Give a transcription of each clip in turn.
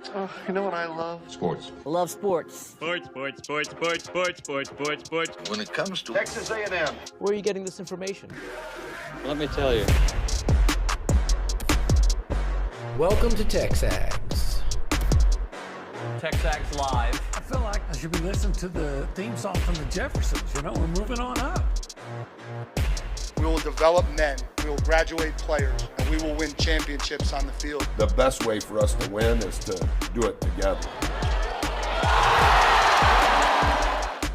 You know what I love? Sports. Love sports. Sports. When it comes to Texas A&M. Where are you getting this information? Let me tell you. Welcome to TexAgs. TexAgs Live. I feel like I should be listening to the theme song from the Jeffersons. You know, we're moving on up. We will develop men, we will graduate players, and we will win championships on the field. The best way for us to win is to do it together.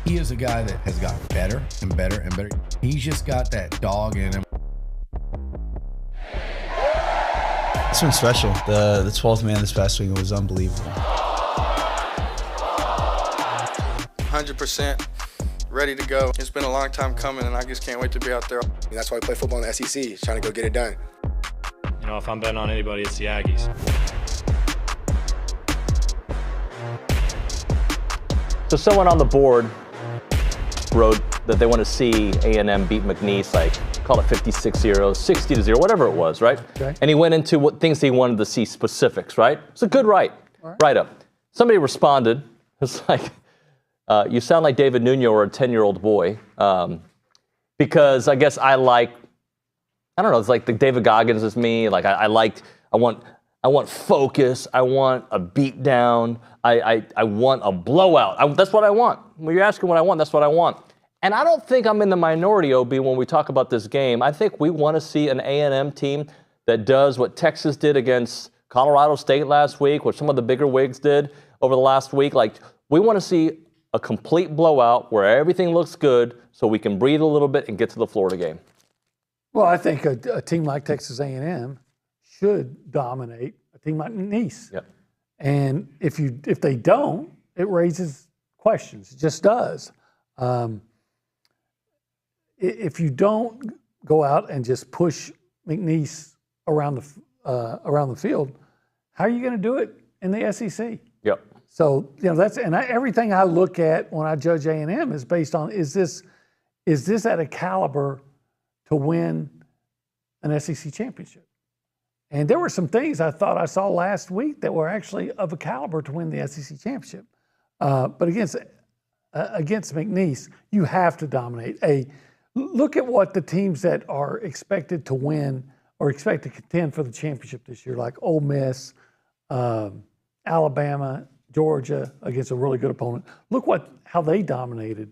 He is a guy that has gotten better and better and better. He's just got that dog in him. It's been special. The 12th man this past week was unbelievable. 100%. Ready to go. It's been a long time coming, and I just can't wait to be out there. That's why we play football in the SEC, trying to go get it done. You know, if I'm betting on anybody, it's the Aggies. So someone on the board wrote that they want to see A&M beat McNeese, like, call it 56-0, 60-0, whatever it was, right? Okay. And he went into what things he wanted to see specifics, right? It's a good write-up. Somebody responded, it's like, you sound like David Nuño or a 10-year-old boy, because I guess I don't know, it's like the David Goggins is me. Like I want focus. I want a beat down. I want a blowout. That's what I want. When you're asking what I want, that's what I want. And I don't think I'm in the minority, OB, when we talk about this game. I think we want to see an A&M team that does what Texas did against Colorado State last week, what some of the bigger wigs did over the last week. Like, we want to see a complete blowout where everything looks good so we can breathe a little bit and get to the Florida game. Well, I think a team like Texas A&M should dominate a team like McNeese. Yep. And if they don't, it raises questions. It just does. If you don't go out and just push McNeese around the field, how are you going to do it in the SEC? Yep. So, you know, everything I look at when I judge A&M is based on, is this at a caliber to win an SEC championship? And there were some things I thought I saw last week that were actually of a caliber to win the SEC championship. But against McNeese, you have to dominate. Look at what the teams that are expected to win or expect to contend for the championship this year, like Ole Miss, Alabama, Georgia, against a really good opponent. Look how they dominated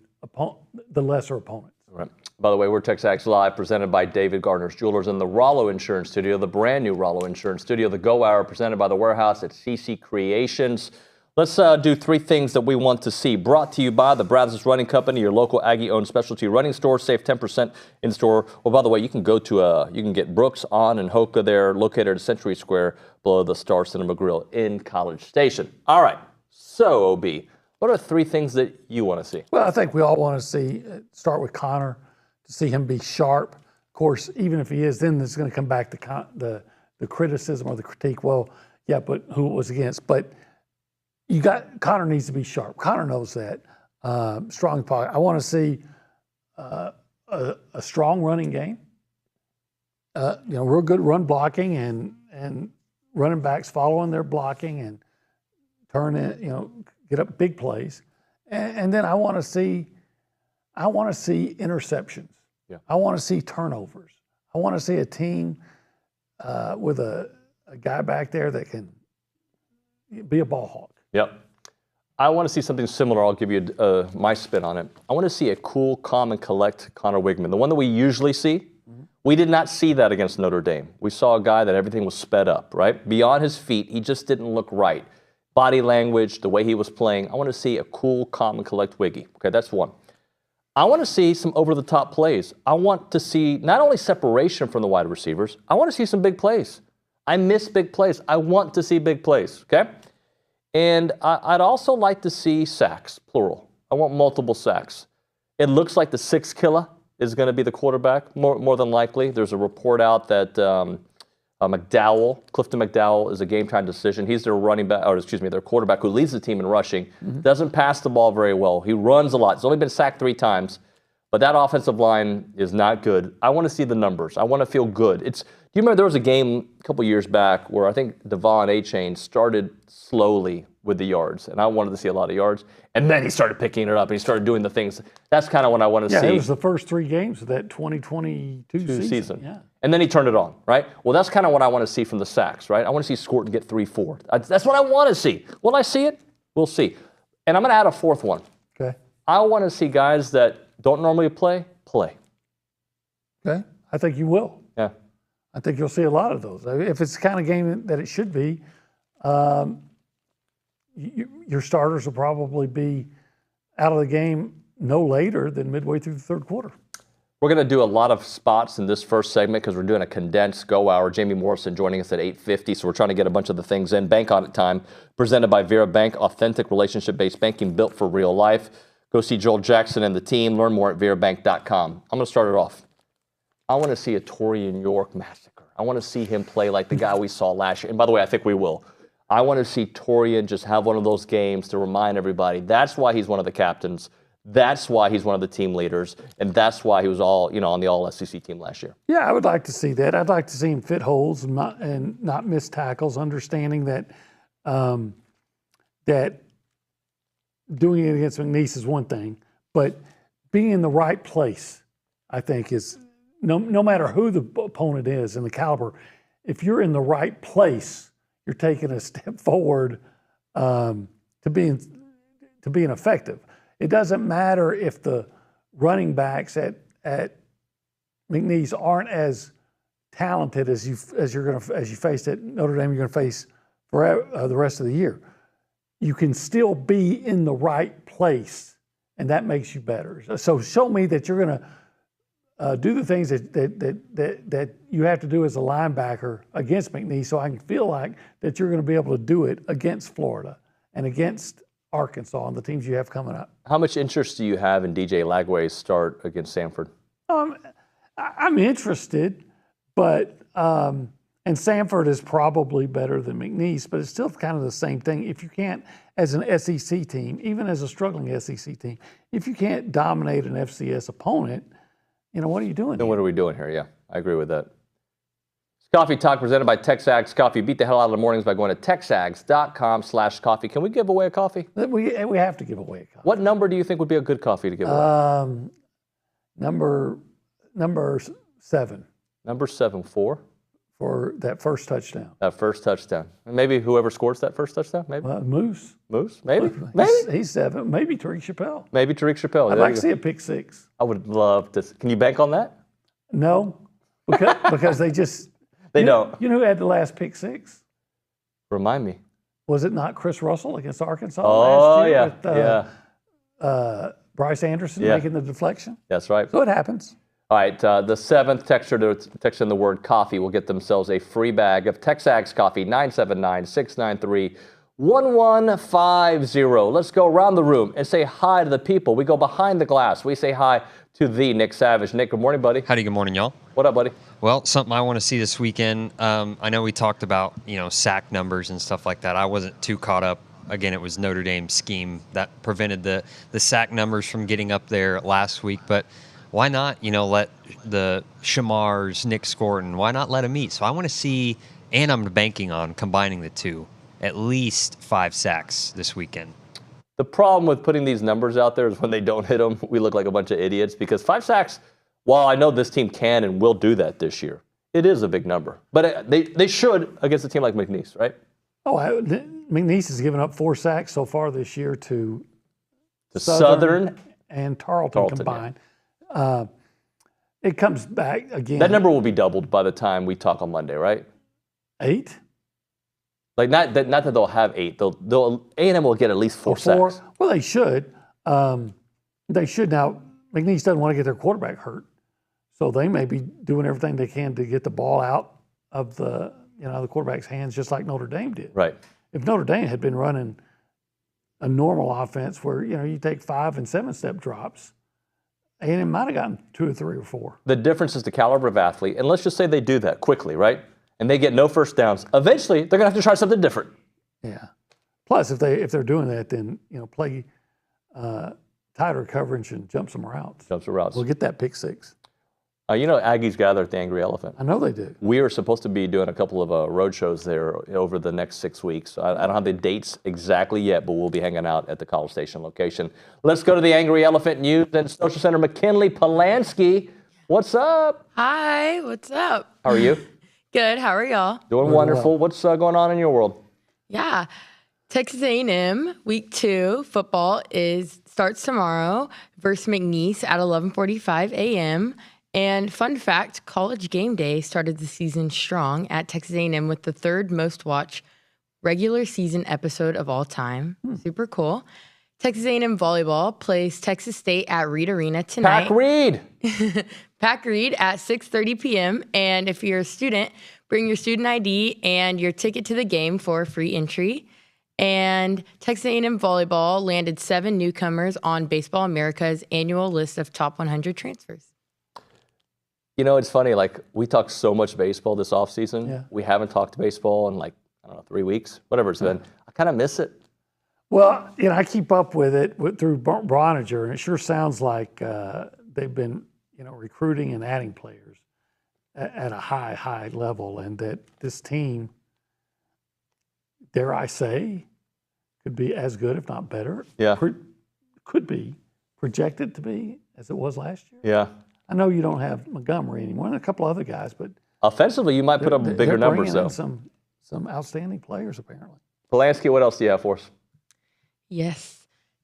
the lesser opponents. Right. By the way, we're TexAgs Live, presented by David Gardner's Jewelers in the Rollo Insurance Studio, the brand new Rollo Insurance Studio, the Go Hour, presented by the Warehouse at CC Creations. Let's do three things that we want to see. Brought to you by the Brazos Running Company, your local Aggie-owned specialty running store. Save 10% in store. Well, by the way, you can go to you can get Brooks on and Hoka there, located at Century Square, below the Star Cinema Grill in College Station. All right. So, OB, what are three things that you want to see? Well, I think we all want to see, start with Connor, to see him be sharp. Of course, even if he is, then it's going to come back to the criticism or the critique. Well, yeah, but who it was against. But Connor needs to be sharp. Connor knows that. Strong pocket. I want to see a strong running game. Real good run blocking and running backs following their blocking and turn in, get up big plays. And then I want to see interceptions. Yeah. I want to see turnovers. I want to see a team with a guy back there that can be a ball hawk. Yep. I want to see something similar. I'll give you my spin on it. I want to see a cool, calm, and collect Connor Wigman, the one that we usually see. Mm-hmm. We did not see that against Notre Dame. We saw a guy that everything was sped up, right? Beyond his feet, he just didn't look right. Body language, the way he was playing. I want to see a cool, calm, and collect Wiggy. Okay, that's one. I want to see some over-the-top plays. I want to see not only separation from the wide receivers, I want to see some big plays. I miss big plays. I want to see big plays, okay? And I'd also like to see sacks, plural. I want multiple sacks. It looks like the sixth killer is going to be the quarterback, more than likely. There's a report out that Clifton McDowell is a game-time decision. He's their their quarterback who leads the team in rushing. Mm-hmm. Doesn't pass the ball very well. He runs a lot. He's only been sacked 3 times. But that offensive line is not good. I want to see the numbers. I want to feel good. Do you remember there was a game a couple years back where I think Devon A-Chain started slowly with the yards, and I wanted to see a lot of yards, and then he started picking it up, and he started doing the things. That's kind of what I want to see. Yeah, it was the first 3 games of that 2022 season. Yeah. And then he turned it on, right? Well, that's kind of what I want to see from the sacks, right? I want to see Scorton get 3-4. That's what I want to see. Will I see it? We'll see. And I'm going to add a 4th one. Okay. I want to see guys that don't normally play. Okay. I think you will. Yeah. I think you'll see a lot of those. If it's the kind of game that it should be, your starters will probably be out of the game no later than midway through the 3rd quarter. We're going to do a lot of spots in this first segment because we're doing a condensed go hour. Jamie Morrison joining us at 8:50, so we're trying to get a bunch of the things in. Bank Audit Time, presented by Vera Bank, authentic relationship-based banking built for real life. Go see Joel Jackson and the team. Learn more at verabank.com. I'm going to start it off. I want to see a Torian York massacre. I want to see him play like the guy we saw last year. And by the way, I think we will. I want to see Torian just have one of those games to remind everybody. That's why he's one of the captains. That's why he's one of the team leaders. And that's why he was on the All-SEC team last year. Yeah, I would like to see that. I'd like to see him fit holes and not miss tackles, understanding that that doing it against McNeese is one thing, but being in the right place, I think, is no matter who the opponent is and the caliber, if you're in the right place, you're taking a step forward to being effective. It doesn't matter if the running backs at McNeese aren't as talented as you faced at Notre Dame. You're going to face for the rest of the year. You can still be in the right place, and that makes you better. So show me that you're going to do the things that you have to do as a linebacker against McNeese, so I can feel like that you're going to be able to do it against Florida and against Arkansas and the teams you have coming up. How much interest do you have in DJ Lagway's start against Samford? I'm interested, but and Samford is probably better than McNeese, but it's still kind of the same thing. If you can't, as an SEC team, even as a struggling SEC team, if you can't dominate an FCS opponent, what are you doing? Then what are we doing here? Yeah, I agree with that. It's Coffee Talk presented by TexAgs Coffee. Beat the hell out of the mornings by going to texags.com/coffee. Can we give away a coffee? We have to give away a coffee. What number do you think would be a good coffee to give away? Number 7. Number 7, 4? For that first touchdown. That first touchdown. And maybe whoever scores that first touchdown, maybe? Moose. Moose? Maybe? He's 7. Maybe Tariq Chappelle. Maybe Tariq Chappelle. I'd like to see a pick 6. I would love to. Can you bank on that? No, because they just... They don't. You know who had the last pick 6? Remind me. Was it not Chris Russell against Arkansas last year? With Bryce Anderson making the deflection? That's right. So it happens. All right, the 7th texter to text in the word coffee will get themselves a free bag of TexAgs coffee, 979-693-1150. Let's go around the room and say hi to the people. We go behind the glass. We say hi to the Nick Savage. Nick, good morning, buddy. Howdy, good morning, y'all. What up, buddy? Well, something I want to see this weekend. I know we talked about, sack numbers and stuff like that. I wasn't too caught up. Again, it was Notre Dame's scheme that prevented the sack numbers from getting up there last week, but why not, let the Shamars, Nick Scorton, why not let them eat? So I want to see, and I'm banking on combining the two, at least 5 sacks this weekend. The problem with putting these numbers out there is when they don't hit them, we look like a bunch of idiots because 5 sacks, while I know this team can and will do that this year, it is a big number. But they should against a team like McNeese, right? Oh, McNeese has given up 4 sacks so far this year to Southern and Tarleton combined. Yeah. It comes back again. That number will be doubled by the time we talk on Monday, right? 8? Like not that they'll have 8. They'll A&M will get at least 4 sacks. Well, they should. They should now. McNeese doesn't want to get their quarterback hurt, so they may be doing everything they can to get the ball out of the quarterback's hands, just like Notre Dame did. Right. If Notre Dame had been running a normal offense where you take 5 and 7-step drops, A&M might have gotten 2 or 3 or 4. The difference is the caliber of athlete, and let's just say they do that quickly, right? And they get no first downs. Eventually, they're going to have to try something different. Yeah. Plus, if they're doing that, then play tighter coverage and jumps some routes. Jumps the routes. We'll get that pick six. You know, Aggies gather at the Angry Elephant. I know they do. We are supposed to be doing a couple of road shows there over the next 6 weeks. I don't have the dates exactly yet, but we'll be hanging out at the College Station location. Let's go to the Angry Elephant News and Social Center. McKinley Polanski, what's up? Hi, what's up? How are you? Good, how are y'all? Doing wonderful. What's going on in your world? Yeah, Texas A&M Week 2 football starts tomorrow versus McNeese at 11:45 a.m. And fun fact, College Game Day started the season strong at Texas A&M with the third most watched regular season episode of all time. Super cool. Texas A&M volleyball plays Texas State at Reed Arena tonight. Pack Reed. Pack Reed at 6:30 p.m. And if you're a student, bring your student ID and your ticket to the game for free entry. And Texas A&M volleyball landed 7 newcomers on Baseball America's annual list of top 100 transfers. You know, it's funny, like, we talked so much baseball this offseason. Yeah. We haven't talked baseball in, like, I don't know, 3 weeks, whatever it's been. I kind of miss it. Well, you know, I keep up with it through Broniger, and it sure sounds like they've been, you know, recruiting and adding players at a high level, and that this team, dare I say, could be as good, if not better. Yeah. Could be projected to be as it was last year. Yeah. I know you don't have Montgomery anymore, and a couple other guys, but Offensively, you might put up bigger numbers, though. Some outstanding players, apparently. Polanski, what else do you have for us? Yes.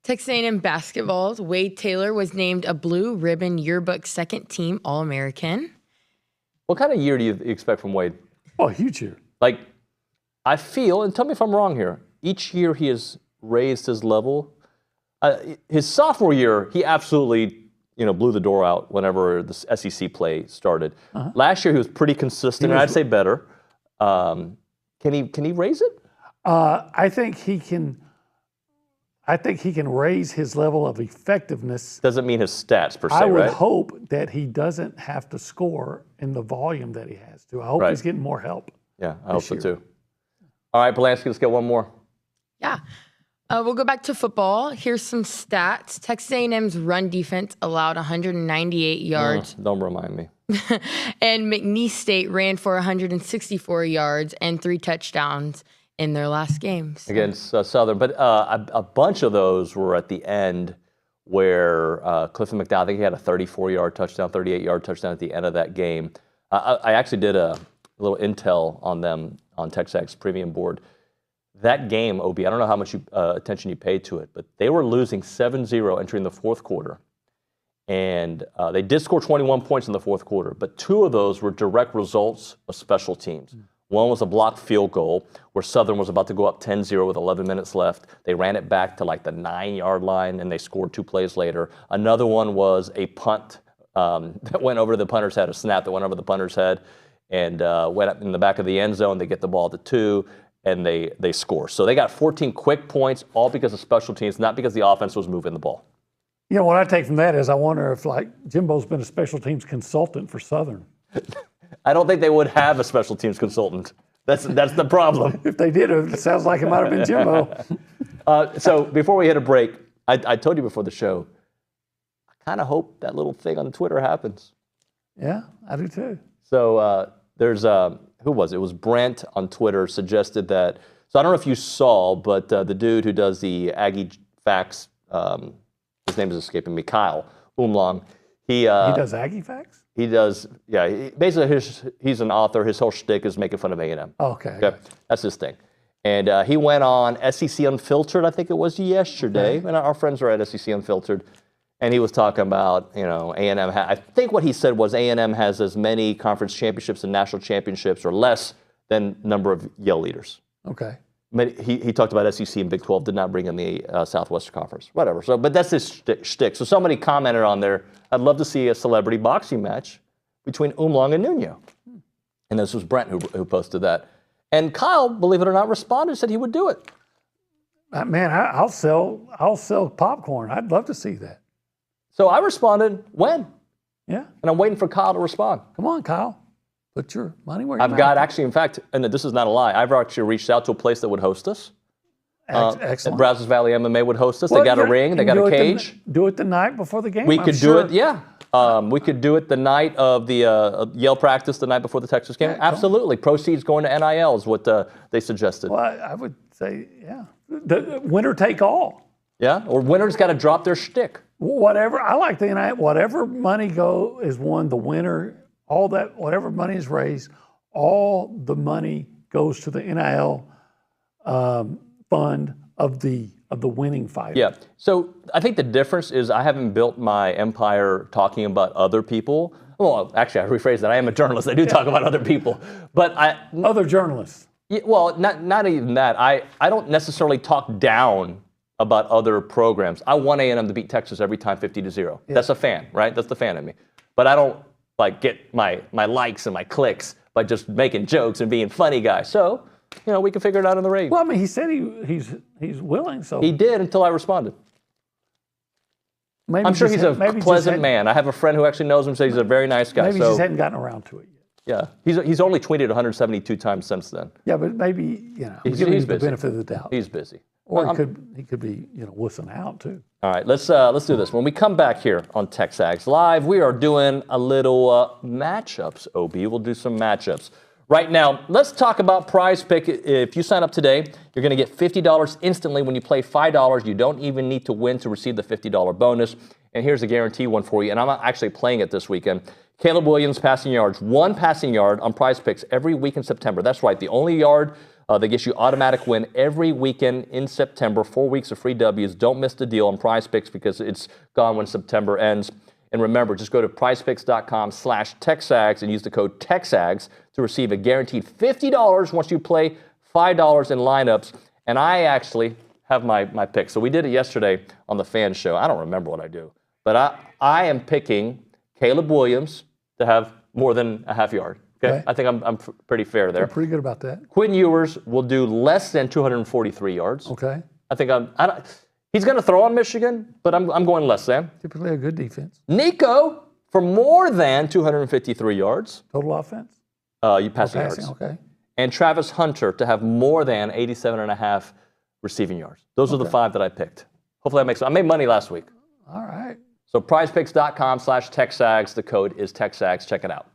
Texas A&M basketball's Wade Taylor was named a Blue Ribbon Yearbook second team All-American. What kind of year do you expect from Wade? Oh, huge year. Like, I feel, and tell me if I'm wrong here, each year he has raised his level. His sophomore year, he absolutely, you know, blew the door out whenever the SEC play started. Last year he was pretty consistent, and I'd say better. Can he raise it? I think he can. I think he can raise his level of effectiveness. Doesn't mean his stats per se, I would right? hope that he doesn't have to score in the volume that he has to. I hope he's getting more help. Yeah, I hope so too. All right, Polanski, let's get one more. Yeah. We'll go back to football. Here's some stats. Texas A&M's run defense allowed 198 yards. Don't remind me. And McNeese State ran for 164 yards and 3 touchdowns in their last games. Against Southern. But a bunch of those were at the end where Clifton McDowell, I think he had a 34-yard touchdown, 38-yard touchdown at the end of that game. I actually did a little intel on them on TexAgs premium board. That game, Obi, I don't know how much attention you paid to it, but they were losing 7-0 entering the fourth quarter. And they did score 21 points in the fourth quarter, but 2 of those were direct results of special teams. One was a blocked field goal where Southern was about to go up 10-0 with 11 minutes left. They ran it back to like the 9-yard line, and they scored 2 plays later. Another one was a punt that went over the punter's head, a snap that went over the punter's head, and went up in the back of the end zone. They get the ball to 2. And they score. So they got 14 quick points, all because of special teams, not because the offense was moving the ball. You know, what I take from that is I wonder if, like, Jimbo's been a special teams consultant for Southern. I don't think they would have a special teams consultant. That's the problem. If they did, it sounds like it might have been Jimbo. So before we hit a break, I told you before the show, I kind of hope that little thing on Twitter happens. Yeah, I do too. So there's who was it? It was Brent on Twitter suggested that. So I don't know if you saw, but the dude who does the Aggie Facts, his name is escaping me, Kyle Umlong. He does Aggie Facts? He does, yeah. Basically, he's an author. His whole shtick is making fun of A&M. Okay. That's his thing. And he went on SEC Unfiltered, I think it was yesterday. And our friends are at SEC Unfiltered. And he was talking about, you know, A&M. I think what he said was A&M has as many conference championships and national championships or less than number of Yale leaders. Okay. He talked about SEC and Big 12, did not bring in the Southwestern Conference. Whatever. So, but that's his shtick. So somebody commented on there, I'd love to see a celebrity boxing match between Umlong and Nuño. And this was Brent who posted that. And Kyle, believe it or not, responded and said he would do it. Man, I'll sell popcorn. I'd love to see that. So I responded, when? Yeah. And I'm waiting for Kyle to respond. Come on, Kyle. Put your money where your I've mouth got is. actually, in fact, and this is not a lie, I've actually reached out to a place that would host us. Excellent. Brazos Valley MMA would host us. They got a ring. They got a cage. Do it the night before the game. We could do it, yeah. We could do it the night of the Yale practice, the night before the Texas game. Yeah, Absolutely. Proceeds going to NIL is what they suggested. Well, I would say, yeah. The winner take all. Yeah, or winners got to drop their shtick. Whatever. I like the NIL. Whatever money is won, the winner, all that, whatever money is raised, all the money goes to the NIL fund of the winning fighter. Yeah. So I think the difference is I haven't built my empire talking about other people. Well, actually, I rephrase that. I am a journalist. I do talk about other people, but other journalists. Yeah, well, not even that. I don't necessarily talk down about other programs. I want A&M to beat Texas every time 50-0. Yeah. That's a fan, right? That's the fan in me. But I don't get my likes and my clicks by just making jokes and being funny guy. So, we can figure it out in the ring. Well, I mean, he said he's willing. So he did until I responded. I'm sure he's a pleasant man. I have a friend who actually knows him, says he's a very nice guy. Maybe he just hadn't gotten around to it yet. Yeah, he's only tweeted 172 times since then. Yeah, but maybe he's the busy. benefit of the doubt. He's busy. Or he could be wussing out too. All right, let's do this. When we come back here on TexAgs Live, we are doing a little matchups. OB, we'll do some matchups. Right now, let's talk about Prize Pick. If you sign up today, you're going to get $50 instantly. When you play $5, you don't even need to win to receive the $50 bonus. And here's a guarantee one for you, and I'm actually playing it this weekend. Caleb Williams passing yards, 1 passing yard on Prize Picks every week in September. That's right, the only yard that gets you automatic win every weekend in September. 4 weeks of free W's. Don't miss the deal on Prize Picks because it's gone when September ends. And remember, just go to prizepicks.com/TexAgs and use the code TexAgs to receive a guaranteed $50 once you play $5 in lineups. And I actually have my pick. So we did it yesterday on the fan show. I don't remember what I do. But I am picking Caleb Williams to have more than a half yard. Okay? I think I'm pretty fair there. You're pretty good about that. Quinn Ewers will do less than 243 yards. Okay. I think he's going to throw on Michigan, but I'm going less than. Typically a good defense. Nico for more than 253 yards. Total offense? You passing yards. Okay. And Travis Hunter to have more than 87.5 receiving yards. Those are the 5 that I picked. Hopefully that makes sense. I made money last week. All right. So prizepicks.com/TexAgs. The code is TexAgs. Check it out.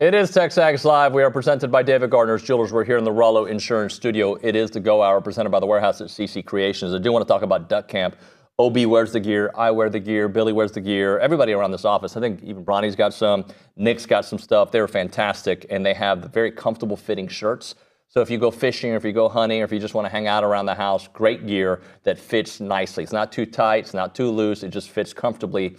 It is TexAgs Live. We are presented by David Gardner's Jewelers. We're here in the Rollo Insurance Studio. It is the Go Hour presented by the Warehouse at CC Creations. I do want to talk about Duck Camp. OB wears the gear. I wear the gear. Billy wears the gear. Everybody around this office. I think even Bronny's got some. Nick's got some stuff. They were fantastic, and they have the very comfortable fitting shirts. So if you go fishing or if you go hunting or if you just want to hang out around the house, great gear that fits nicely. It's not too tight. It's not too loose. It just fits comfortably.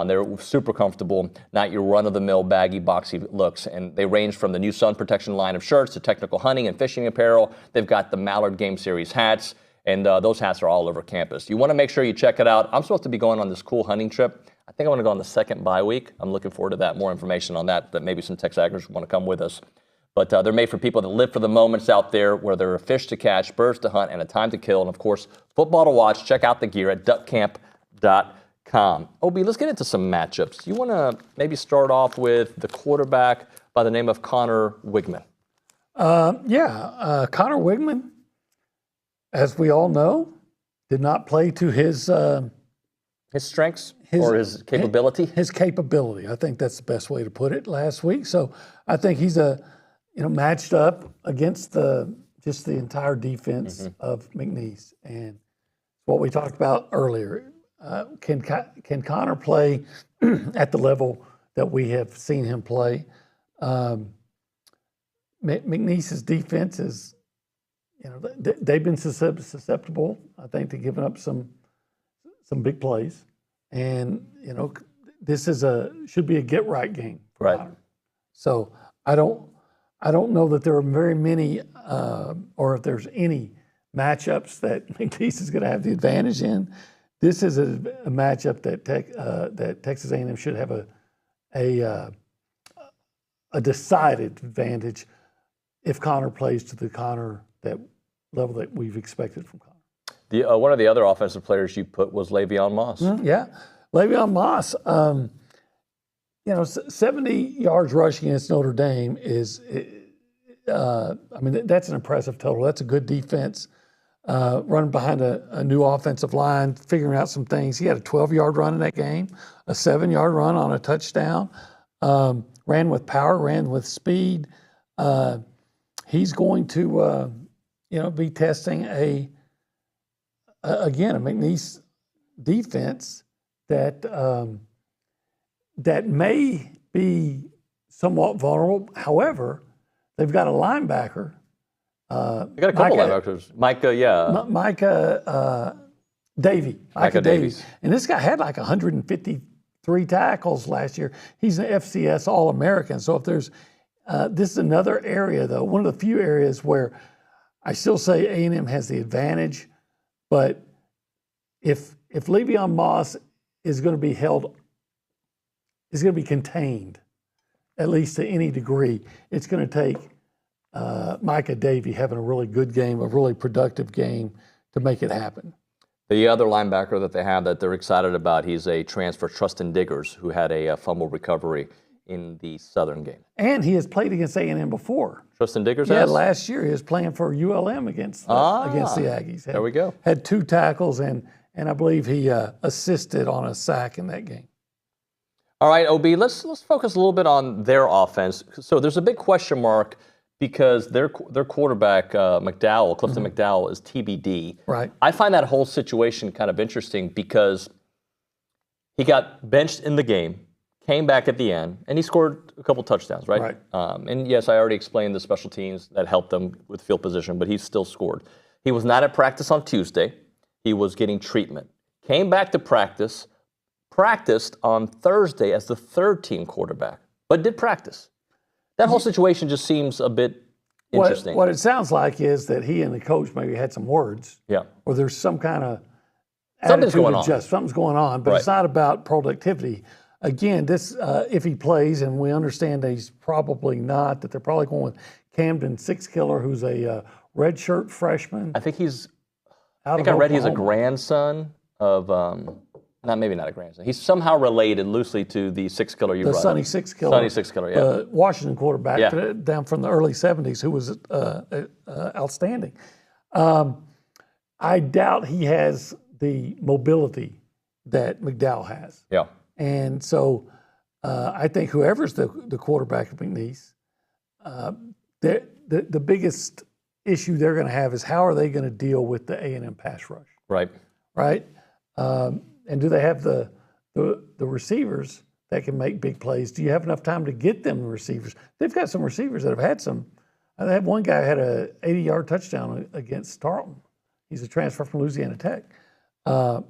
They're super comfortable, not your run-of-the-mill baggy, boxy looks. And they range from the new sun protection line of shirts to technical hunting and fishing apparel. They've got the Mallard Game Series hats, and those hats are all over campus. You want to make sure you check it out. I'm supposed to be going on this cool hunting trip. I think I want to go on the second bye week. I'm looking forward to that. More information on that maybe some TexAgers want to come with us. But they're made for people that live for the moments out there where there are fish to catch, birds to hunt, and a time to kill. And, of course, football to watch. Check out the gear at duckcamp.com. OB, let's get into some matchups. You want to maybe start off with the quarterback by the name of Connor Wigman? Connor Wigman, as we all know, did not play to his strengths or his capability? His capability. I think that's the best way to put it last week. So I think he's matched up against just the entire defense of McNeese. And what we talked about earlier, can Connor play at the level that we have seen him play? McNeese's defense is, they've been susceptible, I think, to giving up some big plays. And, this should be a get-right game for Connor. So I don't know that there are very many, or if there's any matchups that McNeese is going to have the advantage in. This is a matchup that Texas A&M should have a decided advantage if Connor plays to the Connor level that we've expected from Connor. One of the other offensive players you put was Le'Veon Moss. Le'Veon Moss. 70 yards rushing against Notre Dame is, that's an impressive total. That's a good defense. Running behind a new offensive line, figuring out some things. He had a 12-yard run in that game, a 7-yard run on a touchdown. Ran with power, ran with speed. He's going to, be testing a McNeese defense that may be somewhat vulnerable. However, they've got a linebacker. They got a couple linebackers. Micah Davies. And this guy had like 153 tackles last year. He's an FCS All-American. So if there's, this is another area, though, one of the few areas where I still say A&M has the advantage. But if Le'Veon Moss is going to be contained, at least to any degree, it's going to take Micah Davies having a really good game, a really productive game to make it happen. The other linebacker that they have that they're excited about, he's a transfer, Trustin Diggers, who had a fumble recovery in the Southern game. And he has played against A&M before. Trustin Diggers has? Last year he was playing for ULM against the Aggies. There we go. Had 2 tackles, and I believe he assisted on a sack in that game. All right, OB, let's focus a little bit on their offense. So there's a big question mark because their quarterback, Clifton McDowell, is TBD. Right. I find that whole situation kind of interesting because he got benched in the game, came back at the end, and he scored a couple touchdowns, right? Right. And yes, I already explained the special teams that helped them with field position, but he still scored. He was not at practice on Tuesday. He was getting treatment. Came back to practiced on Thursday as the third-team quarterback, but did practice. That whole situation just seems a bit interesting. What it sounds like is that he and the coach maybe had some words. Yeah. Or there's some kind of Something's going on. Something's going on, but It's not about productivity. Again, this if he plays, and we understand that he's probably not, that they're probably going with Camden Sixkiller, who's a redshirt freshman. I think I read he's a grandson of, maybe not a grandson. He's somehow related loosely to the Sixkiller you brought up. Sonny Sixkiller. Sonny Sixkiller, yeah. The Washington quarterback down from the early 70s who was outstanding. I doubt he has the mobility that McDowell has. Yeah. And so I think whoever's the quarterback of McNeese, the biggest issue they're going to have is how are they going to deal with the A&M pass rush? Right. Right? And do they have the receivers that can make big plays? Do you have enough time to get them the receivers? They've got some receivers that have had some. They have one guy who had a 80-yard touchdown against Tarleton. He's a transfer from Louisiana Tech. But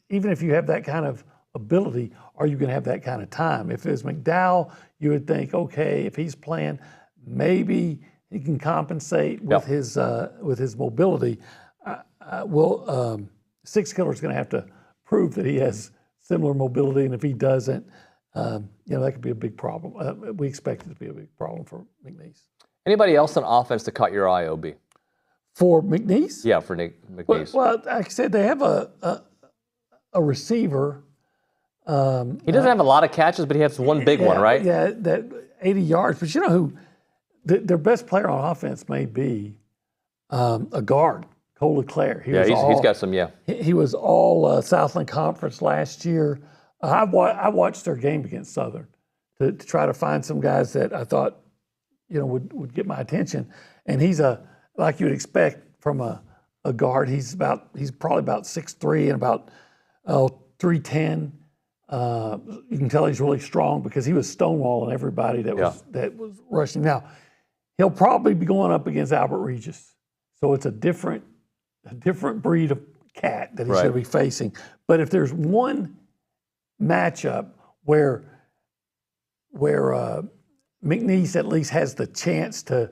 even if you have that kind of ability, are you going to have that kind of time? If it was McDowell, you would think, okay, if he's playing, maybe he can compensate with his mobility. Six Killer's going to have to prove that he has similar mobility, and if he doesn't, that could be a big problem. We expect it to be a big problem for McNeese. Anybody else on offense that caught your eye, OB? For McNeese? Yeah, for McNeese. Well, like I said, they have a receiver. He doesn't have a lot of catches, but he has one big one, right? Yeah, that 80 yards. But you know who their best player on offense may be? A guard, Cole LeClaire. He's got some, He was all Southland Conference last year. I watched their game against Southern to try to find some guys that I thought, would get my attention. And he's like you would expect from a guard. He's probably about 6'3" and about 310. You can tell he's really strong because he was stonewalling everybody that was rushing. Now, he'll probably be going up against Albert Regis. So it's a different breed of cat that he's going to be facing. But if there's one matchup where McNeese at least has the chance to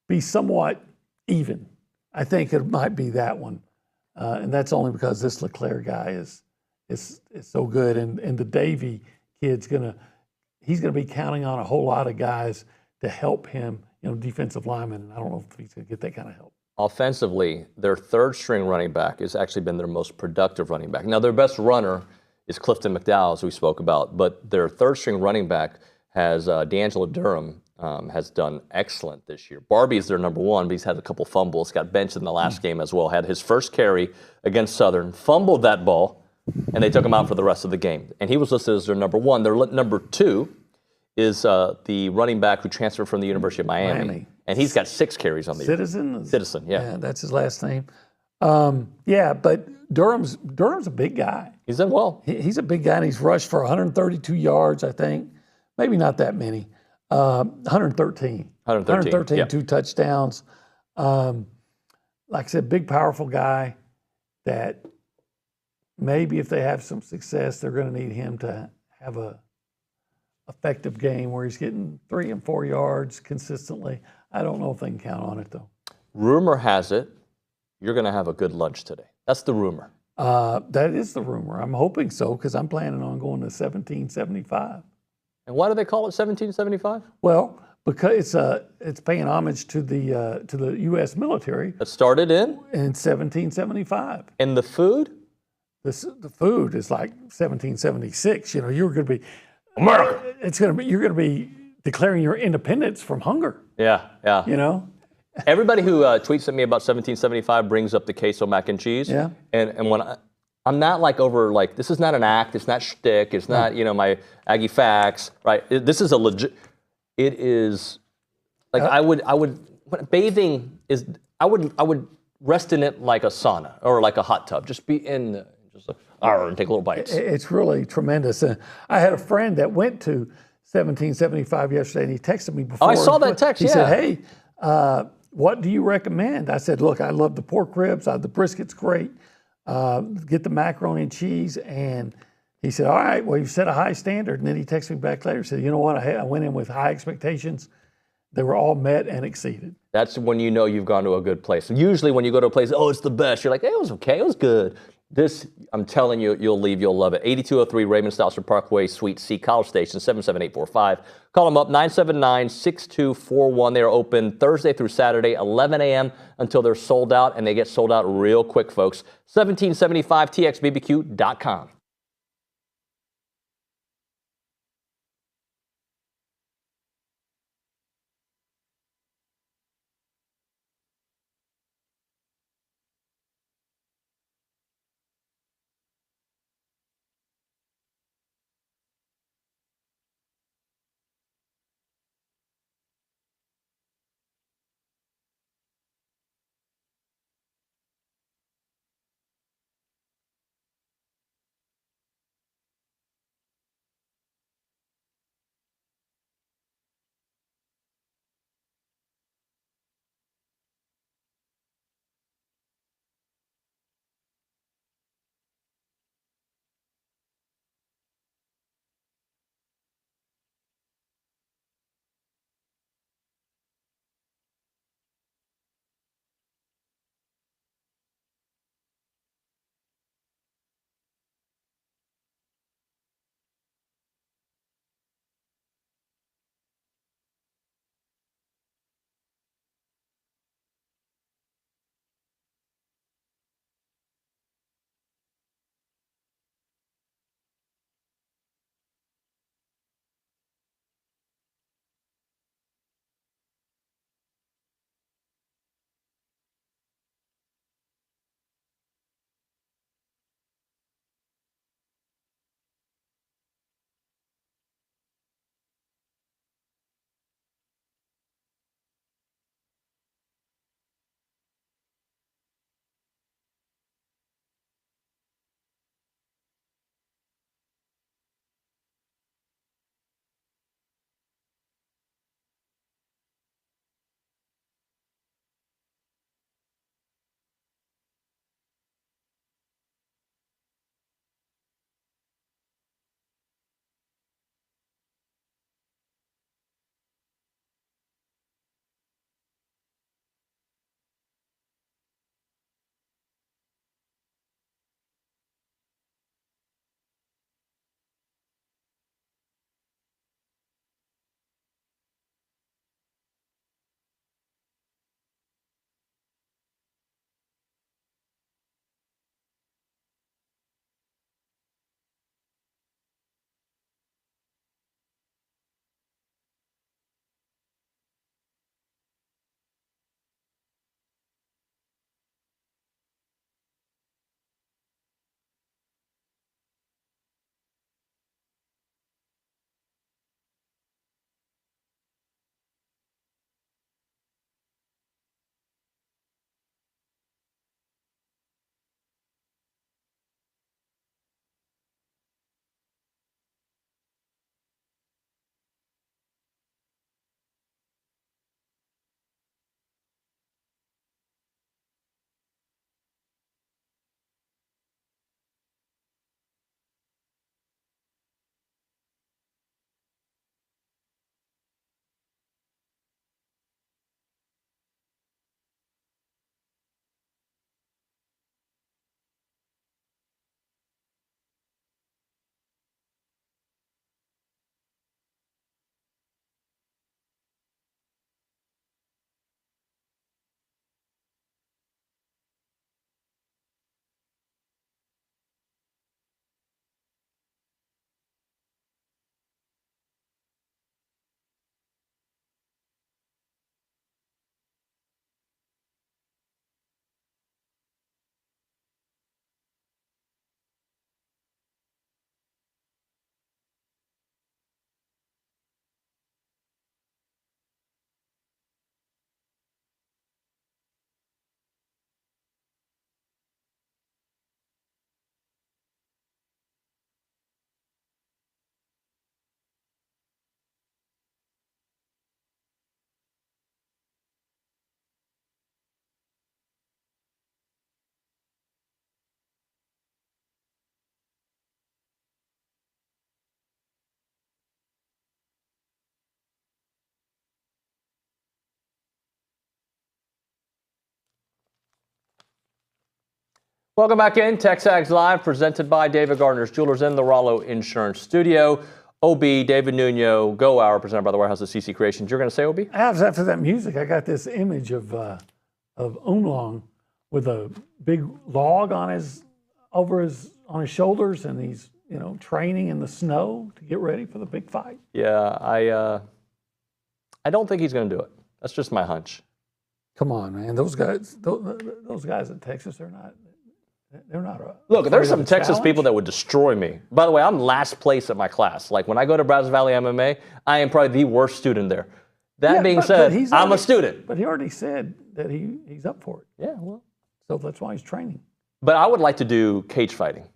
be somewhat even, I think it might be that one. And that's only because this LeClaire guy is so good. And the Davey kid's he's going to be counting on a whole lot of guys to help him, defensive linemen. And I don't know if he's going to get that kind of help. Offensively, their third string running back has actually been their most productive running back. Now, their best runner is Clifton McDowell, as we spoke about, but their third string running back has D'Angelo Durham has done excellent this year. Barbie is their number one, but he's had a couple fumbles, got benched in the last game as well, had his first carry against Southern, fumbled that ball, and they took him out for the rest of the game. And he was listed as their number one. Their number two is the running back who transferred from the University of Miami. And he's got 6 carries on the year. Citizen, yeah. Yeah, that's his last name. But Durham's a big guy. He's done well. He's a big guy, and he's rushed for 132 yards, I think. Maybe not that many. 113. 2 touchdowns. Like I said, big, powerful guy that maybe if they have some success, they're going to need him to have a effective game where he's getting 3 and 4 yards consistently. I don't know if they can count on it, though. Rumor has it you're going to have a good lunch today. That's the rumor. That is the rumor. I'm hoping so because I'm planning on going to 1775. And why do they call it 1775? Well, because it's paying homage to the U.S. military. That started in 1775. And the food? The food is like 1776. You're going to be America. You're going to be declaring your independence from hunger. Yeah. Everybody who tweets at me about 1775 brings up the queso mac and cheese. Yeah. And when I'm not this is not an act, it's not shtick, it's not, my Aggie facts, right? This is a legit, it is, I would rest in it like a sauna or like a hot tub, just be in, and take little bites. It's really tremendous. I had a friend that went to 1775 yesterday, and he texted me before. Oh, I saw that text, He said, hey, what do you recommend? I said, look, I love the pork ribs. The brisket's great. Get the macaroni and cheese. And he said, all right, well, you set a high standard. And then he texted me back later and said, you know what? I went in with high expectations. They were all met and exceeded. That's when you know you've gone to a good place. Usually when you go to a place, it's the best. You're like, it was okay, it was good. This, I'm telling you, you'll leave, you'll love it. 8203 Raymond Stausser Parkway, Suite C, College Station, 77845. Call them up, 979-6241. They are open Thursday through Saturday, 11 a.m. until they're sold out, and they get sold out real quick, folks. 1775txbbq.com. Welcome back in. TexAgs Live, presented by David Gardner's Jewelers in the Rollo Insurance Studio. OB, David Nuño, Go Hour, presented by the Warehouse of CC Creations. You're going to say, OB? After that music, I got this image of Umlong with a big log on his shoulders, and he's training in the snow to get ready for the big fight. Yeah, I don't think he's going to do it. That's just my hunch. Come on, man. Those guys at Texas, they're not. Look, there's some Texas people that would destroy me. By the way, I'm last place at my class. Like when I go to Brazos Valley MMA, I am probably the worst student there. That being said, I'm a student. But he already said that he's up for it. Yeah, well. So that's why he's training. But I would like to do cage fighting.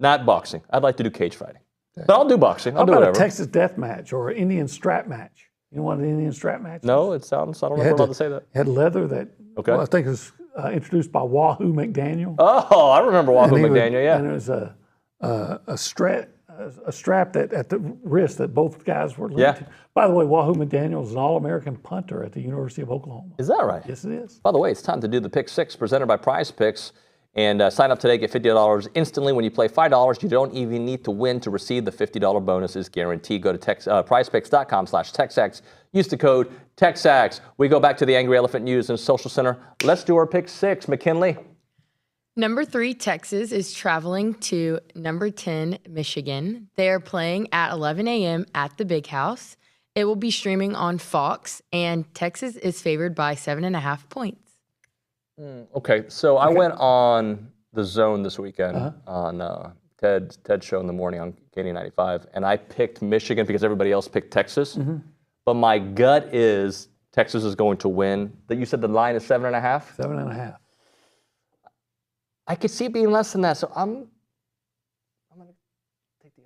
Not boxing. I'd like to do cage fighting. Okay. But I'll do boxing. I'll do whatever. A Texas death match or an Indian strap match? You know what an Indian strap match is? No, it sounds, I don't know if we're allowed to say that. Had leather that, okay. Well, I think it was introduced by Wahoo McDaniel. Oh, I remember Wahoo McDaniel, yeah. And it was a strap that at the wrist that both guys were linked to. By the way, Wahoo McDaniel is an All-American punter at the University of Oklahoma. Is that right? Yes, it is. By the way, it's time to do the Pick 6 presented by Prize Picks. And sign up today, get $50 instantly. When you play $5, you don't even need to win to receive the $50 bonus is guaranteed. Go to prizepicks.com/TexAgs. Use the code TexAgs. We go back to the Angry Elephant News and Social Center. Let's do our Pick 6. McKinley. Number 3, Texas is traveling to number 10, Michigan. They are playing at 11 a.m. at the Big House. It will be streaming on Fox, and Texas is favored by 7.5 points. Okay, so I went on The Zone this weekend on Ted's show in the morning on K95, and I picked Michigan because everybody else picked Texas. Mm-hmm. But my gut is Texas is going to win. That you said the line is 7.5? 7.5. I could see it being less than that, so I'm going to take the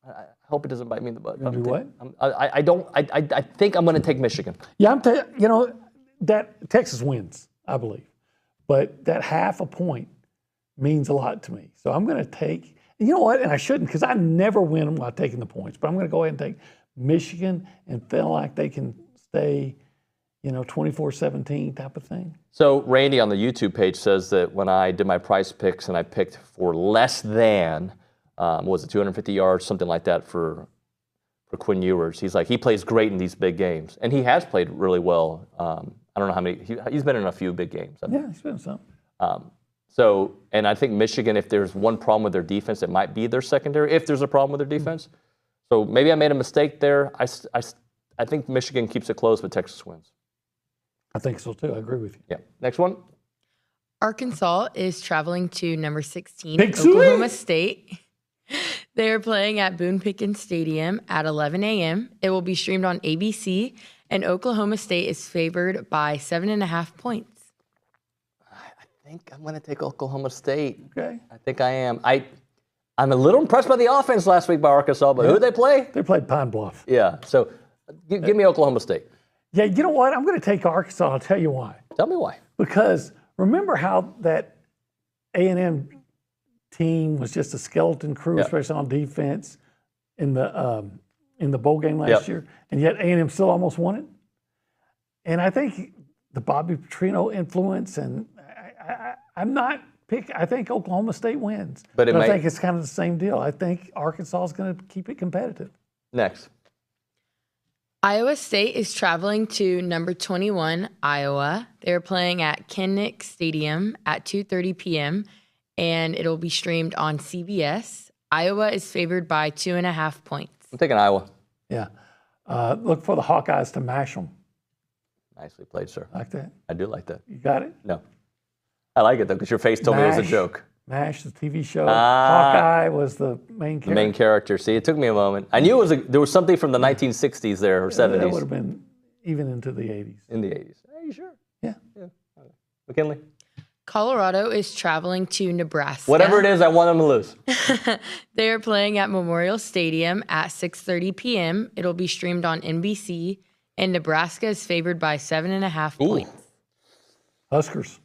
under. I hope it doesn't bite me in the butt. You do what? I think I'm going to take Michigan. Yeah, that Texas wins, I believe. But that half a point means a lot to me. So I'm going to take, you know what, and I shouldn't because I never win while taking the points, but I'm going to go ahead and take Michigan and feel like they can stay, 24-17 type of thing. So Randy on the YouTube page says that when I did my Prize Picks and I picked for less than, was it 250 yards, something like that for Quinn Ewers, he's like, he plays great in these big games. And he has played really well. I don't know how many, he's been in a few big games. Yeah, he's been in some. And I think Michigan, if there's one problem with their defense, it might be their secondary, if there's a problem with their defense. So maybe I made a mistake there. I think Michigan keeps it close, but Texas wins. I think so too. I agree with you. Yeah. Next one. Arkansas is traveling to number 16, Oklahoma State. They are playing at Boone Pickens Stadium at 11 a.m. It will be streamed on ABC, and Oklahoma State is favored by 7.5 points. I think I'm going to take Oklahoma State. Okay. I think I am. I'm a little impressed by the offense last week by Arkansas, but who did they play? They played Pine Bluff. Yeah. So give me Oklahoma State. Yeah, you know what? I'm going to take Arkansas. I'll tell you why. Tell me why. Because remember how that A&M team was just a skeleton crew, especially on defense in the bowl game last year, and yet A&M still almost won it. And I think the Bobby Petrino influence, and I think Oklahoma State wins. But I think it's kind of the same deal. I think Arkansas is going to keep it competitive. Next. Iowa State is traveling to number 21, Iowa. They're playing at Kinnick Stadium at 2:30 p.m., and it'll be streamed on CBS. Iowa is favored by 2.5 points. I'm taking Iowa. Yeah. Look for the Hawkeyes to mash them. Nicely played, sir. Like that? I do like that. You got it? No. I like it, though, because your face told me it was a joke. MASH, the TV show. Hawkeye was the main character. The main character. See, it took me a moment. I knew there was something from the 1960s there, or 70s. That would have been even into the 80s. In the 80s. Are you sure? Yeah. McKinley? Colorado is traveling to Nebraska. Whatever it is, I want them to lose. They are playing at Memorial Stadium at 6:30 p.m. It'll be streamed on NBC, and Nebraska is favored by 7.5 points. Huskers.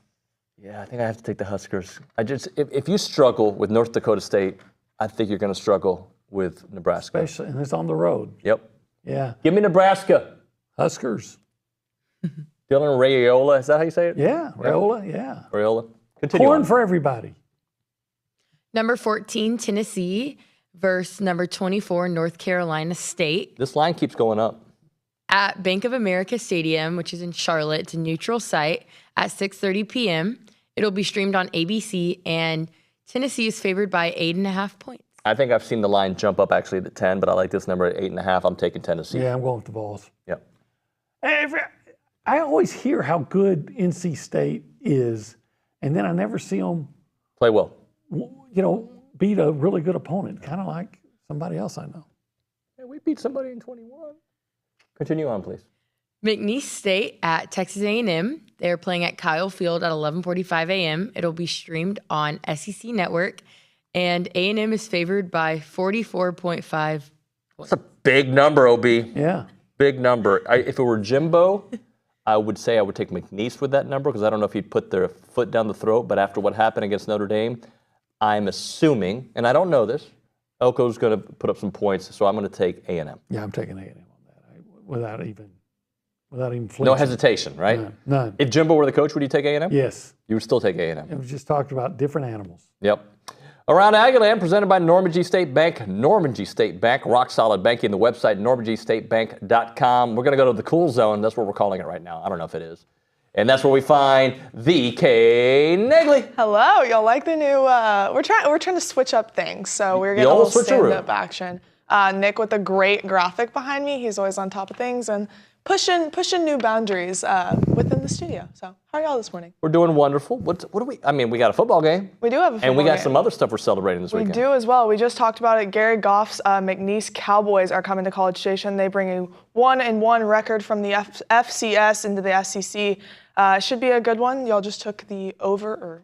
Yeah, I think I have to take the Huskers. If you struggle with North Dakota State, I think you're going to struggle with Nebraska. Especially, and it's on the road. Yep. Yeah. Give me Nebraska. Huskers. Dylan Raiola, is that how you say it? Yeah, Raiola, yeah. Raiola. Continue Corn on. for everybody. Number 14, Tennessee versus number 24, North Carolina State. This line keeps going up. At Bank of America Stadium, which is in Charlotte. It's a neutral site at 6:30 p.m. It'll be streamed on ABC, and Tennessee is favored by 8.5 points. I think I've seen the line jump up actually to 10, but I like this number at 8.5. I'm taking Tennessee. Yeah, I'm going with the Vols. Yep. I always hear how good NC State is, and then I never see them play well. Beat a really good opponent, kind of like somebody else I know. Yeah, we beat somebody in 21. Continue on, please. McNeese State at Texas A&M. They're playing at Kyle Field at 11:45 a.m. It'll be streamed on SEC Network, and A&M is favored by 44.5. That's a big number, OB. Yeah. Big number. If it were Jimbo, I would say I would take McNeese with that number because I don't know if he'd put their foot down the throat, but after what happened against Notre Dame, I'm assuming, and I don't know this, Elko's going to put up some points, so I'm going to take A&M. Yeah, I'm taking A&M on that without even flinching. No hesitation, right? None. If Jimbo were the coach, would you take A&M? Yes. You would still take A&M. It was just talked about different animals. Yep. Around Aggieland, presented by Normandy State Bank. Normandy State Bank, rock solid banking. The website, normandystatebank.com. We're going to go to the cool zone. That's what we're calling it right now. I don't know if it is. And that's where we find the Kay Naegeli. Hello, y'all like the new? We're trying to switch up things, so we're getting a little stand-up action. Nick with a great graphic behind me. He's always on top of things and pushing new boundaries within the studio. So how are y'all this morning? We're doing wonderful. What do we? I mean, we got a football game. We do have a football game. And we got some other stuff we're celebrating this weekend. We do as well. We just talked about it. Gary Goff's McNeese Cowboys are coming to College Station. They bring a 1-1 record from the FCS into the SEC. Should be a good one. Y'all just took the over, or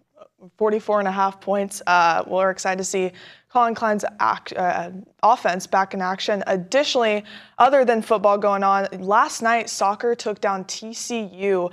44.5 points. We're excited to see Colin Klein's offense back in action. Additionally, other than football going on, last night soccer took down TCU.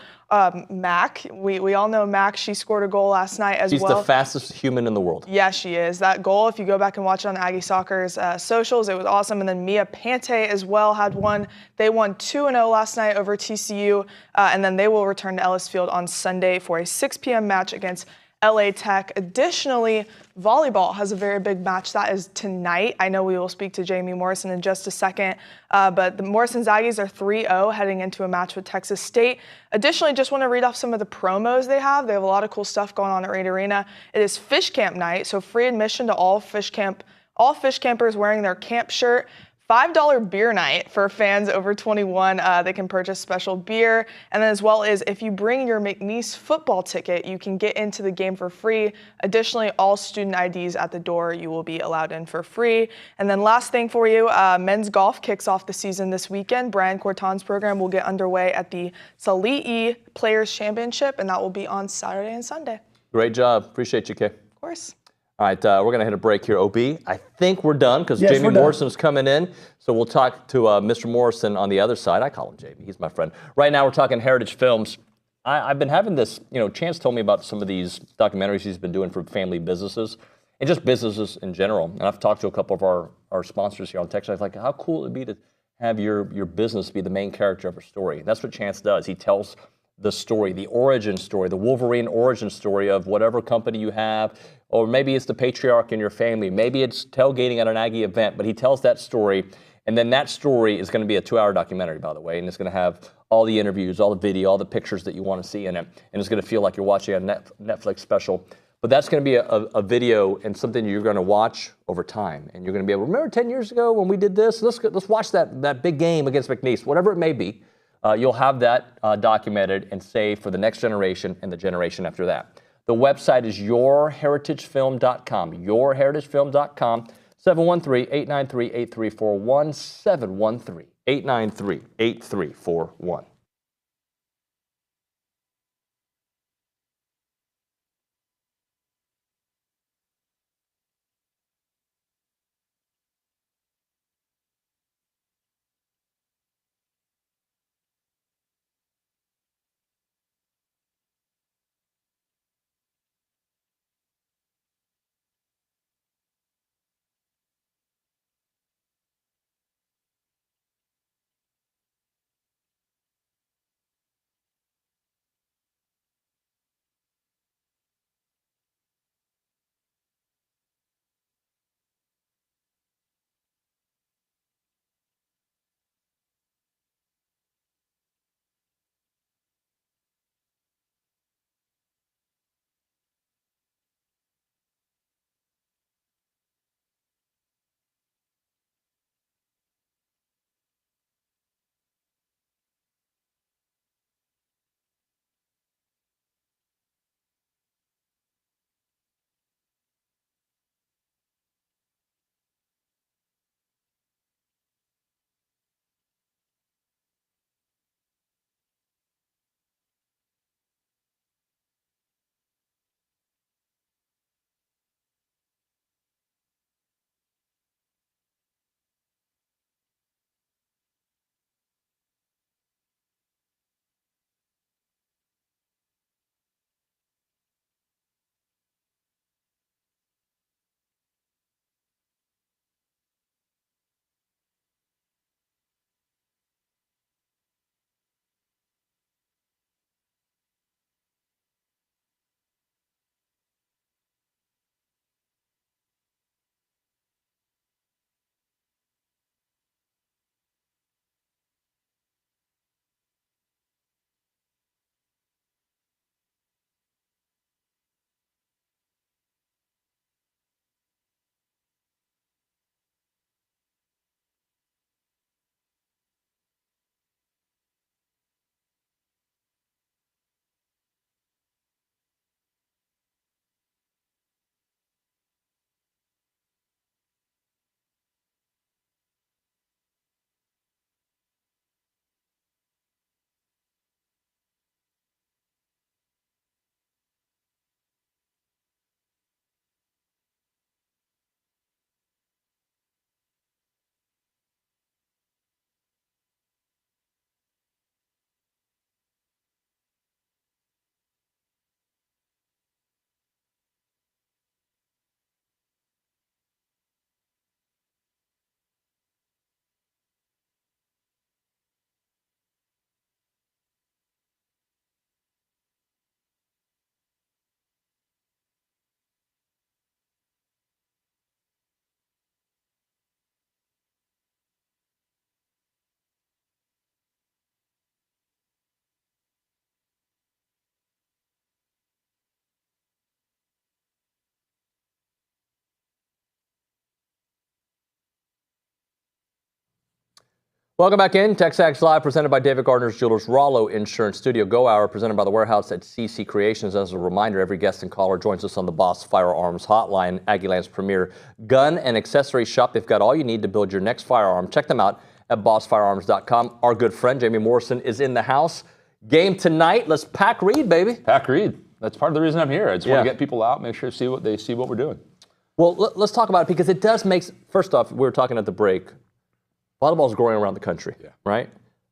Mac, we all know Mac. She scored a goal last night as well. She's the fastest human in the world. Yeah, she is. That goal, if you go back and watch it on Aggie Soccer's socials, it was awesome. And then Mia Pante as well had one. They won 2-0 last night over TCU, and then they will return to Ellis Field on Sunday for a 6 p.m. match against LA Tech. Additionally, volleyball has a very big match. That is tonight. I know we will speak to Jamie Morrison in just a second, but the Morrison's Aggies are 3-0 heading into a match with Texas State. Additionally, just want to read off some of the promos they have. They have a lot of cool stuff going on at Reed Arena. It is Fish Camp night, so free admission to all fish campers wearing their camp shirt. $5 beer night for fans over 21. They can purchase special beer. And then as well as if you bring your McNeese football ticket, you can get into the game for free. Additionally, all student IDs at the door, you will be allowed in for free. And then last thing for you, men's golf kicks off the season this weekend. Brian Corton's program will get underway at the Sali'i Players Championship, and that will be on Saturday and Sunday. Great job. Appreciate you, Kay. Of course. All right, we're going to hit a break here, OB. I think we're done because Jamie Morrison is coming in. So we'll talk to Mr. Morrison on the other side. I call him Jamie. He's my friend. Right now we're talking Heritage Films. I've been having this, Chance told me about some of these documentaries he's been doing for family businesses and just businesses in general. And I've talked to a couple of our sponsors here on TexAgs, like how cool it would be to have your business be the main character of a story. And that's what Chance does. He tells the story, the origin story, the Wolverine origin story of whatever company you have, or maybe it's the patriarch in your family, maybe it's tailgating at an Aggie event, but he tells that story, and then that story is going to be a 2-hour documentary, by the way, and it's going to have all the interviews, all the video, all the pictures that you want to see in it, and it's going to feel like you're watching a Netflix special. But that's going to be a video and something you're going to watch over time, and you're going to be able to remember 10 years ago when we did this. Let's watch that big game against McNeese, whatever it may be. You'll have that documented and saved for the next generation and the generation after that. The website is yourheritagefilm.com, yourheritagefilm.com, 713-893-8341, 713-893-8341. Welcome back in. TexAgs Live, presented by David Gardner's Jewelers, Rollo Insurance Studio Go Hour, presented by The Warehouse at CC Creations. As a reminder, every guest and caller joins us on the Boss Firearms Hotline, Aggieland's premier gun and accessory shop. They've got all you need to build your next firearm. Check them out at bossfirearms.com. Our good friend, Jamie Morrison, is in the house. Game tonight. Let's pack Reed, baby. Pack Reed. That's part of the reason I'm here. I just want to get people out, make sure they see what we're doing. Well, let's talk about it, because it does make, first off, we were talking at the break, volleyball's growing around the country, right?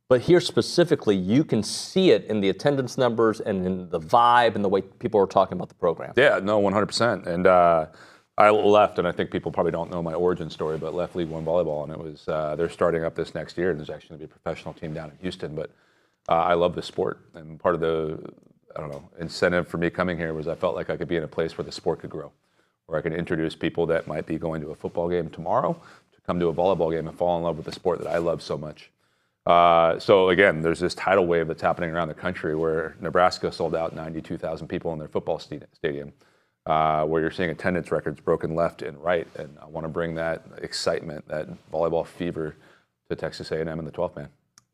But here specifically, you can see it in the attendance numbers and in the vibe and the way people are talking about the program. Yeah, no, 100%. And I left, and I think people probably don't know my origin story, but left League One volleyball, and it was they're starting up this next year, and there's actually going to be a professional team down in Houston. But I love the sport, and part of the incentive for me coming here was I felt like I could be in a place where the sport could grow, where I could introduce people that might be going to a football game tomorrow to come to a volleyball game and fall in love with the sport that I love so much. So again, there's this tidal wave that's happening around the country where Nebraska sold out 92,000 people in their football stadium, where you're seeing attendance records broken left and right. And I want to bring that excitement, that volleyball fever to Texas A&M and the 12th man.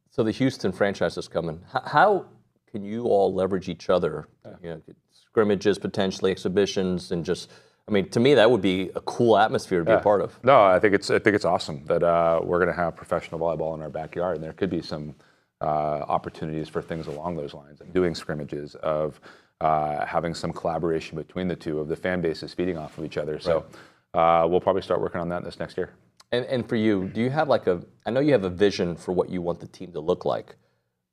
So the Houston franchise is coming. How can you all leverage each other? You know, scrimmages, potentially exhibitions, and just, I mean, to me, that would be a cool atmosphere to be a part of. No, I think it's awesome that we're going to have professional volleyball in our backyard, and there could be some opportunities for things along those lines, like doing scrimmages, of having some collaboration between the two, of the fan bases feeding off of each other. So we'll probably start working on that this next year. And for you, do you have I know you have a vision for what you want the team to look like,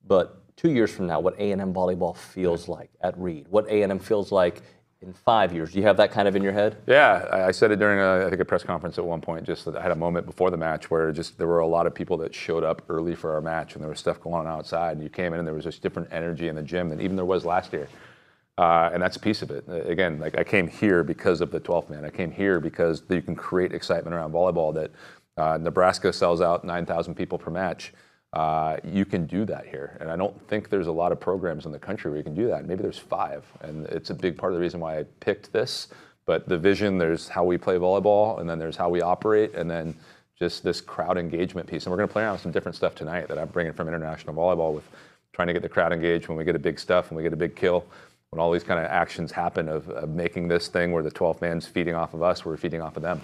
but 2 years from now, what A&M volleyball feels like at Reed, what A&M feels like in 5 years, do you have that kind of in your head? Yeah, I said it during a press conference at one point, just that I had a moment before the match where there were a lot of people that showed up early for our match, and there was stuff going on outside, and you came in and there was this different energy in the gym than even there was last year. And that's a piece of it. Again, like, I came here because of the 12th man. I came here because you can create excitement around volleyball that Nebraska sells out 9,000 people per match. You can do that here. And I don't think there's a lot of programs in the country where you can do that. Maybe there's 5. And it's a big part of the reason why I picked this. But the vision, there's how we play volleyball, and then there's how we operate, and then just this crowd engagement piece. And we're going to play around with some different stuff tonight that I'm bringing from international volleyball, with trying to get the crowd engaged when we get a big stuff, when we get a big kill. When all these kind of actions happen of making this thing where the 12th man's feeding off of us, we're feeding off of them.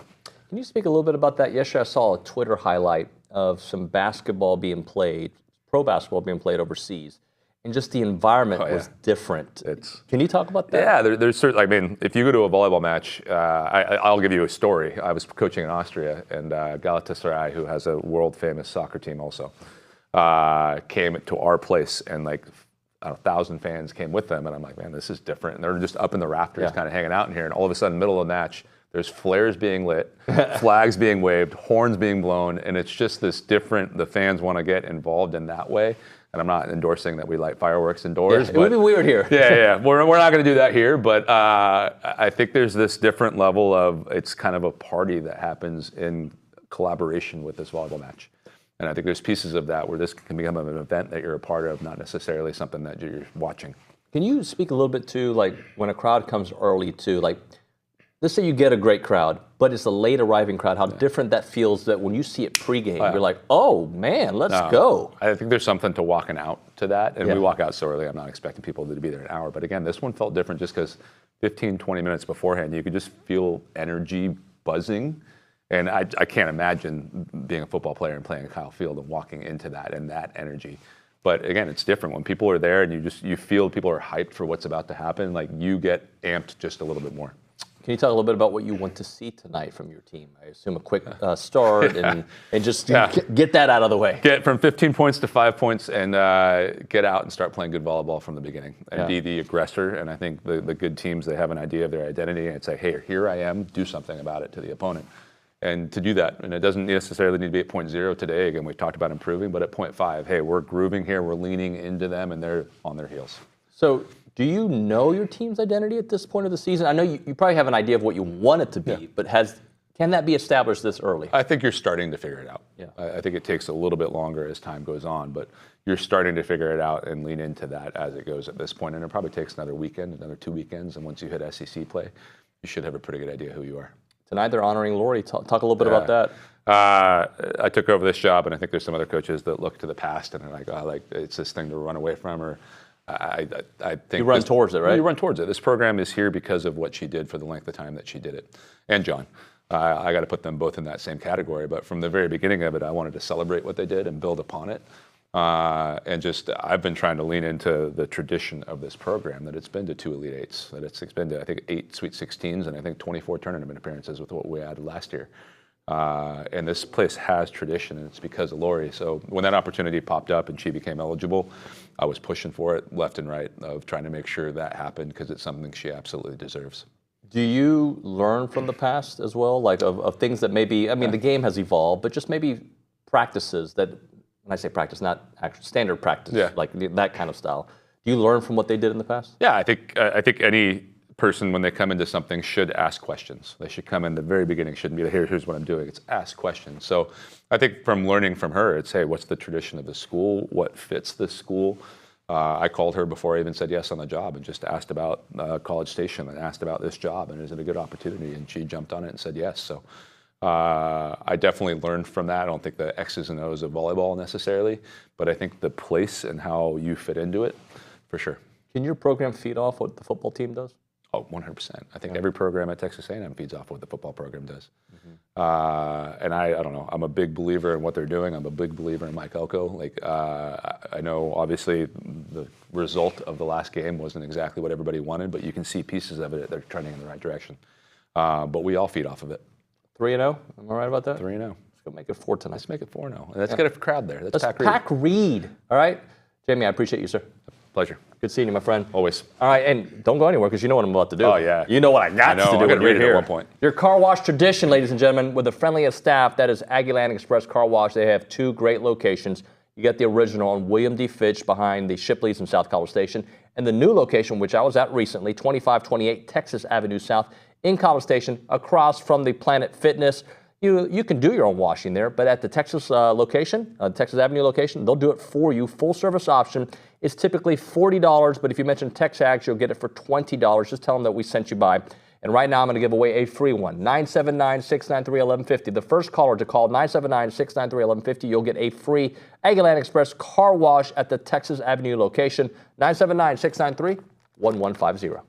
Can you speak a little bit about that? Yesterday I saw a Twitter highlight of some basketball being played, pro basketball being played overseas, and just the environment was different. Can you talk about that? Yeah, there's certainly, I mean, if you go to a volleyball match, I'll give you a story. I was coaching in Austria, and Galatasaray, who has a world-famous soccer team also, came to our place, and like 1,000 fans came with them, and I'm like, man, this is different. And they're just up in the rafters kind of hanging out in here, and all of a sudden, middle of the match, there's flares being lit, flags being waved, horns being blown, and it's just this different, the fans want to get involved in that way. And I'm not endorsing that we light fireworks indoors. It would be weird here. Yeah. We're not going to do that here, but I think there's this different level of, it's kind of a party that happens in collaboration with this volleyball match. And I think there's pieces of that where this can become an event that you're a part of, not necessarily something that you're watching. Can you speak a little bit to, like, when a crowd comes early to, like, let's say you get a great crowd, but it's a late arriving crowd, how different that feels that when you see it pregame, you're like, oh man, let's go. I think there's something to walking out to that, and we walk out so early, I'm not expecting people to be there an hour. But again, this one felt different just because 15, 20 minutes beforehand, you could just feel energy buzzing. And I can't imagine being a football player and playing at Kyle Field and walking into that and that energy. But again, it's different when people are there and you feel people are hyped for what's about to happen. Like, you get amped just a little bit more. Can you talk a little bit about what you want to see tonight from your team? I assume a quick start and just get that out of the way. Get from 15 points to 5 points and get out and start playing good volleyball from the beginning and be the aggressor. And I think the good teams, they have an idea of their identity and say, hey, here I am, do something about it to the opponent. And to do that, and it doesn't necessarily need to be at 0.0 today. Again, we talked about improving, but at 0.5, hey, we're grooving here, we're leaning into them, and they're on their heels. So do you know your team's identity at this point of the season? I know you probably have an idea of what you want it to be, but can that be established this early? I think you're starting to figure it out. Yeah. I think it takes a little bit longer as time goes on, but you're starting to figure it out and lean into that as it goes at this point. And it probably takes another weekend, another 2 weekends, and once you hit SEC play, you should have a pretty good idea who you are. Tonight they're honoring Lori. Talk a little bit about that. I took over this job, and I think there's some other coaches that look to the past and are like, oh, like it's this thing to run away from, or I think you run towards it, right? You run towards it. This program is here because of what she did for the length of time that she did it, and John. I got to put them both in that same category. But from the very beginning of it, I wanted to celebrate what they did and build upon it. And just I've been trying to lean into the tradition of this program, that it's been to 2 Elite Eights, that it's been to, I think, 8 Sweet 16s, and I think 24 tournament appearances with what we added last year. And this place has tradition, and it's because of Lori. So when that opportunity popped up and she became eligible, I was pushing for it left and right, of trying to make sure that happened, because it's something she absolutely deserves. Do you learn from the past as well, like of things that maybe, I mean, the game has evolved, but just maybe practices that, when I say practice, not actual standard practice, like that kind of style. Do you learn from what they did in the past? Yeah, I think any person, when they come into something, should ask questions. They should come in the very beginning, shouldn't be, here's what I'm doing. It's ask questions. So I think from learning from her, it's, hey, what's the tradition of the school? What fits the school? I called her before I even said yes on the job, and just asked about College Station, and asked about this job, and is it a good opportunity? And she jumped on it and said yes. So I definitely learned from that. I don't think the X's and O's of volleyball necessarily, but I think the place and how you fit into it, for sure. Can your program feed off what the football team does? Oh, 100%. I think every program at Texas A&M feeds off what the football program does. And I don't know, I'm a big believer in what they're doing. I'm a big believer in Mike Elko. Like, I know obviously the result of the last game wasn't exactly what everybody wanted, but you can see pieces of it. They're trending in the right direction. But we all feed off of it. 3-0? Am I right about that? 3-0. Let's go make it 4 tonight. Let's make it 4-0. And let's get a crowd there. Let's pack Reed. All right? Jamie, I appreciate you, sir. Pleasure. Good seeing you, my friend. Always. All right, and don't go anywhere, because you know what I'm about to do. Oh, yeah. You know what I got to do when you're here. At one point. Your car wash tradition, ladies and gentlemen, with the friendliest staff, that is Aggieland Express Car Wash. They have 2 great locations. You get the original on William D. Fitch behind the Shipleys in South College Station, and the new location, which I was at recently, 2528 Texas Avenue South in College Station, across from the Planet Fitness. You can do your own washing there, but at the Texas location, Texas Avenue location, they'll do it for you. Full service option is typically $40, but if you mention TexAgs, you'll get it for $20. Just tell them that we sent you by. And right now, I'm going to give away a free one, 979-693-1150. The first caller to call 979-693-1150, you'll get a free Aggieland Express car wash at the Texas Avenue location, 979-693-1150.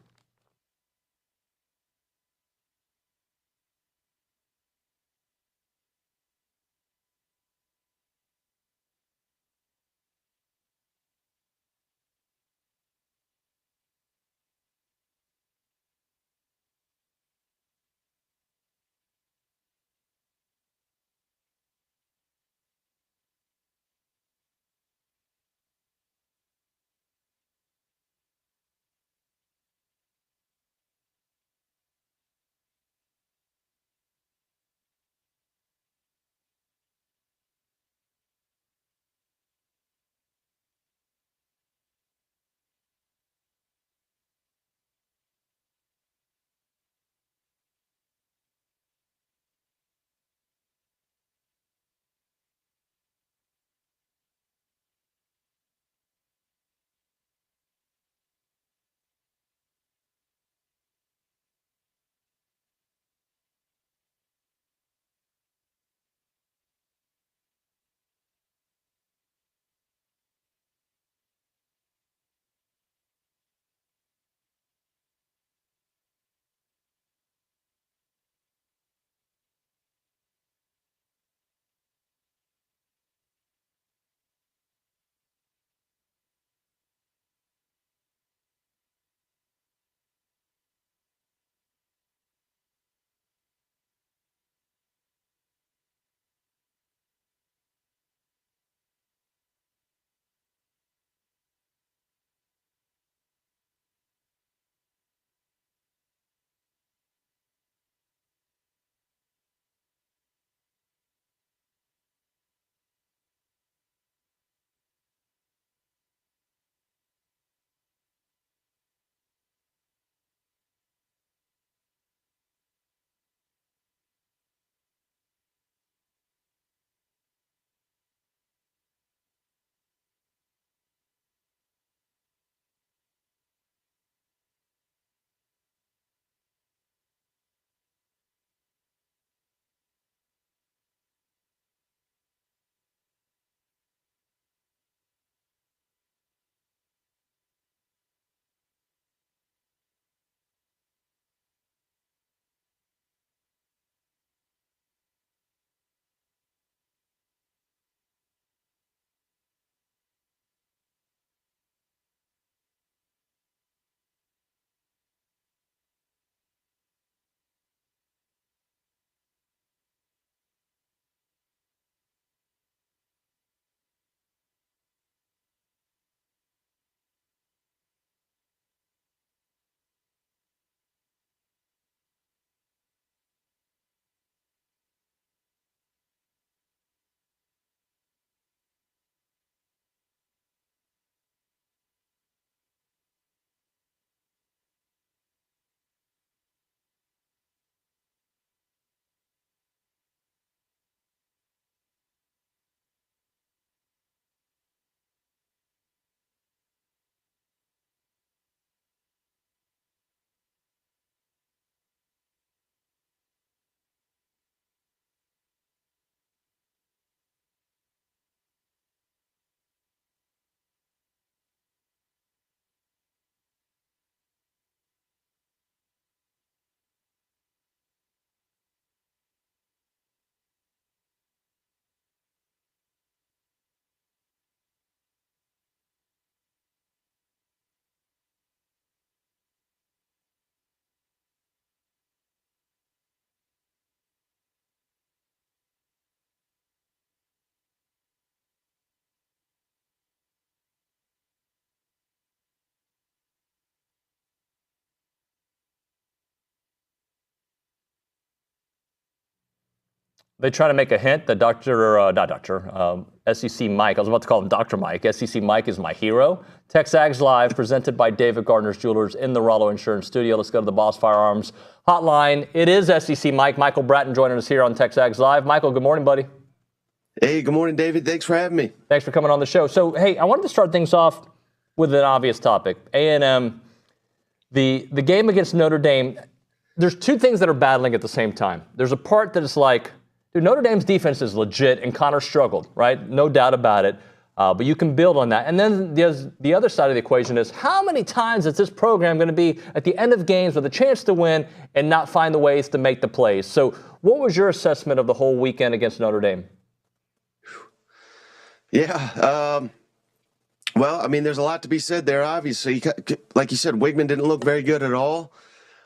They try to make a hint that SEC Mike, I was about to call him Dr. Mike. SEC Mike is my hero. TexAgs Live, presented by David Gardner's Jewelers in the Rollo Insurance Studio. Let's go to the Boss Firearms hotline. It is SEC Mike. Michael Bratton joining us here on TexAgs Live. Michael, good morning, buddy. Hey, good morning, David. Thanks for having me. Thanks for coming on the show. So, hey, I wanted to start things off with an obvious topic. A&M, the game against Notre Dame, there's two things that are battling at the same time. There's a part that is like, dude, Notre Dame's defense is legit, and Connor struggled, right? No doubt about it. But you can build on that. And then the other side of the equation is, how many times is this program going to be at the end of games with a chance to win and not find the ways to make the plays? So what was your assessment of the whole weekend against Notre Dame? Yeah. Well, I mean, there's a lot to be said there, obviously. Like you said, Wigman didn't look very good at all.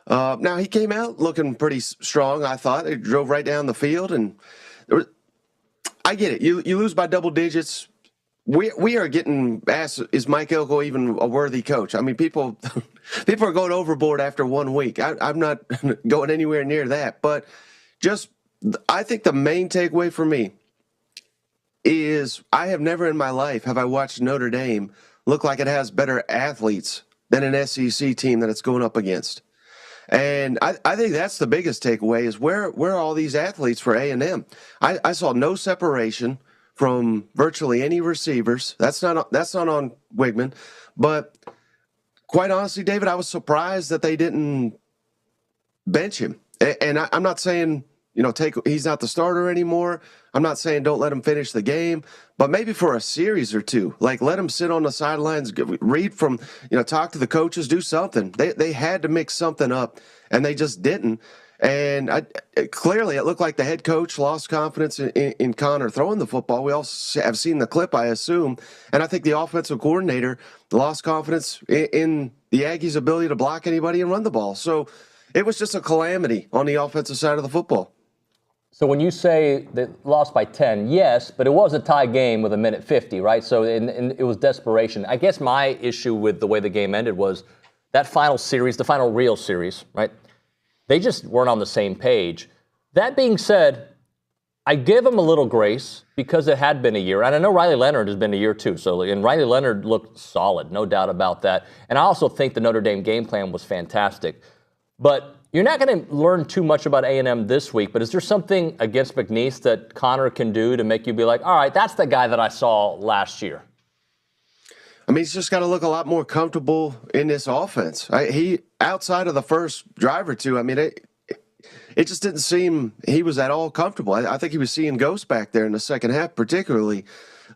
Now, he came out looking pretty strong, I thought. He drove right down the field, and I get it. You lose by double digits. We are getting asked, is Mike Elko even a worthy coach? I mean, people are going overboard after 1 week. I'm not going anywhere near that. But I think the main takeaway for me is I have never in my life have I watched Notre Dame look like it has better athletes than an SEC team that it's going up against. And I think that's the biggest takeaway is where are all these athletes for A&M? I saw no separation from virtually any receivers. That's not on Wigman. But quite honestly, David, I was surprised that they didn't bench him. And I'm not saying, he's not the starter anymore. I'm not saying don't let him finish the game, but maybe for a series or two, like let him sit on the sidelines, read from, talk to the coaches, do something. They had to mix something up, and they just didn't. And clearly, it looked like the head coach lost confidence in Connor throwing the football. We all have seen the clip, I assume. And I think the offensive coordinator lost confidence in the Aggies' ability to block anybody and run the ball. So it was just a calamity on the offensive side of the football. So when you say they lost by 10, yes, but it was a tie game with 1:50, right? So and it was desperation. I guess my issue with the way the game ended was that final series, the final real series, right? They just weren't on the same page. That being said, I give them a little grace because it had been a year. And I know Riley Leonard has been a year too. And Riley Leonard looked solid, no doubt about that. And I also think the Notre Dame game plan was fantastic. But you're not going to learn too much about A&M this week, but is there something against McNeese that Connor can do to make you be like, all right, that's the guy that I saw last year? I mean, he's just got to look a lot more comfortable in this offense. He outside of the first drive or two, I mean, it just didn't seem he was at all comfortable. I think he was seeing ghosts back there in the second half, particularly.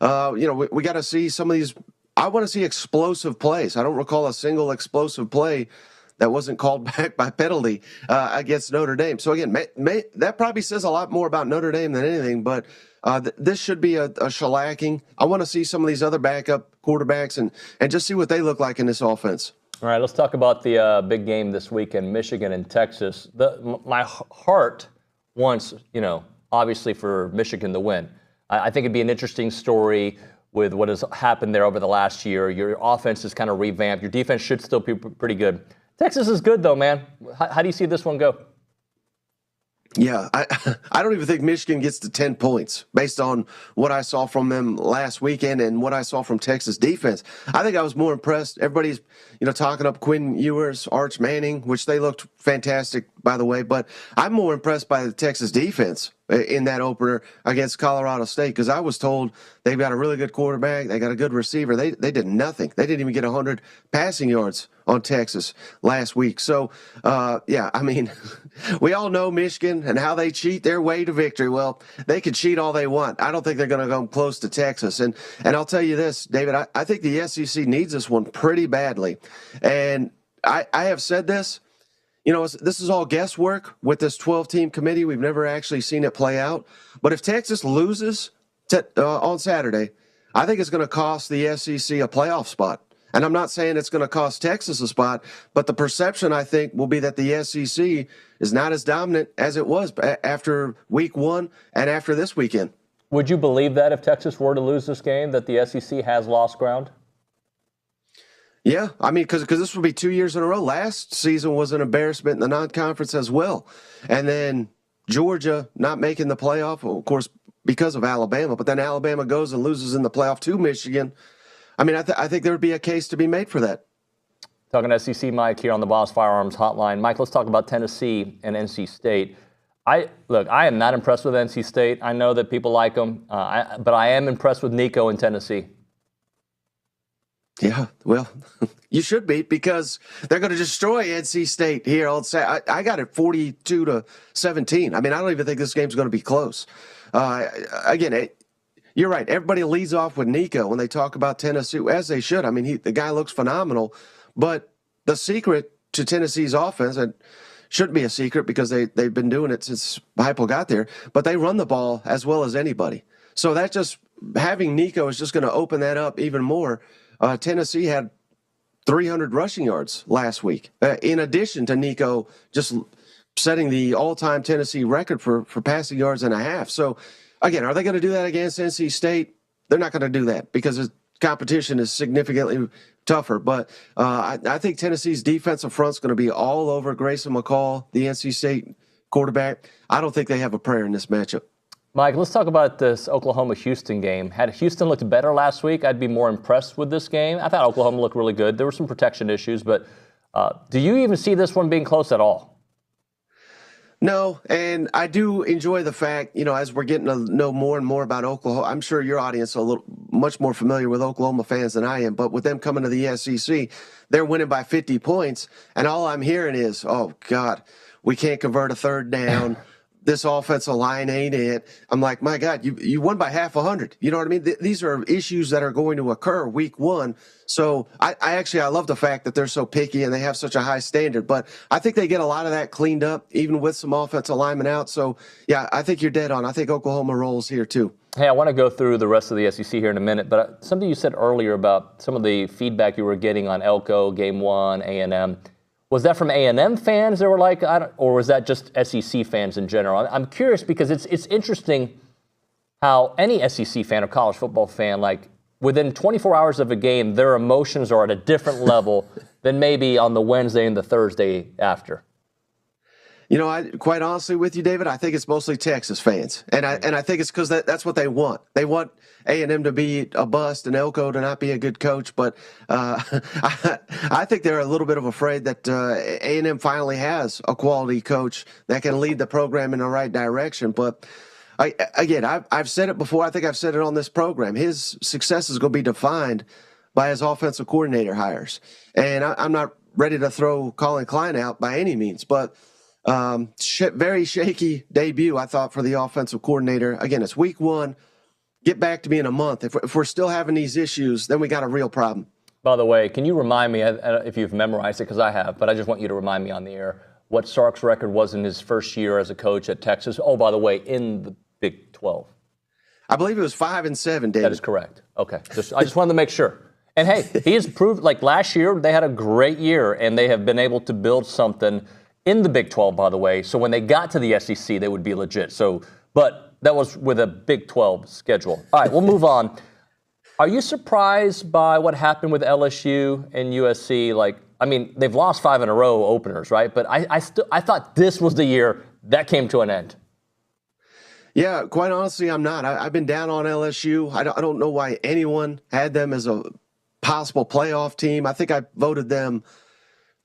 We got to see some of these. I want to see explosive plays. I don't recall a single explosive play that wasn't called back by penalty against Notre Dame. So, again, that probably says a lot more about Notre Dame than anything, but this should be a shellacking. I want to see some of these other backup quarterbacks and just see what they look like in this offense. All right, let's talk about the big game this weekend, Michigan and Texas. My heart wants, obviously for Michigan to win. I think it'd be an interesting story with what has happened there over the last year. Your offense is kind of revamped. Your defense should still be pretty good. Texas is good, though, man. How do you see this one go? Yeah, I don't even think Michigan gets to 10 points based on what I saw from them last weekend and what I saw from Texas defense. I think I was more impressed. Everybody's, talking up Quinn Ewers, Arch Manning, which they looked fantastic, by the way. But I'm more impressed by the Texas defense in that opener against Colorado State because I was told they've got a really good quarterback. They got a good receiver. They did nothing. They didn't even get 100 passing yards on Texas last week. So, I mean, we all know Michigan and how they cheat their way to victory. Well, they can cheat all they want. I don't think they're going to come close to Texas. And I'll tell you this, David, I think the SEC needs this one pretty badly. And I have said this. This is all guesswork with this 12-team committee. We've never actually seen it play out. But if Texas loses on Saturday, I think it's going to cost the SEC a playoff spot. And I'm not saying it's going to cost Texas a spot, but the perception, I think, will be that the SEC is not as dominant as it was after week one and after this weekend. Would you believe that if Texas were to lose this game, that the SEC has lost ground? Yeah, I mean, because this will be 2 years in a row. Last season was an embarrassment in the non-conference as well. And then Georgia not making the playoff, well, of course, because of Alabama, but then Alabama goes and loses in the playoff to Michigan. I mean, I think there would be a case to be made for that. Talking to SEC Mike here on the Boss Firearms Hotline. Mike, let's talk about Tennessee and NC State. I am not impressed with NC State. I know that people like them, but I am impressed with Nico in Tennessee. Yeah, well, you should be, because they're going to destroy NC State here. I'll say I got it 42-17. I mean, I don't even think this game's going to be close. Again, you're right. Everybody leads off with Nico when they talk about Tennessee, as they should. I mean, the guy looks phenomenal. But the secret to Tennessee's offense, and shouldn't be a secret because they've been doing it since Heupel got there, but they run the ball as well as anybody. So that just having Nico is just going to open that up even more. Tennessee had 300 rushing yards last week, in addition to Nico just setting the all-time Tennessee record for passing yards and a half. So, again, are they going to do that against NC State? They're not going to do that because the competition is significantly tougher. But I think Tennessee's defensive front's going to be all over Grayson McCall, the NC State quarterback. I don't think they have a prayer in this matchup. Mike, let's talk about this Oklahoma-Houston game. Had Houston looked better last week, I'd be more impressed with this game. I thought Oklahoma looked really good. There were some protection issues, but do you even see this one being close at all? No, and I do enjoy the fact, as we're getting to know more and more about Oklahoma, I'm sure your audience is much more familiar with Oklahoma fans than I am, but with them coming to the SEC, they're winning by 50 points, and all I'm hearing is, oh, God, we can't convert a third down. This offensive line ain't it. I'm like, my God, you won by half 100. You know what I mean? These are issues that are going to occur week one. So I love the fact that they're so picky and they have such a high standard. But I think they get a lot of that cleaned up, even with some offensive linemen out. So, yeah, I think you're dead on. I think Oklahoma rolls here, too. Hey, I want to go through the rest of the SEC here in a minute, but something you said earlier about some of the feedback you were getting on Elko, Game 1, A&M. Was that from A&M fans that were like, or was that just SEC fans in general? I'm curious because it's interesting how any SEC fan or college football fan, like within 24 hours of a game, their emotions are at a different level than maybe on the Wednesday and the Thursday after. Quite honestly with you, David, I think it's mostly Texas fans, and I think it's because that's what they want. They want A&M to be a bust and Elko to not be a good coach. But I think they're a little bit of afraid that A&M finally has a quality coach that can lead the program in the right direction. But I've said it before. I think I've said it on this program. His success is going to be defined by his offensive coordinator hires, and I'm not ready to throw Colin Klein out by any means, but. Very shaky debut, I thought, for the offensive coordinator. Again, it's week one. Get back to me in a month. If we're still having these issues, then we got a real problem. By the way, can you remind me, if you've memorized it, because I have, but I just want you to remind me on the air, what Sark's record was in his first year as a coach at Texas? Oh, by the way, in the Big 12. I believe it was 5-7, David. That is correct. Okay. I just wanted to make sure. And, hey, he has proved, like last year, they had a great year, and they have been able to build something in the Big 12, by the way, so when they got to the SEC, they would be legit. But that was with a Big 12 schedule. All right, we'll move on. Are you surprised by what happened with LSU and USC? They've lost 5 in a row openers, right? But I thought this was the year that came to an end. Yeah, quite honestly, I'm not. I've been down on LSU. I don't know why anyone had them as a possible playoff team. I think I voted them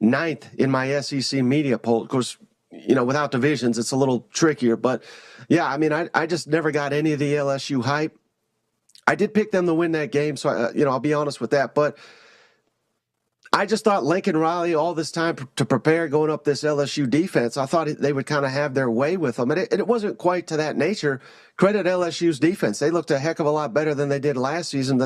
9th in my SEC media poll. Of course, without divisions, it's a little trickier. But, yeah, I just never got any of the LSU hype. I did pick them to win that game, so, I'll be honest with that. But I just thought Lincoln Riley, all this time to prepare going up this LSU defense, I thought they would kind of have their way with them. And it wasn't quite to that nature. Credit LSU's defense. They looked a heck of a lot better than they did last season,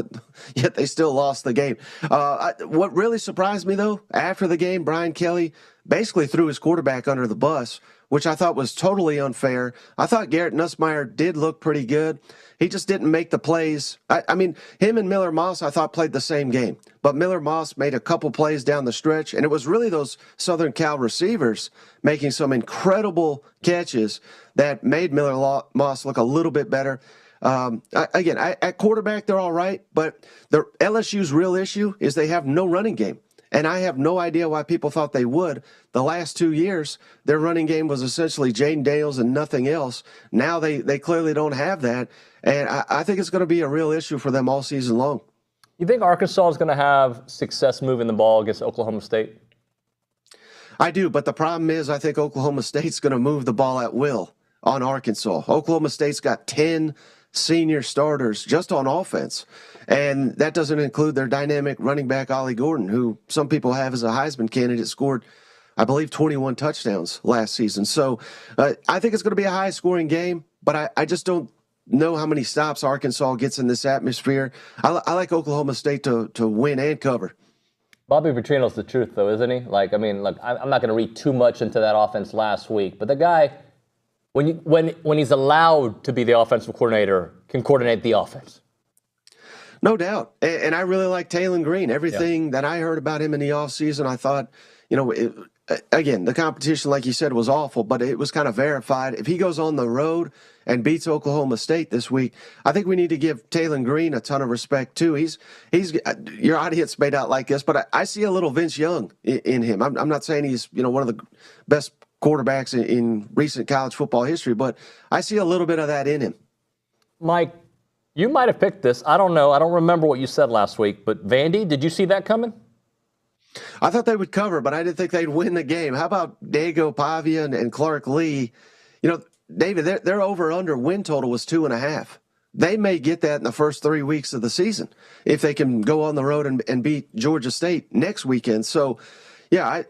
yet they still lost the game. What really surprised me, though, after the game, Brian Kelly basically threw his quarterback under the bus, which I thought was totally unfair. I thought Garrett Nussmeier did look pretty good. He just didn't make the plays. Him and Miller Moss, I thought, played the same game. But Miller Moss made a couple plays down the stretch, and it was really those Southern Cal receivers making some incredible catches that made Miller Moss look a little bit better. At quarterback, they're all right, but the LSU's real issue is they have no running game. And I have no idea why people thought they would. The last 2 years, their running game was essentially Jaden Daniels and nothing else. Now they clearly don't have that. And I think it's going to be a real issue for them all season long. You think Arkansas is going to have success moving the ball against Oklahoma State? I do, but the problem is I think Oklahoma State's going to move the ball at will on Arkansas. Oklahoma State's got 10 senior starters just on offense, and that doesn't include their dynamic running back, Ollie Gordon, who some people have as a Heisman candidate, scored, I believe, 21 touchdowns last season. So I think it's going to be a high-scoring game, but I just don't know how many stops Arkansas gets in this atmosphere. I like Oklahoma State to win and cover. Bobby Petrino's the truth, though, isn't he? Like, I mean, look, I'm not going to read too much into that offense last week, but the guy, when he's allowed to be the offensive coordinator, can coordinate the offense. No doubt. And I really like Taylon Green. Everything that I heard about him in the offseason, I thought, again, the competition, like you said, was awful, but it was kind of verified. If he goes on the road and beats Oklahoma State this week, I think we need to give Taylon Green a ton of respect, too. He's your audience may not like this, but I see a little Vince Young in him. I'm not saying he's, one of the best quarterbacks in recent college football history, but I see a little bit of that in him. Mike, you might have picked this. I don't know. I don't remember what you said last week, but Vandy, did you see that coming? I thought they would cover, but I didn't think they'd win the game. How about Diego Pavia and Clark Lee? David, their over-under win total was 2.5. They may get that in the first 3 weeks of the season if they can go on the road and beat Georgia State next weekend. So, yeah,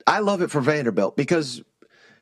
I love it for Vanderbilt because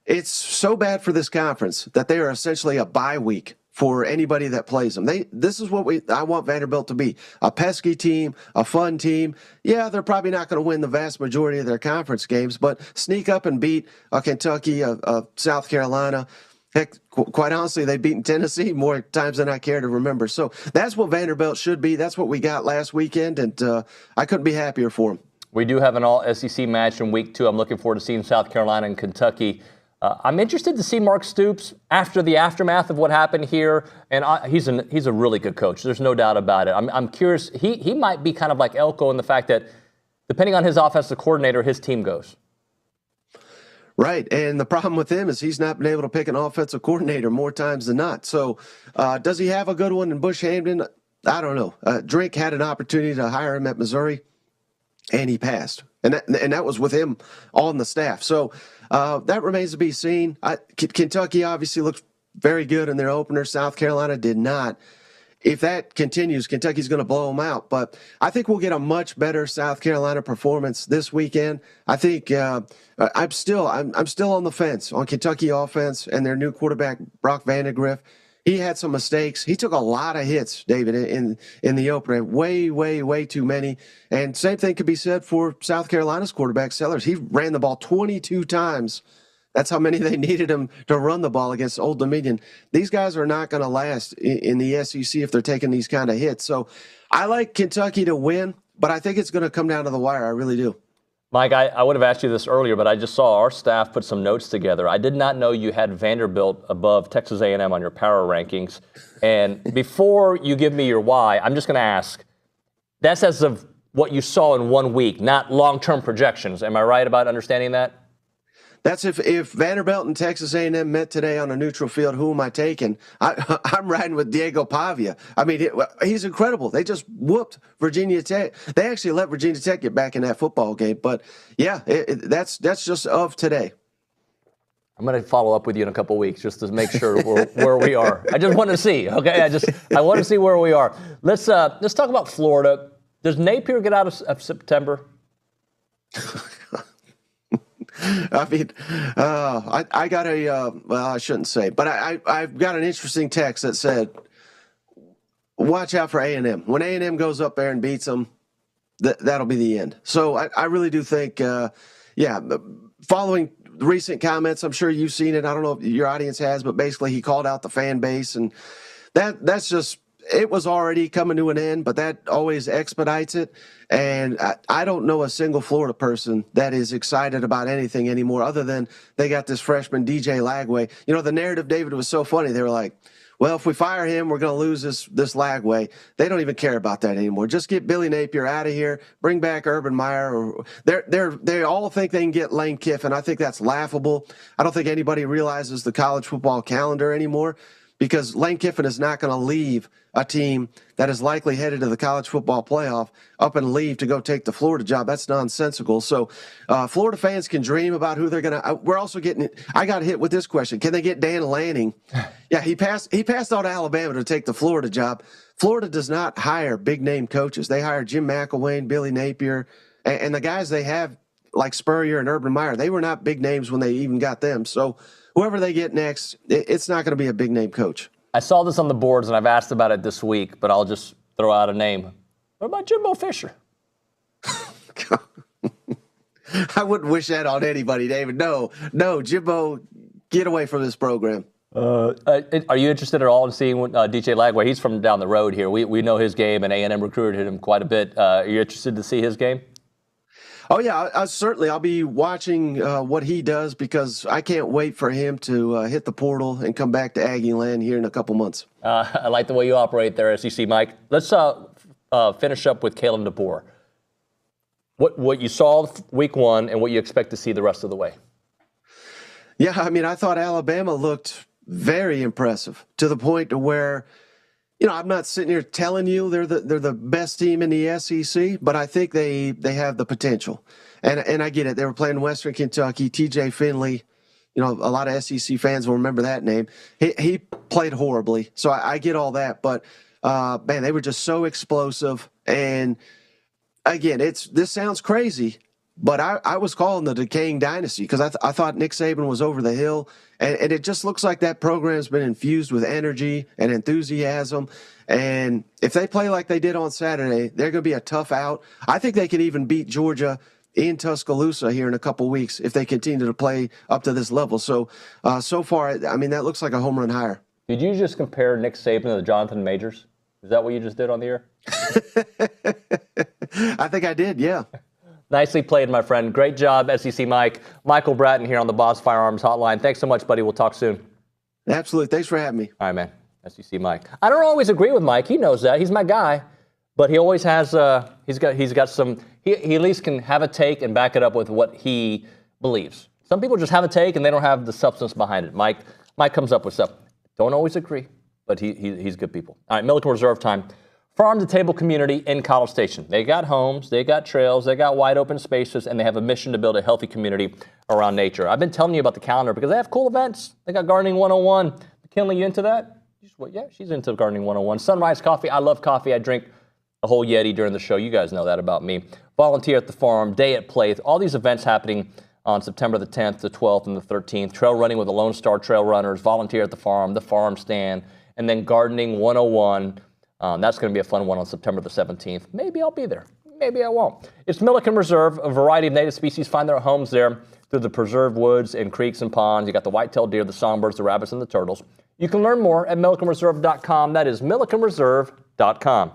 it's so bad for this conference that they are essentially a bye week for anybody that plays them. This is what I want Vanderbilt to be, a pesky team, a fun team. Yeah, they're probably not going to win the vast majority of their conference games, but sneak up and beat a Kentucky, a South Carolina. Heck, quite honestly, they've beaten Tennessee more times than I care to remember. So that's what Vanderbilt should be. That's what we got last weekend, and I couldn't be happier for them. We do have an all-SEC match in week 2. I'm looking forward to seeing South Carolina and Kentucky. I'm interested to see Mark Stoops after the aftermath of what happened here, and he's a really good coach. There's no doubt about it. I'm curious. He might be kind of like Elko in the fact that depending on his offensive coordinator, his team goes. Right, and the problem with him is he's not been able to pick an offensive coordinator more times than not. So does he have a good one in Bush Hamden? I don't know. Drake had an opportunity to hire him at Missouri, and he passed. And that was with him on the staff. So that remains to be seen. Kentucky obviously looked very good in their opener. South Carolina did not. If that continues, Kentucky's going to blow them out. But I think we'll get a much better South Carolina performance this weekend. I think I'm still on the fence on Kentucky offense and their new quarterback, Brock Vandagriff. He had some mistakes. He took a lot of hits, David, in the opener. Way too many. And same thing could be said for South Carolina's quarterback, Sellers. He ran the ball 22 times. That's how many they needed him to run the ball against Old Dominion. These guys are not going to last in the SEC if they're taking these kind of hits. So I like Kentucky to win, but I think it's going to come down to the wire. I really do. Mike, I would have asked you this earlier, but I just saw our staff put some notes together. I did not know you had Vanderbilt above Texas A&M on your power rankings. And before you give me your why, I'm just going to ask, that's as of what you saw in 1 week, not long-term projections. Am I right about understanding that? That's if Vanderbilt and Texas A&M met today on a neutral field, who am I taking? I'm riding with Diego Pavia. I mean, he's incredible. They just whooped Virginia Tech. They actually let Virginia Tech get back in that football game. But, yeah, that's just of today. I'm going to follow up with you in a couple weeks just to make sure where we are. I just want to see, okay? I want to see where we are. Let's talk about Florida. Does Napier get out of September? I mean, I got well, I shouldn't say, but I've got an interesting text that said, watch out for A&M. When A&M goes up there and beats them, that'll be the end. So I really do think, following recent comments, I'm sure you've seen it. I don't know if your audience has, but basically he called out the fan base, and that's just it was already coming to an end, but that always expedites it. And I don't know a single Florida person that is excited about anything anymore other than they got this freshman DJ Lagway. You know, the narrative, David, was so funny. They were like, well, if we fire him, we're going to lose this Lagway. They don't even care about that anymore. Just get Billy Napier out of here. Bring back Urban Meyer. Or they all think they can get Lane Kiffin. I think that's laughable. I don't think anybody realizes the college football calendar anymore, because Lane Kiffin is not going to leave a team that is likely headed to the college football playoff up and leave to go take the Florida job. That's nonsensical. So Florida fans can dream about who they're going to. We're also getting. I got hit with this question: can they get Dan Lanning? Yeah, he passed on Alabama to take the Florida job. Florida does not hire big name coaches. They hire Jim McElwain, Billy Napier, and the guys they have like Spurrier and Urban Meyer. They were not big names when they even got them. So whoever they get next, it's not going to be a big name coach. I saw this on the boards, and I've asked about it this week, but I'll just throw out a name. What about Jimbo Fisher? I wouldn't wish that on anybody, David. No, Jimbo, get away from this program. Are you interested at all in seeing DJ Lagway? He's from down the road here. We know his game, and A&M recruited him quite a bit. Are you interested to see his game? Oh, yeah, I'll be watching what he does, because I can't wait for him to hit the portal and come back to Aggieland here in a couple months. I like the way you operate there, SEC Mike. Let's finish up with Kalen DeBoer. What you saw week one and what you expect to see the rest of the way. Yeah, I mean, I thought Alabama looked very impressive, to the point to where, I'm not sitting here telling you they're the best team in the SEC, but I think they have the potential. And I get it. They were playing Western Kentucky. TJ Finley, a lot of SEC fans will remember that name. He played horribly, so I get all that. But, man, they were just so explosive. And, again, this sounds crazy, but I was calling the decaying dynasty, because I thought Nick Saban was over the hill. And it just looks like that program's been infused with energy and enthusiasm. And if they play like they did on Saturday, they're going to be a tough out. I think they could even beat Georgia in Tuscaloosa here in a couple weeks if they continue to play up to this level. So, so far, I mean, that looks like a home run hire. Did you just compare Nick Saban to Jonathan Majors? Is that what you just did on the air? I think I did, yeah. Nicely played, my friend. Great job, SEC Mike. Michael Bratton here on the Boss Firearms Hotline. Thanks so much, buddy. We'll talk soon. Absolutely. Thanks for having me. All right, man. SEC Mike. I don't always agree with Mike. He knows that. He's my guy. But he always has, he's got some, he at least can have a take and back it up with what he believes. Some people just have a take and they don't have the substance behind it. Mike comes up with stuff. Don't always agree, but he's good people. All right, Milliken Reserve time. Farm-to-table community in College Station. They got homes, they got trails, they got wide open spaces, and they have a mission to build a healthy community around nature. I've been telling you about the calendar because they have cool events. They got Gardening 101. McKinley, you into that? Yeah, she's into Gardening 101. Sunrise Coffee. I love coffee. I drink a whole Yeti during the show. You guys know that about me. Volunteer at the farm, day at play. All these events happening on September the 10th, the 12th, and the 13th. Trail running with the Lone Star Trail Runners, volunteer at the farm stand, and then Gardening 101. That's going to be a fun one on September the 17th. Maybe I'll be there. Maybe I won't. It's Milliken Reserve. A variety of native species find their homes there through the preserved woods and creeks and ponds. You got the white-tailed deer, the songbirds, the rabbits, and the turtles. You can learn more at millikenreserve.com. That is millikenreserve.com.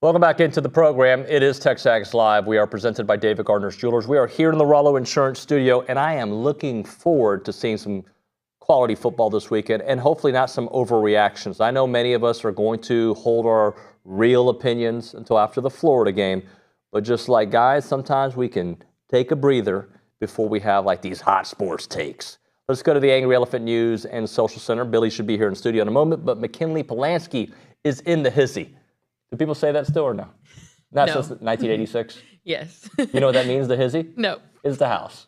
Welcome back into the program. It is TexAgs Live. We are presented by David Gardner's Jewelers. We are here in the Rollo Insurance Studio, and I am looking forward to seeing some quality football this weekend and hopefully not some overreactions. I know many of us are going to hold our real opinions until after the Florida game, but just like guys, sometimes we can take a breather before we have like these hot sports takes. Let's go to the Angry Elephant News and Social Center. Billy should be here in studio in a moment, but McKinley Polanski is in the hizzy. Do people say that still or no? Not No. since 1986? Yes. You know what that means, the hizzy? No. It's the house.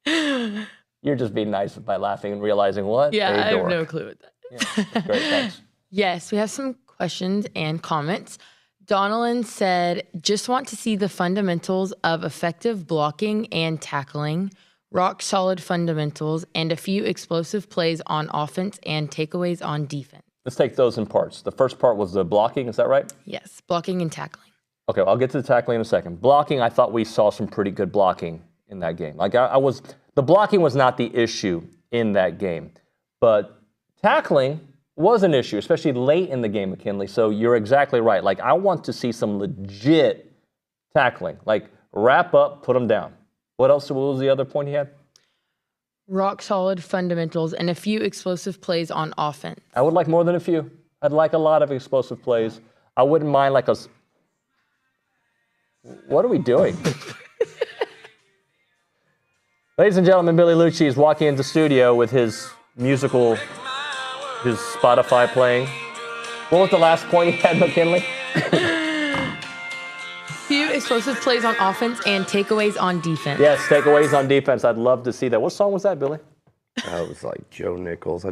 You're just being nice by laughing and realizing what? Yeah, A I have dork. no clue what that is. Great, thanks. Yes, we have some questions and comments. Donalyn said, just want to see the fundamentals of effective blocking and tackling, rock solid fundamentals, and a few explosive plays on offense and takeaways on defense. Let's take those in parts. The first part was the blocking, is that right? Yes, blocking and tackling. Okay, I'll get to the tackling in a second. Blocking, I thought we saw some pretty good blocking in that game. Like the blocking was not the issue in that game, but tackling was an issue, especially late in the game, McKinley. So you're exactly right. Like I want to see some legit tackling, like wrap up, put them down. What else? What was the other point he had? Rock solid fundamentals and a few explosive plays on offense. I would like more than a few. I'd like a lot of explosive plays. I wouldn't mind like a... What are we doing? Ladies and gentlemen, Billy Liucci is walking into the studio with his musical, his Spotify playing. What was the last point he had, McKinley? Few explosive plays on offense and takeaways on defense. Yes, takeaways on defense. I'd love to see that. What song was that, Billy? It was like Joe Nichols. I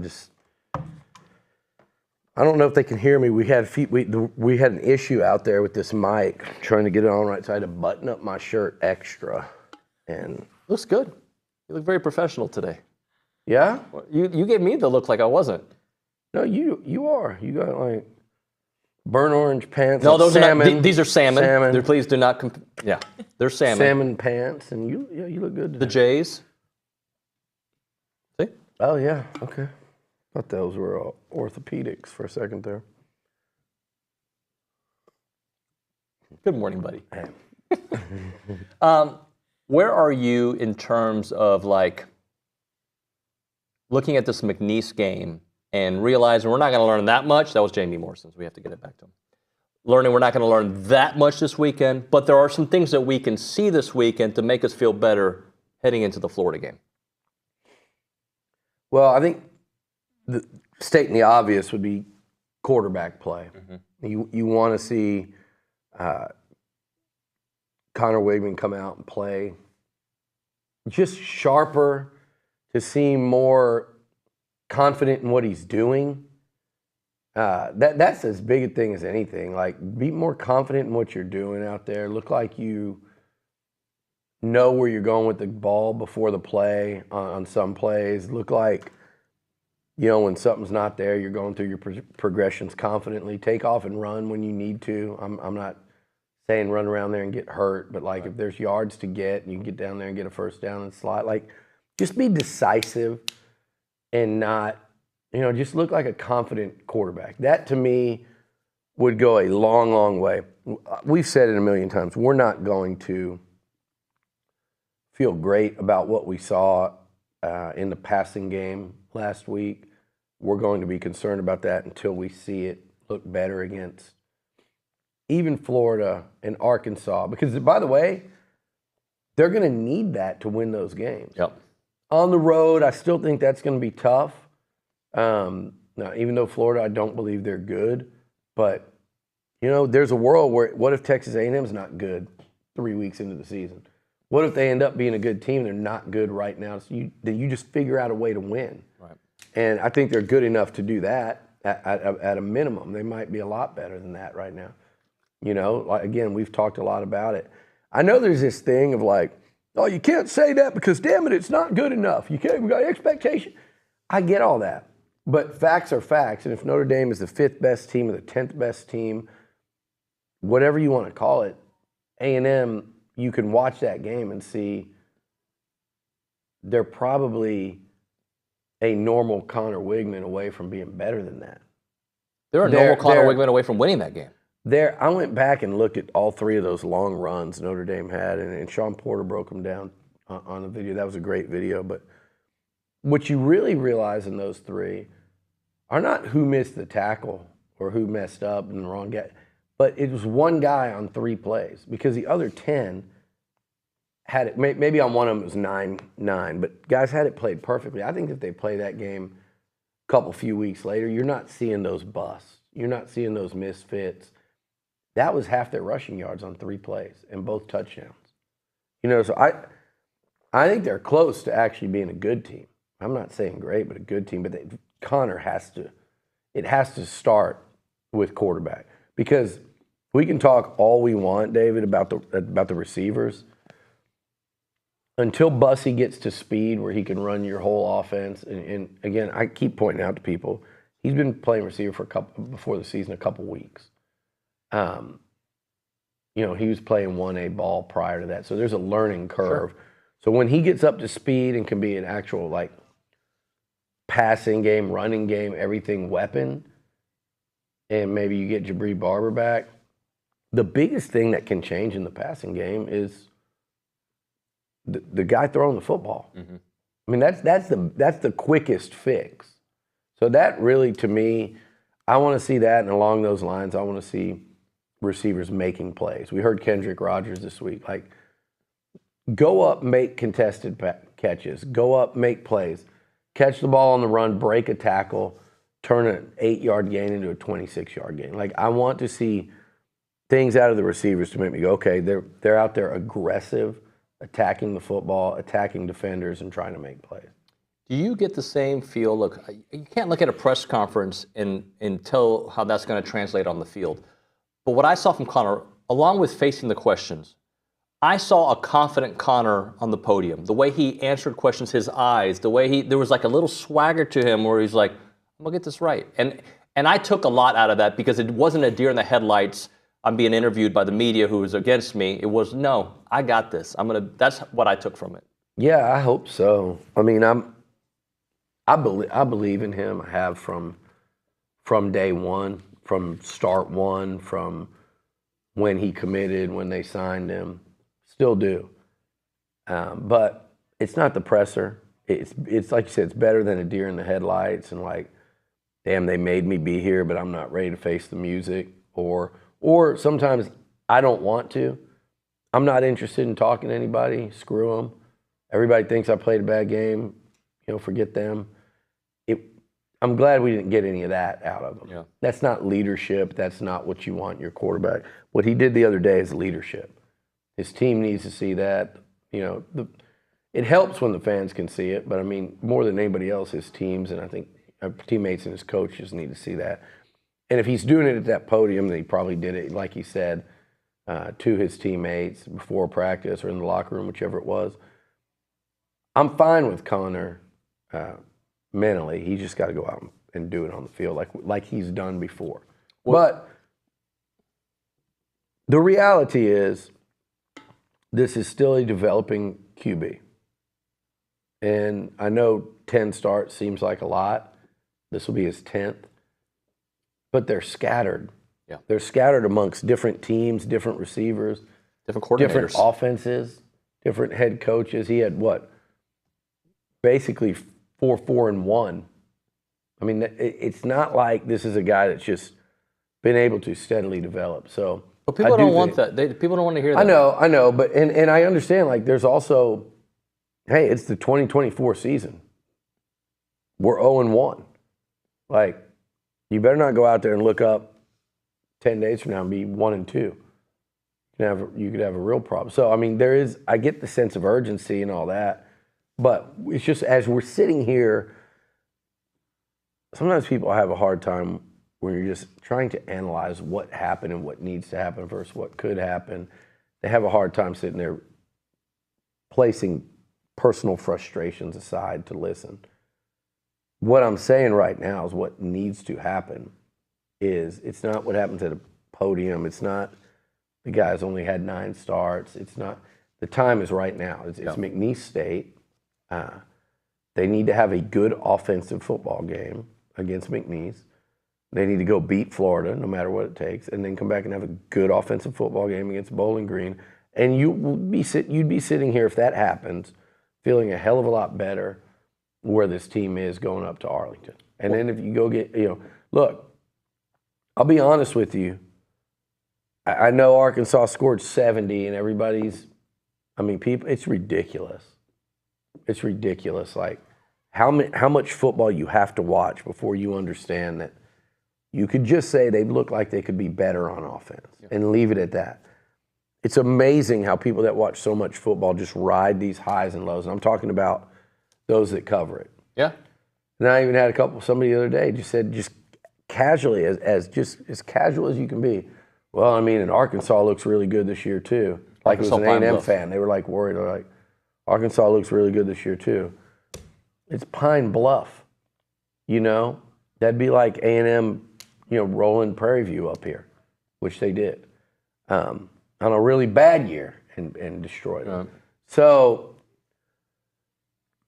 don't know if they can hear me. We had an issue out there with this mic trying to get it on right, so I had to button up my shirt extra. And looks good. You look very professional today. Yeah? You gave me the look like I wasn't. No, you are. You got like burnt orange pants. No, those salmon, are not. These are salmon. Please do not. Yeah, they're salmon. Salmon pants, and you look good today. The Jays. See? Oh yeah. Okay. Thought those were orthopedics for a second there. Good morning, buddy. Where are you in terms of like looking at this McNeese game and realizing we're not going to learn that much? That was Jamie Morrison, so we have to get it back to him. Learning we're not going to learn that much this weekend, but there are some things that we can see this weekend to make us feel better heading into the Florida game. Well, I think stating the obvious would be quarterback play. Mm-hmm. You want to see Connor Wigman come out and play just sharper, to seem more confident in what he's doing. That's as big a thing as anything. Like, be more confident in what you're doing out there. Look like you know where you're going with the ball before the play on some plays. Look like, you know, when something's not there, you're going through your progressions confidently. Take off and run when you need to. I'm not saying run around there and get hurt, but like if there's yards to get and you can get down there and get a first down and slide, like just be decisive and not, you know, just look like a confident quarterback. That to me would go a long, long way. We've said it a million times. We're not going to feel great about what we saw in the passing game last week. We're going to be concerned about that until we see it look better against even Florida and Arkansas. Because, by the way, they're going to need that to win those games. Yep. On the road, I still think that's going to be tough. Now, even though Florida, I don't believe they're good. But, you know, there's a world where what if Texas A&M is not good 3 weeks into the season? What if they end up being a good team and they're not good right now? So you just figure out a way to win. Right. And I think they're good enough to do that at a minimum. They might be a lot better than that right now. You know, like, again, we've talked a lot about it. I know there's this thing of like, oh, you can't say that because, damn it, it's not good enough. You can't, we got expectation. I get all that. But facts are facts. And if Notre Dame is the 5th best team or the 10th best team, whatever you want to call it, A&M, you can watch that game and see they're probably a normal Connor Wigman away from being better than that. They're a normal Connor Wigman away from winning that game. I went back and looked at all three of those long runs Notre Dame had, and Sean Porter broke them down on the video. That was a great video. But what you really realize in those three are not who missed the tackle or who messed up in the wrong guy, but it was one guy on 3 plays, because the other 10 had it. Maybe on one of them it was 9-9, but guys had it played perfectly. I think if they play that game a few weeks later, you're not seeing those busts. You're not seeing those misfits. That was half their rushing yards on 3 plays and both touchdowns. So I think they're close to actually being a good team. I'm not saying great, but a good team. But Connor has to start with quarterback, because we can talk all we want, David, about the receivers. Until Bussy gets to speed where he can run your whole offense, and again, I keep pointing out to people, he's been playing receiver before the season a couple weeks. He was playing 1A ball prior to that, so there's a learning curve. Sure. So when he gets up to speed and can be an actual passing game, running game, everything weapon, and maybe you get Jabri Barber back, the biggest thing that can change in the passing game is the guy throwing the football. Mm-hmm. I mean, that's the quickest fix. So that really, to me, I want to see that, and along those lines, I want to see receivers making plays. We heard Kendrick Rogers this week, go up, make contested catches, go up, make plays, catch the ball on the run, break a tackle, turn an 8-yard gain into a 26-yard gain. I want to see things out of the receivers to make me go, okay, they're out there aggressive, attacking the football, attacking defenders, and trying to make plays. Do you get the same feel? Look, you can't look at a press conference and tell how that's going to translate on the field. But what I saw from Connor, along with facing the questions, I saw a confident Connor on the podium. The way he answered questions, his eyes, the way there was a little swagger to him where he's like, I'm going to get this right. And I took a lot out of that, because it wasn't a deer in the headlights. I'm being interviewed by the media who is against me. It was, no, I got this. That's what I took from it. Yeah, I hope so. I mean, I believe in him. I have from day one, from start one, from when he committed, when they signed him. Still do. But it's not the presser. It's like you said, it's better than a deer in the headlights and damn, they made me be here, but I'm not ready to face the music. Or sometimes I don't want to. I'm not interested in talking to anybody. Screw them. Everybody thinks I played a bad game. Forget them. I'm glad we didn't get any of that out of him. Yeah. That's not leadership. That's not what you want in your quarterback. What he did the other day is leadership. His team needs to see that. It helps when the fans can see it, but I mean, more than anybody else, his teams and I think teammates and his coaches need to see that. And if he's doing it at that podium, then he probably did it, like he said, to his teammates before practice or in the locker room, whichever it was. I'm fine with Connor mentally. He just got to go out and do it on the field like he's done before. But the reality is this is still a developing QB. And I know 10 starts seems like a lot. This will be his 10th. But they're scattered. Yeah. They're scattered amongst different teams, different receivers, different coordinators, different offenses, different head coaches. He had basically 4-4-1. I mean, it's not like this is a guy that's just been able to steadily develop. So, but people don't want that. People don't want to hear that. I know, but and I understand. There's also, hey, it's the 2024 season. We're 0-1. You better not go out there and look up 10 days from now and be 1-2. You could have a real problem. So, I mean, I get the sense of urgency and all that, but it's just as we're sitting here, sometimes people have a hard time when you're just trying to analyze what happened and what needs to happen versus what could happen. They have a hard time sitting there placing personal frustrations aside to listen. What I'm saying right now is what needs to happen is it's not what happens at a podium. It's not the guy's only had 9 starts. It's not. The time is right now. It's McNeese State. They need to have a good offensive football game against McNeese. They need to go beat Florida, no matter what it takes, and then come back and have a good offensive football game against Bowling Green. And you'd be sitting here if that happens, feeling a hell of a lot better where this team is going up to Arlington. And then if you go get, look, I'll be honest with you. I know Arkansas scored 70 and everybody's, people, it's ridiculous. It's ridiculous. Like how much football you have to watch before you understand that you could just say they look like they could be better on offense and leave it at that. It's amazing how people that watch so much football just ride these highs and lows. And I'm talking about those that cover it. Yeah. And I even had somebody the other day just said, just casually, as casual as you can be. Well, and Arkansas looks really good this year too. Like it was an A&M fan. They were like worried. They're like, Arkansas looks really good this year too. It's Pine Bluff, That'd be like A&M, rolling Prairie View up here, which they did on a really bad year and destroyed them. So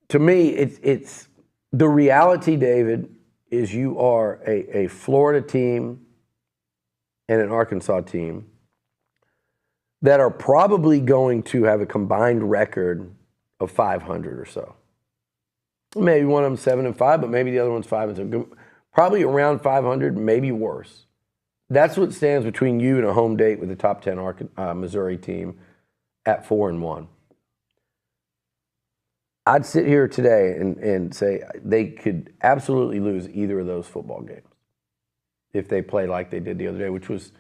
to me, it's the reality, David, is you are a Florida team and an Arkansas team that are probably going to have a combined record of 500 or so. Maybe one of them 7-5, but maybe the other one's 5-2. Probably around 500, maybe worse. That's what stands between you and a home date with the top 10 Missouri team at 4-1. I'd sit here today and say they could absolutely lose either of those football games if they play like they did the other day, which was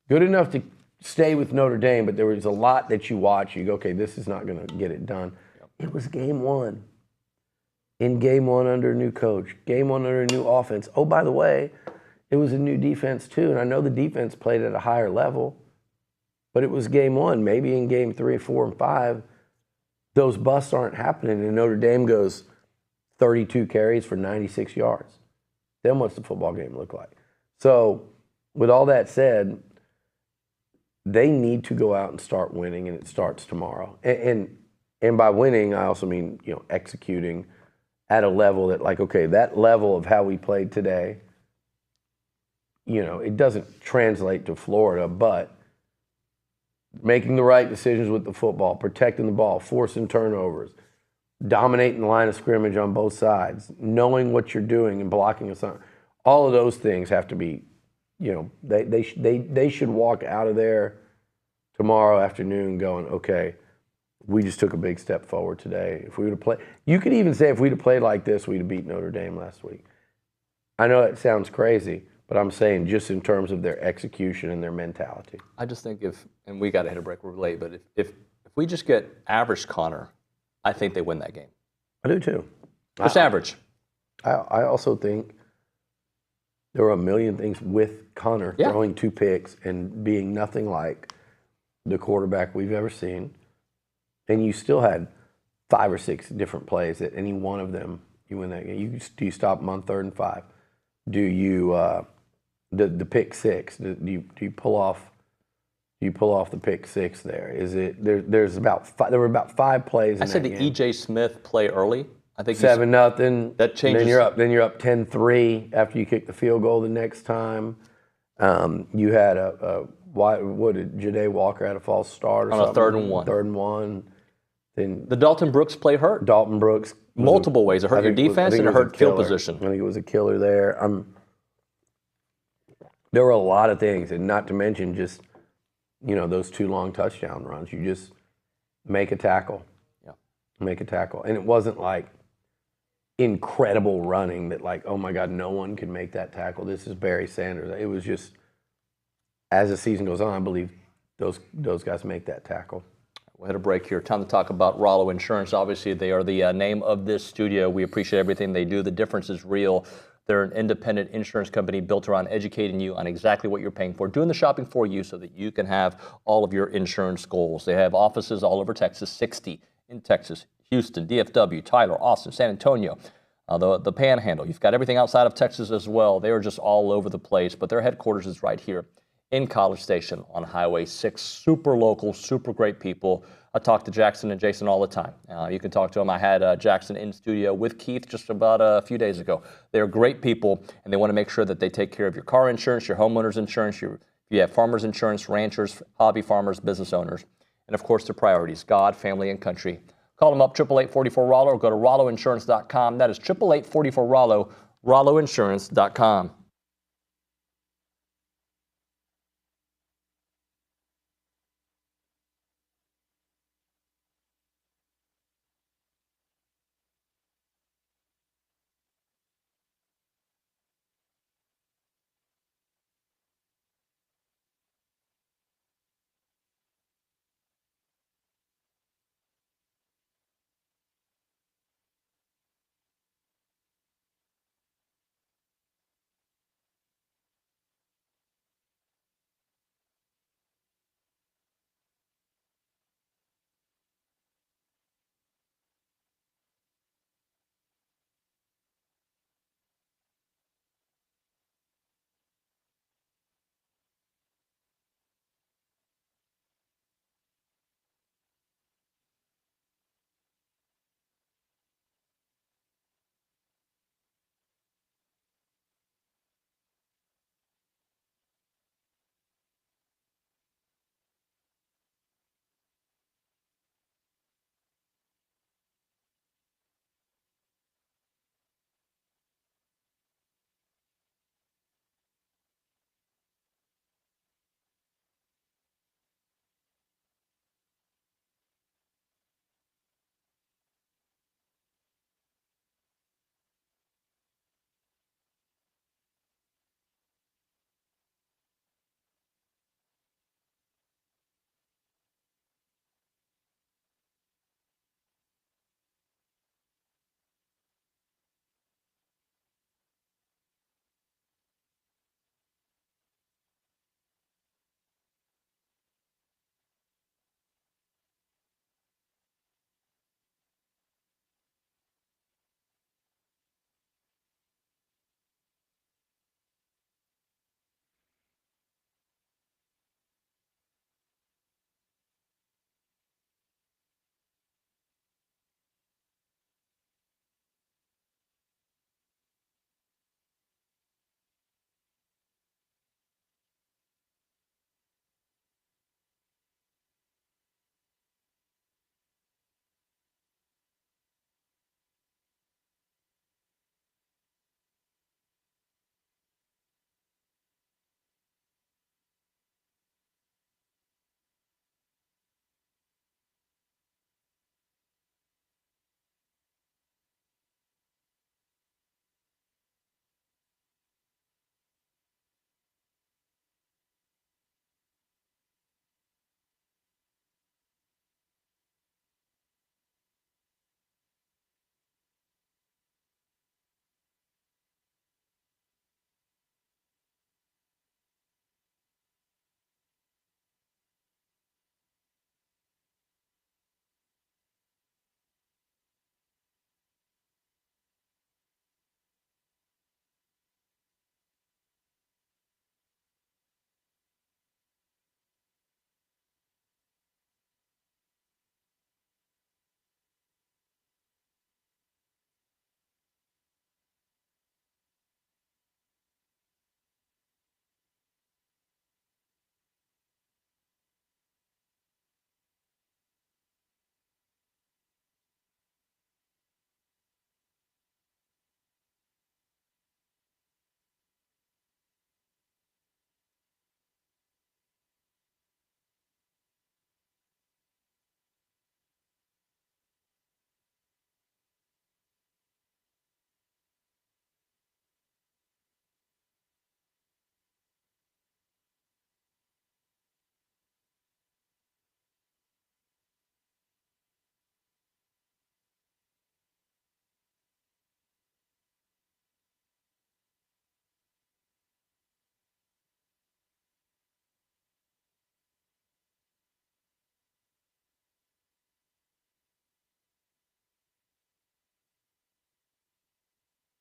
good enough to stay with Notre Dame, but there was a lot that you watch. You go, okay, this is not going to get it done. It was game one. In game one under a new coach, game one under a new offense. Oh, by the way, it was a new defense too, and I know the defense played at a higher level, but it was game one. Maybe in game 3, 4, and 5, those busts aren't happening, and Notre Dame goes 32 carries for 96 yards. Then what's the football game look like? So with all that said, they need to go out and start winning, and it starts tomorrow. And by winning, I also mean, executing at a level that, like, okay, that level of how we played today, it doesn't translate to Florida, but making the right decisions with the football, protecting the ball, forcing turnovers, dominating the line of scrimmage on both sides, knowing what you're doing and blocking us on, all of those things have to be, they should walk out of there tomorrow afternoon going, okay, we just took a big step forward today. If we would have played, you could even say if we'd have played like this, we'd have beat Notre Dame last week. I know it sounds crazy, but I'm saying just in terms of their execution and their mentality. I just think and we got to hit a break, we're late, but if we just get average Connor, I think they win that game. I do too. Just average. I also think there are a million things with Connor throwing 2 picks and being nothing like the quarterback we've ever seen. And you still had 5 or 6 different plays that any one of them you win that game. Do you stop them on 3rd and 5? Do you the pick 6? Do you pull off the pick 6 there? Is it there were about 5 plays. I said the E.J. Smith play early. I think 7-0. That changes. Then you're up 10-3 after you kick the field goal the next time. You had what did Ja'Day Walker had a false start or on something? On a 3rd and 1. 3rd and 1. Then the Dalton Brooks play hurt. Dalton Brooks. Multiple ways. It hurt your defense and it hurt field position. I think it was a killer there. There were a lot of things, and not to mention just, those 2 long touchdown runs. You just make a tackle. Yeah. Make a tackle. And it wasn't like incredible running that like, oh my God, no one can make that tackle. This is Barry Sanders. It was just, as the season goes on, I believe those guys make that tackle. We'll hit a break here. Time to talk about Rollo Insurance. Obviously, they are the name of this studio. We appreciate everything they do. The difference is real. They're an independent insurance company built around educating you on exactly what you're paying for, doing the shopping for you so that you can have all of your insurance goals. They have offices all over Texas, 60 in Texas, Houston, DFW, Tyler, Austin, San Antonio, the Panhandle. You've got everything outside of Texas as well. They are just all over the place, but their headquarters is right here in College Station on Highway 6. Super local, super great people. I talk to Jackson and Jason all the time. You can talk to them. I had Jackson in studio with Keith just about a few days ago. They're great people, and they want to make sure that they take care of your car insurance, your homeowner's insurance, if you have farmers insurance, ranchers, hobby farmers, business owners, and of course their priorities, God, family, and country. Call them up, 888-44-ROLLO, or go to ROLLOinsurance.com. That is 888-44-ROLLO, ROLLOinsurance.com.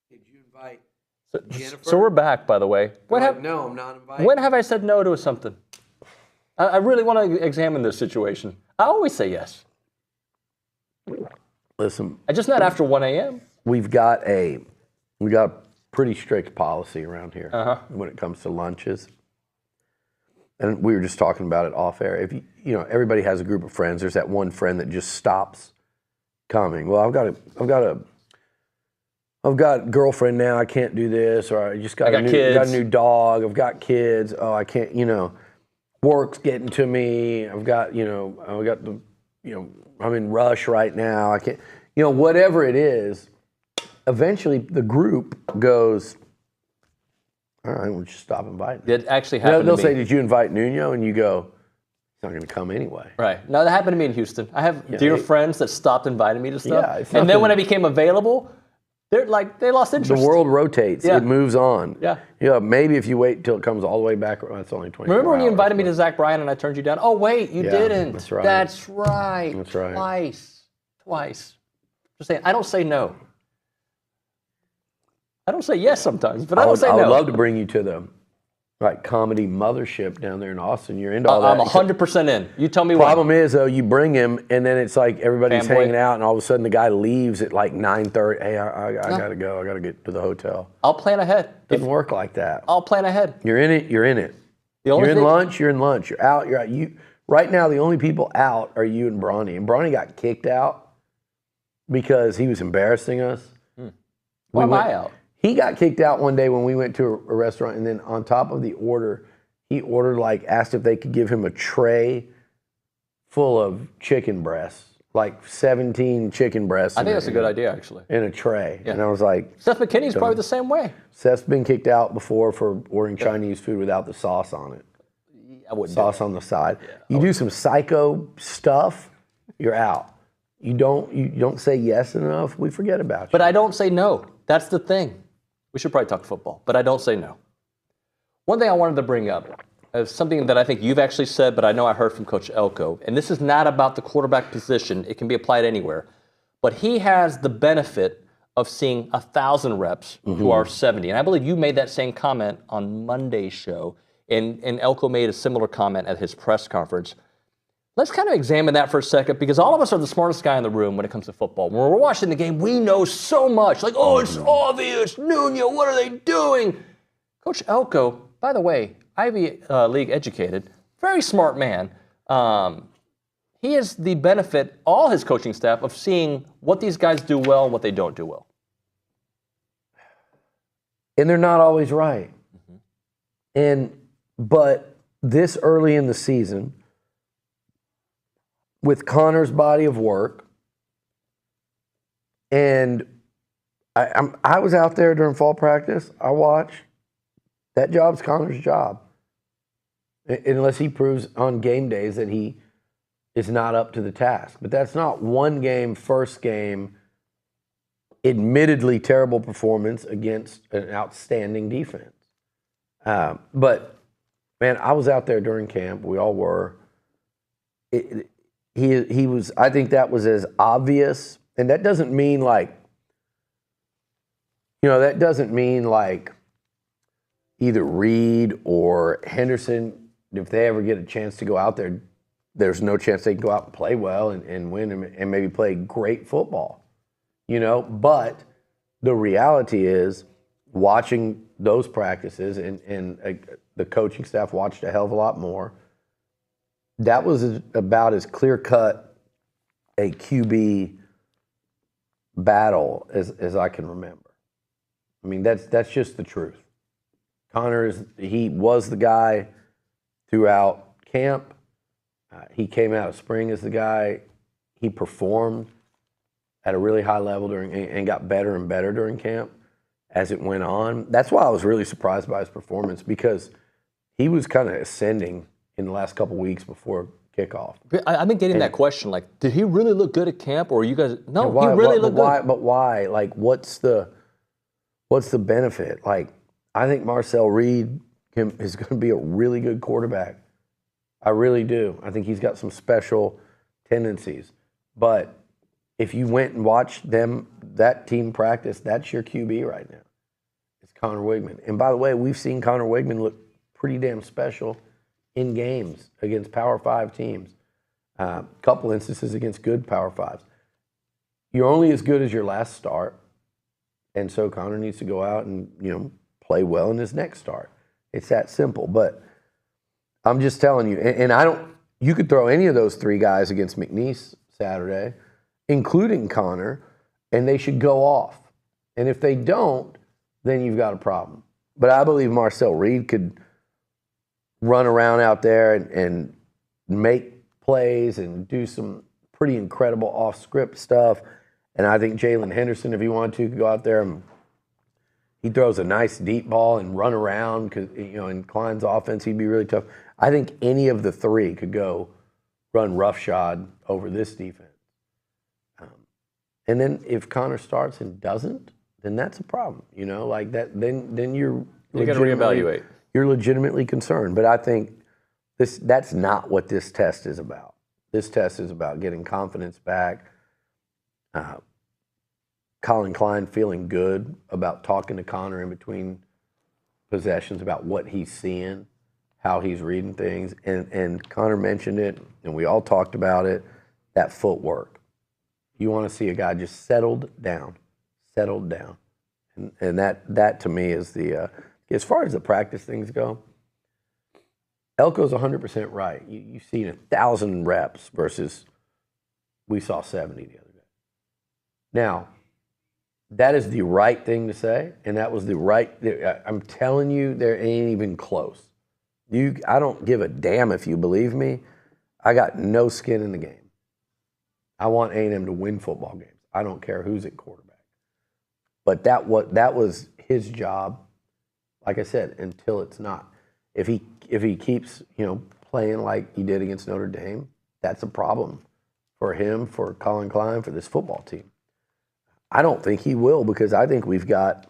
Did you invite So we're back, by the way. No, I'm not invited. When have I said no to something? I really want to examine this situation. I always say yes. Listen, Just not after 1 a.m. we got a pretty strict policy around here when it comes to lunches. And we were just talking about it off air. If everybody has a group of friends, there's that one friend that just stops coming. Well, I've got a girlfriend now. I can't do this, or I just got a new dog. I've got kids. Oh, I can't. Work's getting to me. I'm in rush right now. I can't. Whatever it is. Eventually, the group goes, all right, we'll just stop inviting. It actually happened They'll to me. say, did you invite Nuño? And you go, he's not going to come anyway. Right. No, that happened to me in Houston. I have dear friends that stopped inviting me to stuff. Yeah, and then when I became available, they lost interest. The world rotates. Yeah. It moves on. Yeah. Maybe if you wait until it comes all the way back, that's only 24 Remember when you hours, invited me to Zach Bryan and I turned you down? Oh, wait, you didn't. That's right. That's right. That's right. Twice. Just saying, I don't say no. I don't say yes sometimes, but I don't say no. I would love to bring you to the comedy mothership down there in Austin. You're into all that. I'm 100% in. You tell me what. Problem is, though, you bring him, and then it's like everybody's hanging out, and all of a sudden the guy leaves at like 9:30. Hey, I got to go. I got to get to the hotel. I'll plan ahead. Doesn't work like that. I'll plan ahead. You're in it. You're in it. You're in lunch. You're in lunch. You're out. You're out. Right now, the only people out are you and Bronny. And Bronny got kicked out because he was embarrassing us. Why am I out? He got kicked out one day when we went to a restaurant, and then on top of the order, he asked if they could give him a tray full of chicken breasts, like 17 chicken breasts. I think that's a good idea, actually. In a tray. Yeah. And I was like... Seth McKinney's probably the same way. Seth's been kicked out before for ordering Chinese food without the sauce on it. I wouldn't sauce on the side. You do some psycho stuff, you're out. You don't say yes enough, we forget about you. But I don't say no. That's the thing. We should probably talk football, but I don't say no. One thing I wanted to bring up is something that I think you've actually said, but I know I heard from Coach Elko, and this is not about the quarterback position. It can be applied anywhere. But he has the benefit of seeing 1,000 reps who are 70. And I believe you made that same comment on Monday's show, and Elko made a similar comment at his press conference. Let's kind of examine that for a second, because all of us are the smartest guy in the room when it comes to football. When we're watching the game, we know so much. Like, oh, it's obvious. Nuño, what are they doing? Coach Elko, by the way, Ivy League educated, very smart man. He has the benefit, all his coaching staff, of seeing what these guys do well and what they don't do well. And they're not always right. But this early in the season, with Connor's body of work, and I was out there during fall practice. I watched. That job's Connor's job, unless he proves on game days that he is not up to the task. But that's not one game, first game, admittedly terrible performance against an outstanding defense. But, man, I was out there during camp. We all were. He was, I think that was as obvious, and that doesn't mean like, that doesn't mean like either Reed or Henderson, if they ever get a chance to go out there, there's no chance they can go out and play well and win and maybe play great football, But the reality is, watching those practices and the coaching staff watched a hell of a lot more. That was about as clear-cut a QB battle as I can remember. I mean, that's just the truth. Connor he was the guy throughout camp. He came out of spring as the guy. He performed at a really high level and got better and better during camp as it went on. That's why I was really surprised by his performance, because he was kind of ascending in the last couple weeks before kickoff. I've been getting that question, like, did he really look good at camp, or you guys? No, he really looked good. But why? Like, what's the benefit? Like, I think Marcel Reed is going to be a really good quarterback. I really do. I think he's got some special tendencies. But if you went and watched that team practice, that's your QB right now. It's Connor Wigman. And by the way, we've seen Connor Wigman look pretty damn special in games against Power 5 teams. Couple instances against good Power 5s. You're only as good as your last start. And so Connor needs to go out and, play well in his next start. It's that simple. But I'm just telling you, and you could throw any of those three guys against McNeese Saturday, including Connor, and they should go off. And if they don't, then you've got a problem. But I believe Marcel Reed could run around out there and make plays and do some pretty incredible off-script stuff. And I think Jalen Henderson, if he wanted to, could go out there and he throws a nice deep ball and run around because, in Klein's offense, he'd be really tough. I think any of the three could go run roughshod over this defense. And then if Connor starts and doesn't, then that's a problem. Like that. Then you're got to reevaluate. You're legitimately concerned. But I think that's not what this test is about. This test is about getting confidence back. Colin Klein feeling good about talking to Connor in between possessions about what he's seeing, how he's reading things. And Connor mentioned it, and we all talked about it, that footwork. You want to see a guy just settled down. And that to me is the, as far as the practice things go, Elko's 100% right. You've seen 1,000 reps versus we saw 70 the other day. Now, that is the right thing to say, and that was the right, I'm telling you, there ain't even close. I don't give a damn if you believe me. I got no skin in the game. I want A&M to win football games. I don't care who's at quarterback. But that was his job, like I said, until it's not. If he keeps, playing like he did against Notre Dame, that's a problem for him, for Colin Klein, for this football team. I don't think he will, because I think we've got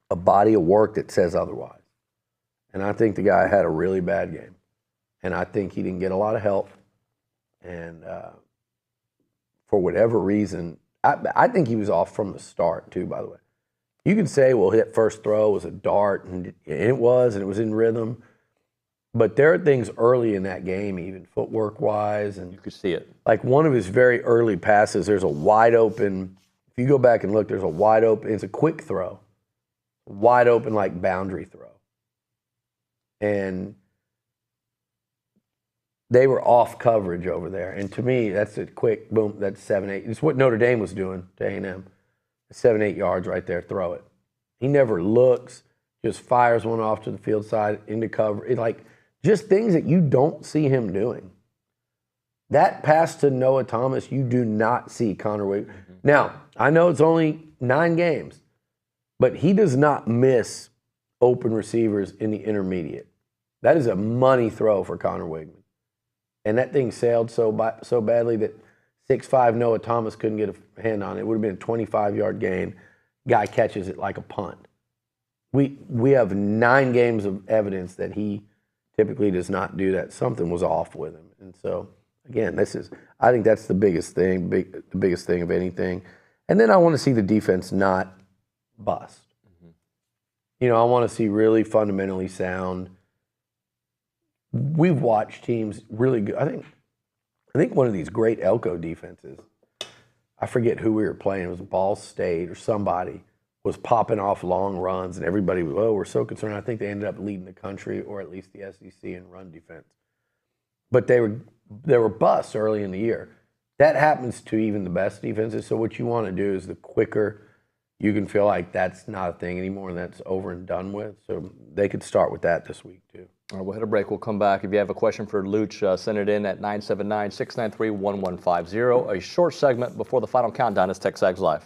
a body of work that says otherwise. And I think the guy had a really bad game. And I think he didn't get a lot of help. And for whatever reason, I think he was off from the start too, by the way. You can say, well, that first throw was a dart, and it was in rhythm. But there are things early in that game, even footwork-wise. And you could see it. Like one of his very early passes, there's a wide open, if you go back and look, there's a wide open, it's a quick throw, wide open like boundary throw. And they were off coverage over there. And to me, that's a quick, boom, that's 7-8. It's what Notre Dame was doing to A&M. 7-8 yards right there, throw it. He never looks, just fires one off to the field side, into cover. Just things that you don't see him doing. That pass to Noah Thomas, you do not see Connor Wigman. Mm-hmm. Now, I know it's only 9 games, but he does not miss open receivers in the intermediate. That is a money throw for Connor Wigman. And that thing sailed so badly that 6'5" Noah Thomas couldn't get a hand on it. It would have been a 25-yard gain. Guy catches it like a punt. We have 9 games of evidence that he typically does not do that. Something was off with him. And so, again, I think that's the biggest thing, the biggest thing of anything. And then I want to see the defense not bust. Mm-hmm. I want to see really fundamentally sound. We've watched teams really good. I think one of these great Elko defenses, I forget who we were playing, it was Ball State or somebody, was popping off long runs, and everybody was, we're so concerned. I think they ended up leading the country, or at least the SEC, in run defense. But they were busts early in the year. That happens to even the best defenses. So what you want to do is the quicker you can feel like that's not a thing anymore and that's over and done with. So they could start with that this week too. All right, we'll hit a break. We'll come back. If you have a question for Luch, send it in at 979-693-1150. A short segment before the final countdown is TexAgs Live.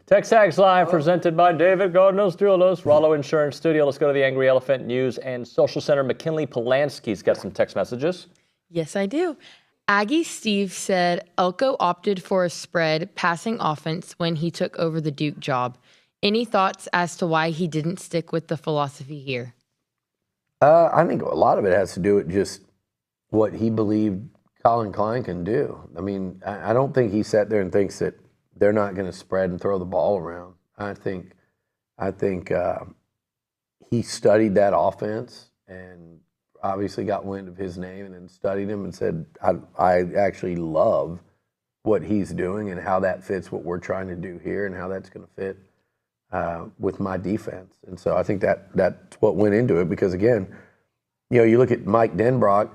TexAgs Live, presented by David Gardner's Jewelers, Rollo Insurance Studio. Let's go to the Angry Elephant News and Social Center. McKinley Polanski's got some text messages. Yes, I do. Aggie Steve said Elko opted for a spread passing offense when he took over the Duke job. Any thoughts as to why he didn't stick with the philosophy here? I think a lot of it has to do with just what he believed Colin Klein can do. I mean, I don't think he sat there and thinks that they're not going to spread and throw the ball around. I think he studied that offense and obviously got wind of his name and then studied him and said, I actually love what he's doing and how that fits what we're trying to do here and how that's going to fit with my defense. And so I think that's what went into it because, again, you look at Mike Denbrock,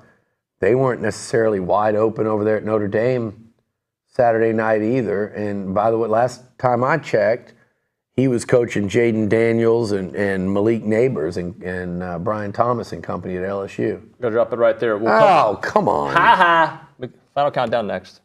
they weren't necessarily wide open over there at Notre Dame Saturday night either. And by the way, last time I checked, he was coaching Jaden Daniels and Malik Neighbors and Brian Thomas and company at LSU. Go drop it right there. Come on. Ha ha. Final countdown next.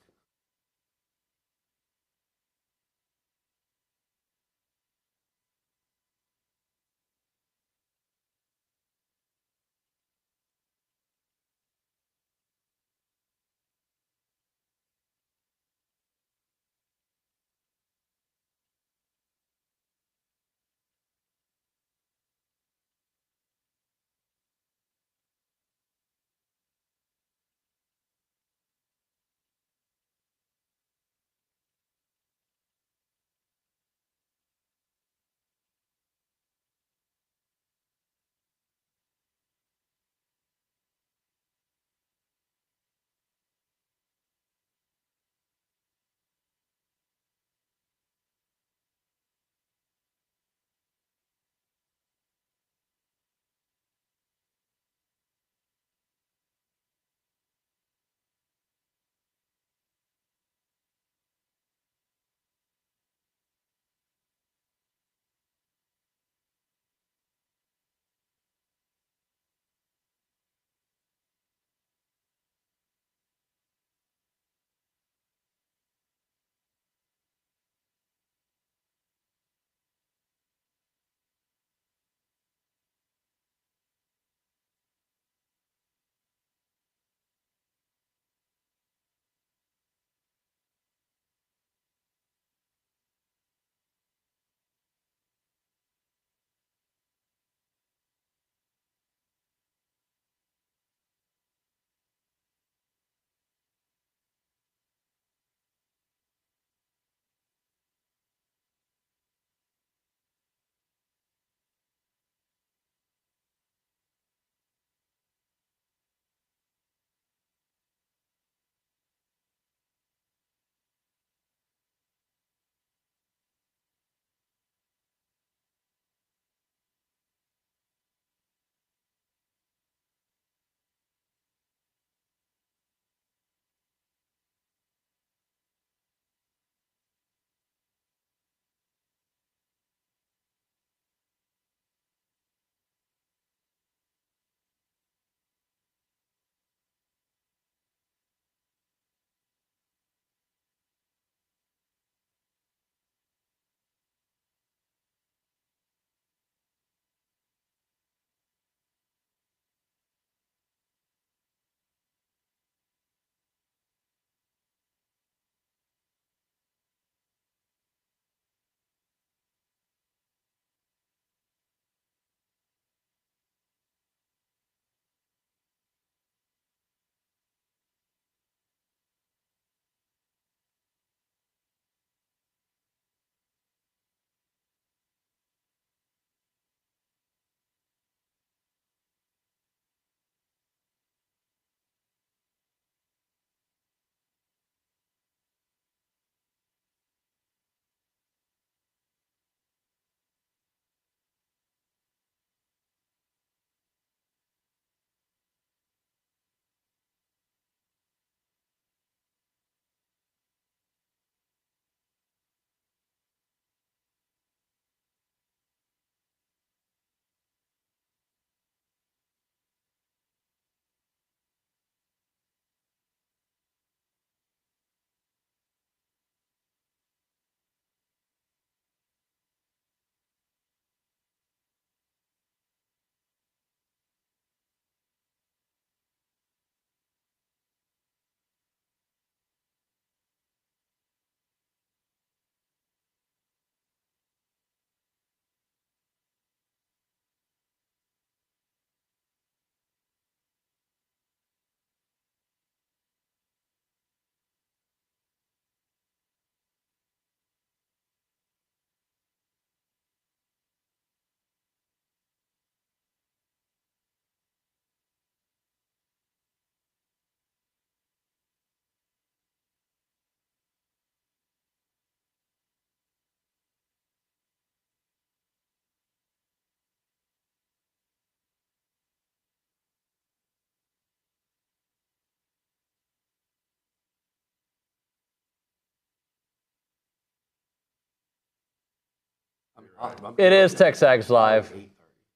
It is TexAgs Live.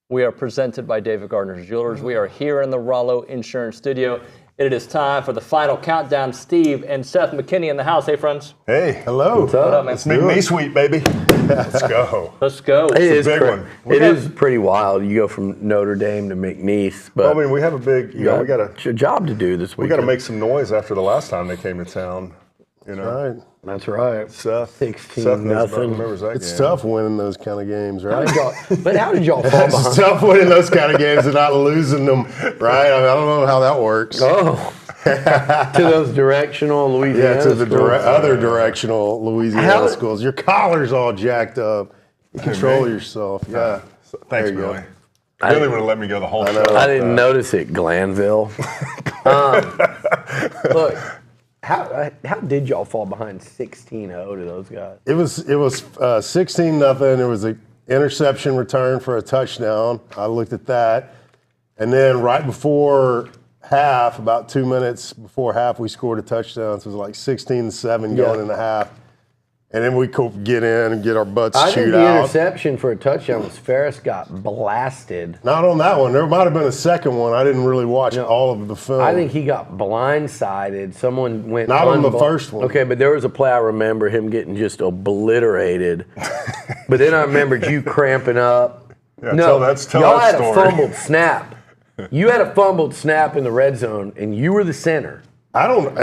We are presented by David Gardner's Jewelers. We are here in the Rollo Insurance Studio. It is time for the final countdown. Steve and Seth McKinney in the house. Hey, friends. Hey, hello. What's up, man? It's McNeese Week, baby. Let's go. Let's go. It's a big one. It is pretty wild. You go from Notre Dame to McNeese. But Well, I mean, we have a big, you know, we got a job to do this week. We got to make some noise after the last time they came to town. You know, Right. That's right. Seth. 16 nothing. Remembers that It's game. tough winning those kind of games, right? But how did y'all fall behind? It's tough winning those kind of games and not losing them, right? I mean, I don't know how that works. Oh, to those directional Louisiana Yeah, to the schools. other directional Louisiana How- schools. Your collar's all jacked up. You control yourself. Yeah. Thanks, There you go. Billy. Billy would have let me go the whole show. I didn't notice it, Glanville. Look, how did y'all fall behind 16-0 to those guys? It was 16-0. There was an interception return for a touchdown. I looked at that. And then right before half, about 2 minutes before half, we scored a touchdown. So it was like 16-7 going into half. And then we could get in and get our butts I think chewed the out. interception for a touchdown was Ferris got blasted. Not on that one. There might have been a second one. I didn't really watch all of the film. I think he got blindsided. Someone went Not on the first one. Okay, but there was a play I remember him getting just obliterated. But then I remembered you cramping up. Yeah, No, tell y'all that had story. a fumbled snap. You had a fumbled snap in the red zone, and you were the center. I don't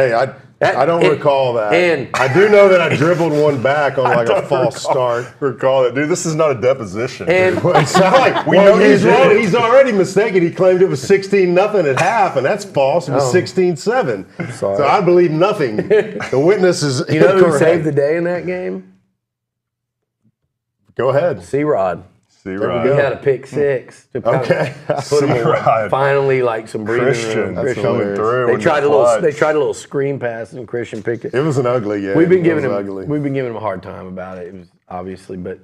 recall that. And I do know that I dribbled one back on like a false start. Recall it, dude. This is not a deposition. And It's not like We know he's you did wrong. it. He's already mistaken. He claimed it was 16-0 at half, and that's false. It was 16-7. sorry. So I believe nothing. The witness is you know who incorrect. saved the day in that game? Go ahead. C-Rod. He C-Rod. had a pick six to kind Okay. of put him C-Rod. finally like some breathing Christian. room. That's coming through. They in tried the a little. clutch. They tried a little screen pass, and Christian picked it. It was an ugly game. We've been It giving was him. ugly. We've been giving him a hard time about it. It was obviously, but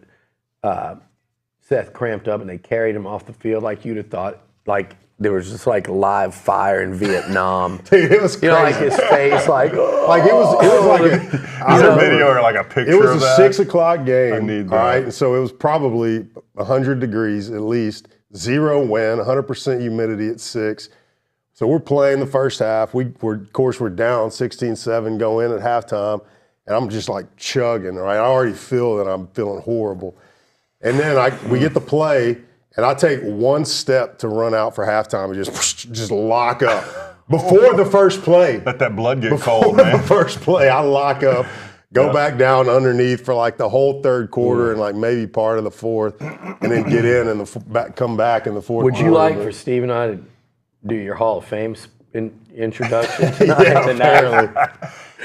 Seth cramped up, and they carried him off the field like you'd have thought. Like there was just like live fire in Vietnam. Dude, it was crazy. You know, like his face, like it was like Is there a video or like a picture It was of a that? 6 o'clock game. I need All that. right, and so it was probably 100 degrees at least, 0 wind, 100% humidity at 6. So we're playing the first half. Of course, we're down 16-7, go in at halftime, and I'm just like chugging. Right, I already feel that I'm feeling horrible, and then we get the play, and I take one step to run out for halftime and just lock up before the first play. Let that blood get Before cold, the man. first play, I lock up, go back down underneath for like the whole third quarter and like maybe part of the fourth, and then get in and come back in the fourth. Would you quarter. like for Steve and I to do your Hall of Fame introduction tonight? Yeah, apparently.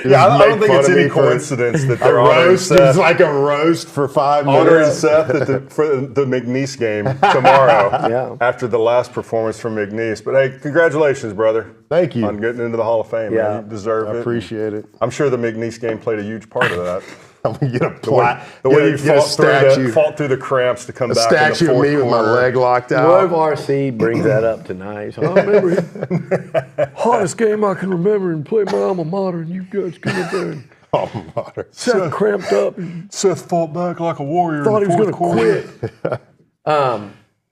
Yeah, I don't Make think it's fun of any me for coincidence that a they're honoring roast. It was Seth, like a roast for 5 honoring minutes. Seth for the McNeese game tomorrow Yeah. after the last performance from McNeese. But hey, congratulations, brother. Thank you. On getting into the Hall of Fame, Yeah. man. You deserve I it. appreciate it. I'm sure the McNeese game played a huge part of that. I'm gonna get a The way, plaque. the way you get a statue. fought through the cramps to come A back in the statue of fourth me with my quarter. leg locked What if out. RC brings that up tonight? So, I remember hottest game I can remember and play my alma mater, and you guys come up there and Oh, my. Seth cramped up and Seth fought back like a warrior. thought he in was the going fourth to quarter. quit.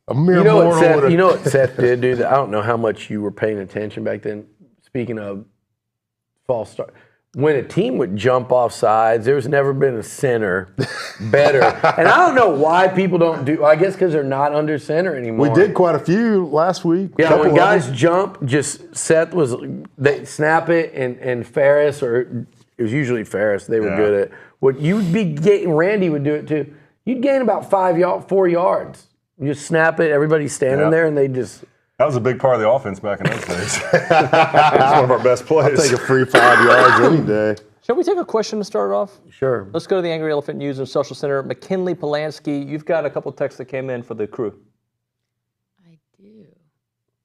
A mere You know mortal what Seth? with a- You know what Seth did, dude? I don't know how much you were paying attention back then. Speaking of false start, when a team would jump off sides, there's never been a center better. And I don't know why people don't do. I guess because they're not under center anymore. We did quite a few last week. Yeah, Couple when of guys them. jump, just Seth was they snap it and Ferris, or it was usually Ferris. They were good at what you'd be getting. Randy would do it too. You'd gain about 4 yards. You just snap it. Everybody's standing there, and they just. That was a big part of the offense back in those days. It was one of our best plays. I'll take a free 5 yards any day. Shall we take a question to start off? Sure. Let's go to the Angry Elephant News and Social Center. McKinley Polanski, you've got a couple texts that came in for the crew. I do.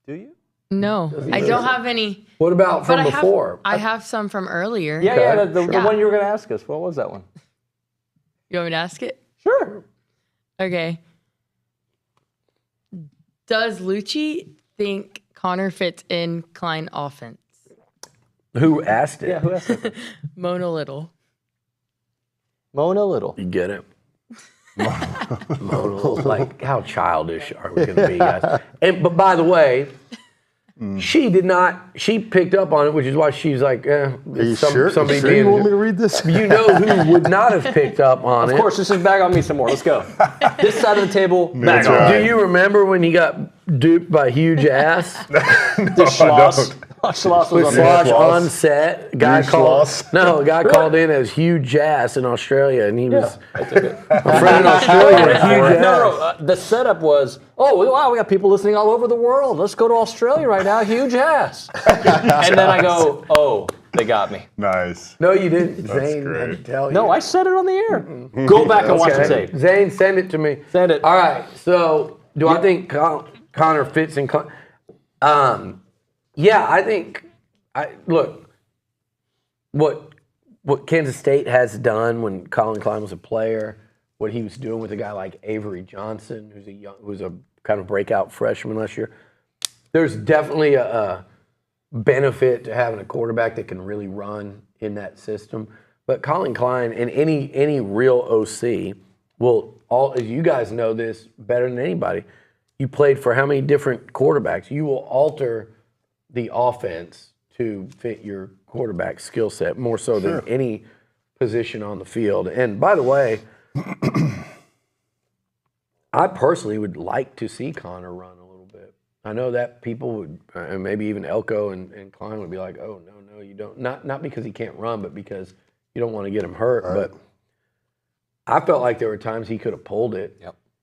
Do you? No, I don't have any. What about from But before? I have some from earlier. Yeah, the one you were going to ask us. What was that one? You want me to ask it? Sure. Okay. Does Liucci think Connor fits in Klein offense? Who asked it? Yeah, who asked it? Mona Little. Mona Little. You get it. Like, how childish are we going to be, guys? But by the way, she did not. She picked up on it, which is why she's like, Are you sure? Somebody Sure you want me to read this? You know who would not have picked up on it? Of course, this is bag on me some more. Let's go. This side of the table, bag That's on. right. Do you remember when he got duped by huge ass? The Schloss. Schloss was With on Slosh there. on set. A guy called in as huge ass in Australia, and he was a friend in Australia. Huge ass. No. The setup was, oh, wow, we got people listening all over the world. Let's go to Australia right now. Huge ass. And then I go, oh, they got me. Nice. No, you didn't. Zane had to tell you. No, I said it on the air. Go back and watch the tape. Zane, send it to me. Send it. All right. So, do I think Connor fits in? Yeah, I think. Look, what Kansas State has done when Colin Klein was a player, what he was doing with a guy like Avery Johnson, who's a kind of breakout freshman last year. There's definitely a benefit to having a quarterback that can really run in that system. But Colin Klein and any real OC will as you guys know this better than anybody. You played for how many different quarterbacks? You will alter the offense to fit your quarterback skill set more so than any position on the field. And by the way, I personally would like to see Connor run a little bit. I know that people would, and maybe even Elko and Klein would be like, oh, no, you don't. Not because he can't run, but because you don't want to get him hurt. Right. But I felt like there were times he could have pulled it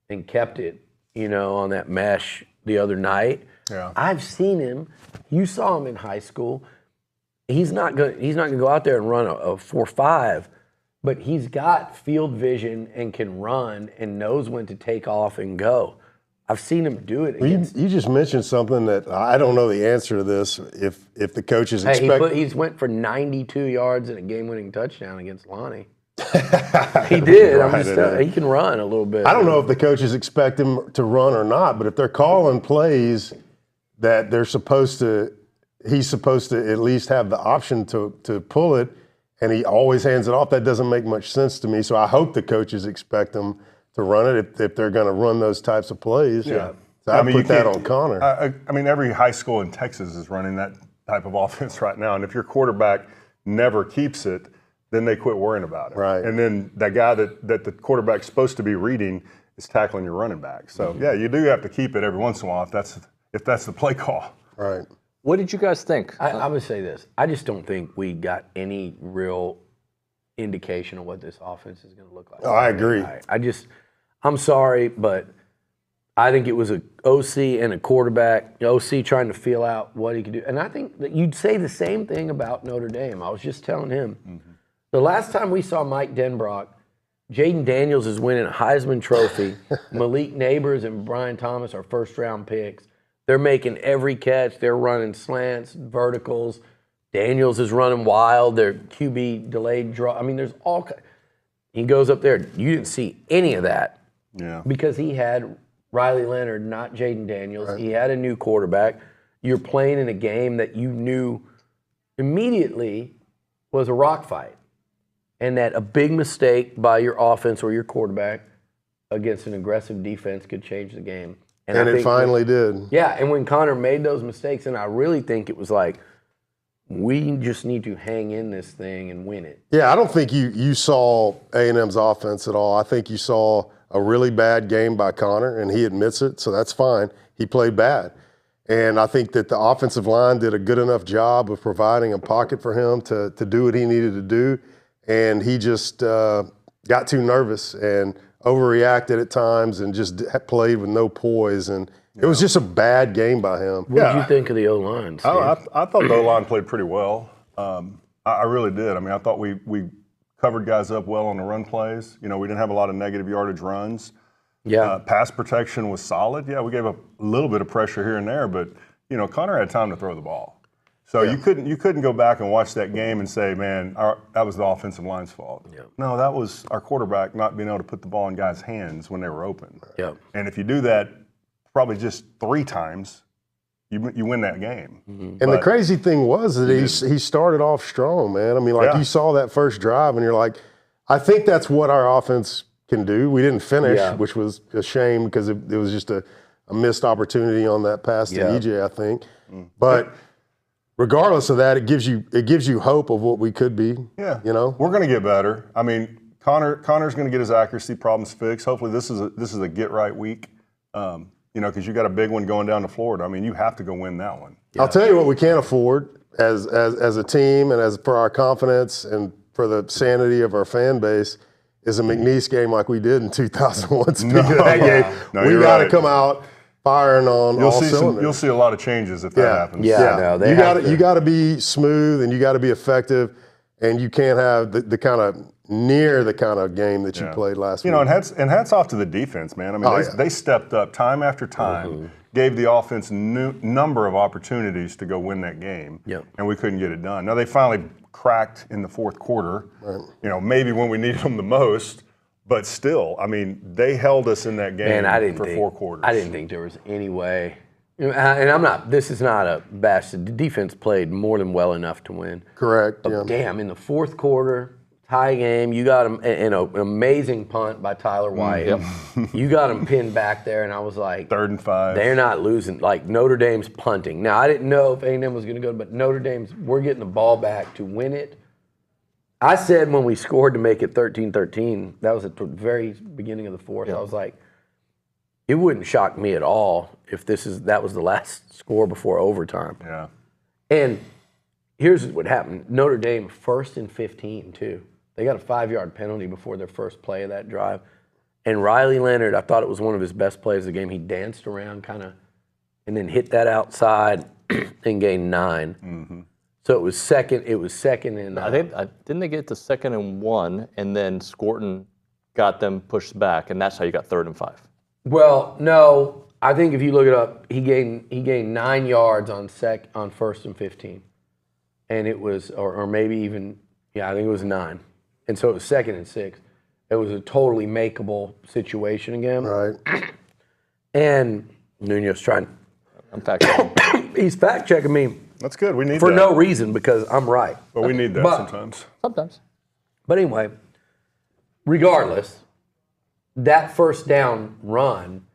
and kept it, on that mesh the other night. Yeah. I've seen him. You saw him in high school. He's not going to go out there and run a 4.5, but he's got field vision and can run and knows when to take off and go. I've seen him do it. You just mentioned something that I don't know the answer to this. If the coaches expect, he's went for 92 yards and a game-winning touchdown against Lonnie. He did. Right, he can run a little bit. I don't know if the coaches expect him to run or not, but if they're calling plays that he's supposed to at least have the option to pull it, and he always hands it off. That doesn't make much sense to me. So I hope the coaches expect him to run it if they're going to run those types of plays. Yeah. So I put that on Connor. I mean, every high school in Texas is running that type of offense right now. And if your quarterback never keeps it, then they quit worrying about it. Right. And then that guy that the quarterback's supposed to be reading is tackling your running back. So, yeah, you do have to keep it every once in a while if that's the play call. Right. What did you guys think? I would say this. I just don't think we got any real indication of what this offense is going to look like. Oh, I agree. I'm sorry, but I think it was a OC and a quarterback, OC trying to feel out what he could do. And I think that you'd say the same thing about Notre Dame. I was just telling him. Mm-hmm. The last time we saw Mike Denbrock, Jaden Daniels is winning a Heisman Trophy. Malik Neighbors and Brian Thomas are first-round picks. They're making every catch. They're running slants, verticals. Daniels is running wild. They're QB delayed draw. I mean, there's all kinds. He goes up there. You didn't see any of that. Yeah. Because he had Riley Leonard, not Jaden Daniels. Right. He had a new quarterback. You're playing in a game that you knew immediately was a rock fight. And that a big mistake by your offense or your quarterback against an aggressive defense could change the game. And it finally did. Yeah, and when Connor made those mistakes, and I really think it was like, we just need to hang in this thing and win it. Yeah, I don't think you saw A&M's offense at all. I think you saw a really bad game by Connor, and he admits it, so that's fine. He played bad. And I think that the offensive line did a good enough job of providing a pocket for him to do what he needed to do. And he just got too nervous and overreacted at times and just played with no poise. And it was just a bad game by him. What did you think of the O-line, Steve? I thought the O-line played pretty well. I really did. I mean, I thought we covered guys up well on the run plays. We didn't have a lot of negative yardage runs. Yeah. Pass protection was solid. Yeah, we gave up a little bit of pressure here and there, but, Connor had time to throw the ball. So you couldn't go back and watch that game and say, man, that was the offensive line's fault. Yeah. No, that was our quarterback not being able to put the ball in guys' hands when they were open. Yeah. And if you do that probably just 3 times, you win that game. Mm-hmm. And the crazy thing was that he started off strong, man. I mean, you saw that first drive and you're like, I think that's what our offense can do. We didn't finish, Yeah. which was a shame because it was just a missed opportunity on that pass to EJ, I think. But regardless of that, it gives you hope of what we could be. Yeah, we're going to get better. I mean, Connor's going to get his accuracy problems fixed. Hopefully, this is a get right week. Because you got a big one going down to Florida. I mean, you have to go win that one. I'll tell you what we can't afford as a team and as for our confidence and for the sanity of our fan base is a McNeese game like we did in 2001. Speaking of that game, we got to come out firing on all cylinders. You'll see a lot of changes if that happens. You got to be smooth and you got to be effective, and you can't have the kind of game that you played last week. And hats off to the defense, man. I mean, they stepped up time after time, gave the offense number of opportunities to go win that game, and we couldn't get it done. Now they finally cracked in the fourth quarter. Right. Maybe when we needed them the most, but still, I mean, they held us in that game for 4 quarters. I didn't think there was any way. And this is not a bash. The defense played more than well enough to win. Correct. But damn, in the fourth quarter, tie game, you got him in an amazing punt by Tyler White. You got him pinned back there, and I was like, 3rd and 5. They're not losing. Like, Notre Dame's punting. Now, I didn't know if A&M was going to go, but Notre Dame's, we're getting the ball back to win it. I said when we scored to make it 13-13, that was at the very beginning of the fourth, I was like, it wouldn't shock me at all if that was the last score before overtime. Yeah. And here's what happened. Notre Dame 1st and 15, too. They got a 5-yard penalty before their first play of that drive. And Riley Leonard, I thought it was one of his best plays of the game. He danced around kind of and then hit that outside and gained 9. Mm-hmm. So it was second and didn't they get to 2nd and 1, and then Scorton got them pushed back, and that's how you got 3rd and 5. Well, no. I think if you look it up, he gained 9 yards on 1st and 15. And it was or maybe even I think it was 9. And so it was 2nd and 6. It was a totally makeable situation again. Right. And Nuño's trying. I'm fact-checking. He's fact-checking me. That's good. We need for that. no reason because I'm right. But we need that sometimes. Sometimes. But anyway, regardless, that first down run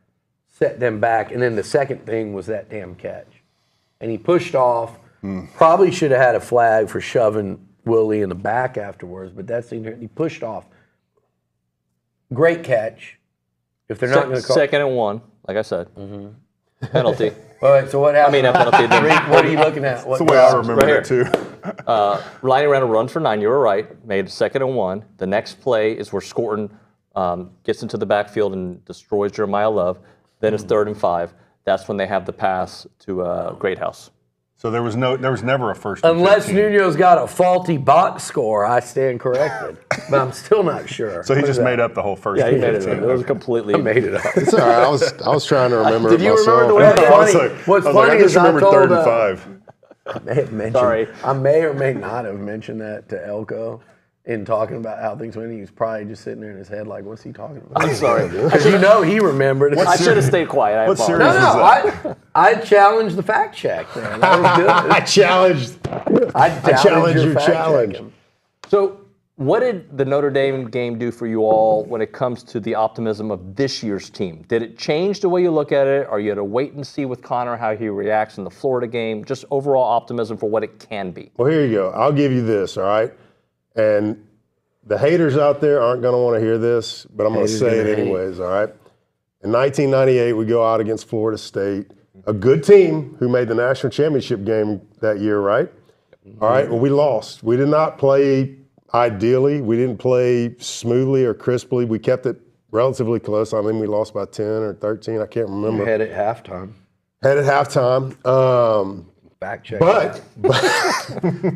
set them back. And then the second thing was that damn catch. And he pushed off. Probably should have had a flag for shoving Willie in the back afterwards, but that's he pushed off. Great catch. If they're not going to call 2nd and 1, like I said. Penalty. All right, so what happened? A penalty. What are you looking at? That's the way I remember it too. Riley ran a run for 9. You were right. Made 2nd and 1. The next play is where Scorton gets into the backfield and destroys Jeremiah Love. Then it's 3rd and 5. That's when they have the pass to Greathouse. So there was never a 1st. Unless Nuño's got a faulty box score, I stand corrected. But I'm still not sure. So he just made up the whole 1st. Yeah, he made it up. It was completely. I made it up. It's all right. I was trying to remember Did it you myself. remember the way it's funny? What's funny I just is I remembered told 3rd and 5. I may have mentioned. I may or may not have mentioned that to Elko in talking about how things went. He was probably just sitting there in his head like, what's he talking about? I'm sorry. Because he remembered. I should have stayed quiet. I What series apologize. was that? I challenged the fact check, man. That was good. I challenged your challenge. So, what did the Notre Dame game do for you all when it comes to the optimism of this year's team? Did it change the way you look at it? Are you to wait and see with Connor how he reacts in the Florida game? Just overall optimism for what it can be. Well, here you go. I'll give you this, all right? And the haters out there aren't going to want to hear this, but I'm going to say it anyways, all right? In 1998, we go out against Florida State, a good team who made the national championship game that year, right? All right, well, we lost. We did not play ideally. We didn't play smoothly or crisply. We kept it relatively close. I think we lost by 10 or 13. I can't remember. Head at halftime. Back check.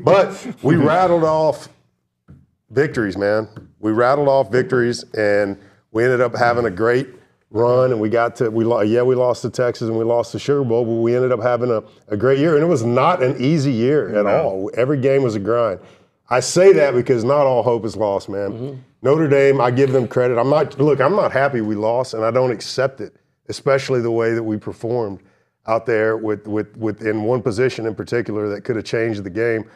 But we rattled off victories, man. We rattled off victories, and we ended up having a great run, and we lost to Texas and we lost the Sugar Bowl, but we ended up having a great year, and it was not an easy year at all. Every game was a grind. I say that because not all hope is lost, man. Notre Dame, I give them credit. I'm not happy we lost, and I don't accept it, especially the way that we performed out there with in one position in particular that could have changed the game.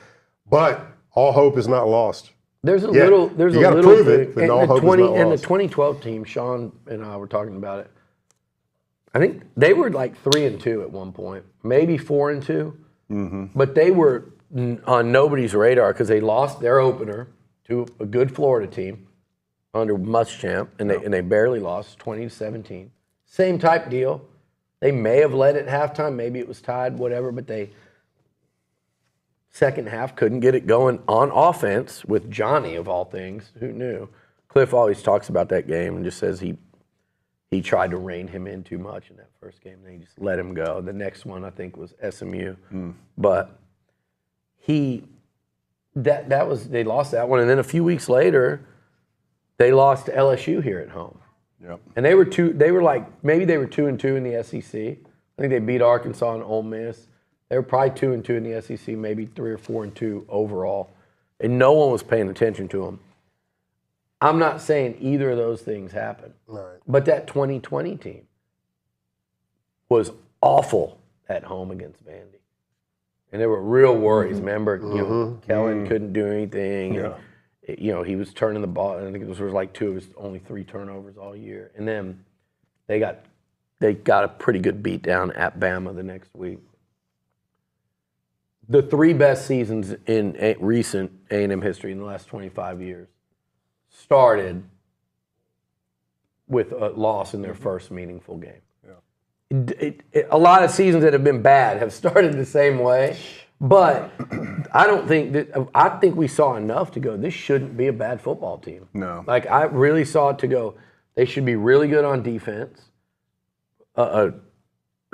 But all hope is not lost. There's a little bit. And all hope is not And the lost. 2012 team, Sean and I were talking about it. I think they were like 3-2 at one point, maybe 4-2. Mm-hmm. But they were on nobody's radar because they lost their opener to a good Florida team under Muschamp, and they barely lost 20-17. Same type deal. They may have led at halftime, maybe it was tied, whatever, but they second half couldn't get it going on offense with Johnny of all things. Who knew? Cliff always talks about that game and just says he tried to rein him in too much in that first game. They just let him go. The next one I think was SMU, but they lost that one, and then a few weeks later they lost to LSU here at home. Yep. And they were 2-2 in the SEC. I think they beat Arkansas and Ole Miss. They were probably 2-2 in the SEC, maybe 3 or 4-2 overall, and no one was paying attention to them. I'm not saying either of those things happened, Right. but that 2020 team was awful at home against Vandy, and there were real worries. Remember, Kellen couldn't do anything. Yeah. And, he was turning the ball. I think it was like 2 of his only 3 turnovers all year, and then they got a pretty good beat down at Bama the next week. The 3 best seasons in recent A&M history in the last 25 years started with a loss in their first meaningful game. Yeah. A lot of seasons that have been bad have started the same way, but I think we saw enough to go, this shouldn't be a bad football team. No. Like, I really saw it to go, they should be really good on defense. I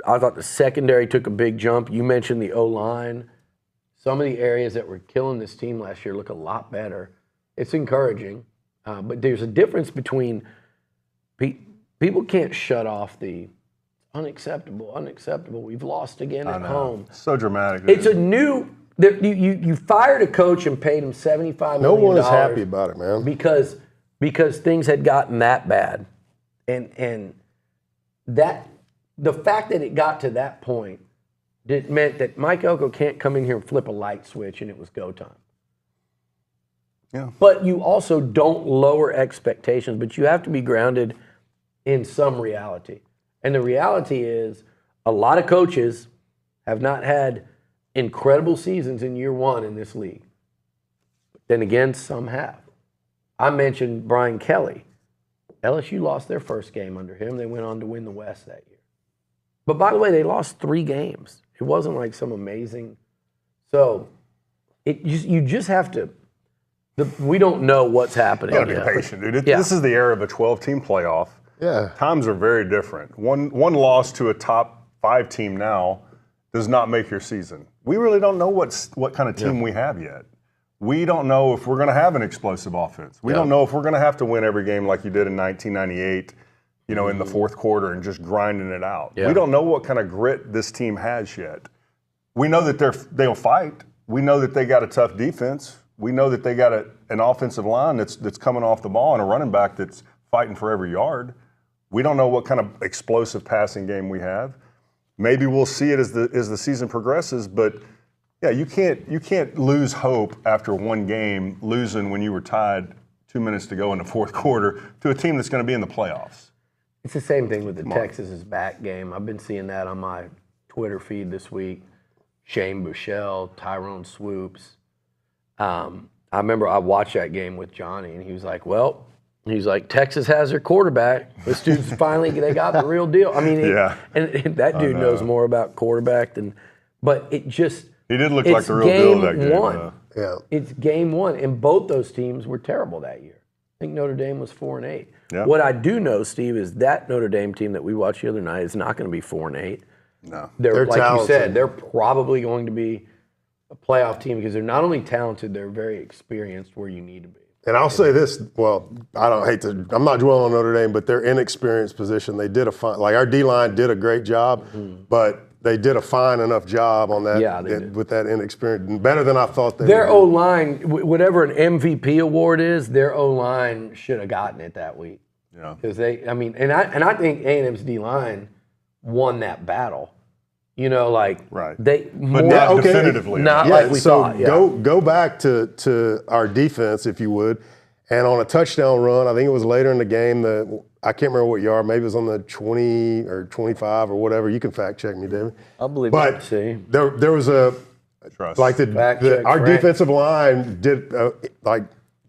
thought the secondary took a big jump. You mentioned the O-line. Some of the areas that were killing this team last year look a lot better. It's encouraging, but there's a difference between people can't shut off the unacceptable. We've lost again at home. So dramatic. It's a new. You fired a coach and paid him $75 million. No one is happy about it, man. Because things had gotten that bad, and that the fact that it got to that point meant that Mike Elko can't come in here and flip a light switch and it was go time. Yeah. But you also don't lower expectations, but you have to be grounded in some reality. And the reality is a lot of coaches have not had incredible seasons in year one in this league. But then again, some have. I mentioned Brian Kelly. LSU lost their first game under him. They went on to win the West that year. But by the way, they lost 3 games. It wasn't like some amazing. So you just have to. We don't know what's happening. You gotta be patient, dude. This is the era of a 12-team playoff. Yeah. Times are very different. One loss to a top 5 team now does not make your season. We really don't know what kind of team we have yet. We don't know if we're going to have an explosive offense. We don't know if we're going to have to win every game like you did in 1998. In the fourth quarter and just grinding it out. Yeah. We don't know what kind of grit this team has yet. We know that they'll fight. We know that they got a tough defense. We know that they got an offensive line that's coming off the ball and a running back that's fighting for every yard. We don't know what kind of explosive passing game we have. Maybe we'll see it as the season progresses, but yeah, you can't lose hope after one game, losing when you were tied 2 minutes to go in the fourth quarter to a team that's going to be in the playoffs. It's the same thing with the Texas is back game. I've been seeing that on my Twitter feed this week. Shane Buechele, Tyrone Swoops. I remember I watched that game with Johnny, and he was like, Texas has their quarterback. This dude's they got the real deal. I mean, and that dude knows more about quarterback but it just. He did look like the real deal that game. One. Yeah. It's game one, and both those teams were terrible that year. I think Notre Dame was 4-8. Yeah. What I do know, Steve, is that Notre Dame team that we watched the other night is not going to be 4-8. No, they're like talented. You said, they're probably going to be a playoff team because they're not only talented, they're very experienced where you need to be. And I'll say this, I'm not dwelling on Notre Dame, but their inexperienced position, they did our D-line did a great job, but they did a fine enough job on that with that inexperience, better than I thought they would. Their O-line, whatever an MVP award is, their O-line should have gotten it that week. Yeah. Because I think A&M's D-line won that battle. You know, like they but not definitively. Not like we thought. Yeah. Go back to our defense, if you would, and on a touchdown run, I think it was later in the game that I can't remember what yard. Maybe it was on the 20 or 25 or whatever. You can fact check me, David. I believe. But there was a like our defensive line did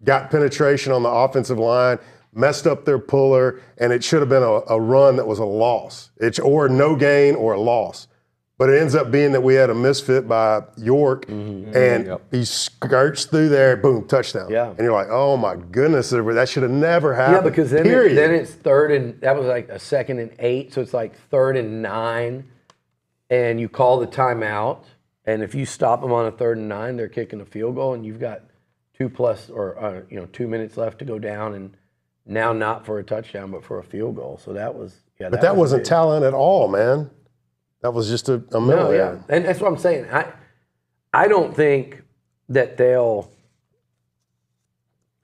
got penetration on the offensive line, messed up their puller, and it should have been a run that was a loss. It's or no gain or a loss. But it ends up being that we had a misfit by York, and he skirts through there, boom, touchdown. Yeah. And you're like, oh my goodness, that should have never happened. Yeah, because then it's 3rd and that was like a 2nd and 8, so it's like 3rd and 9, and you call the timeout, and if you stop them on a 3rd and 9, they're kicking a field goal, and you've got 2 minutes left to go down, and now not for a touchdown but for a field goal. So that was But that wasn't talent at all, man. That was just a middle. No, yeah. And that's what I'm saying. I don't think that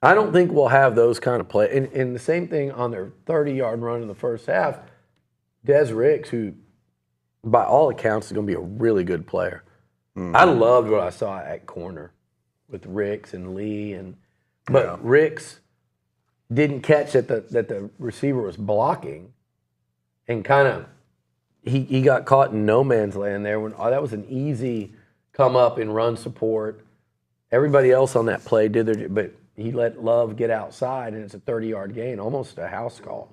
I don't think we'll have those kind of play. And the same thing on their 30-yard run in the first half, Des Ricks, who by all accounts is going to be a really good player. I loved what I saw at corner with Ricks and Lee, but Ricks didn't catch that the receiver was blocking, and kind of he got caught in no man's land there. When that was an easy come up and run support. Everybody else on that play did their, but he let Love get outside, and it's a 30-yard gain, almost a house call.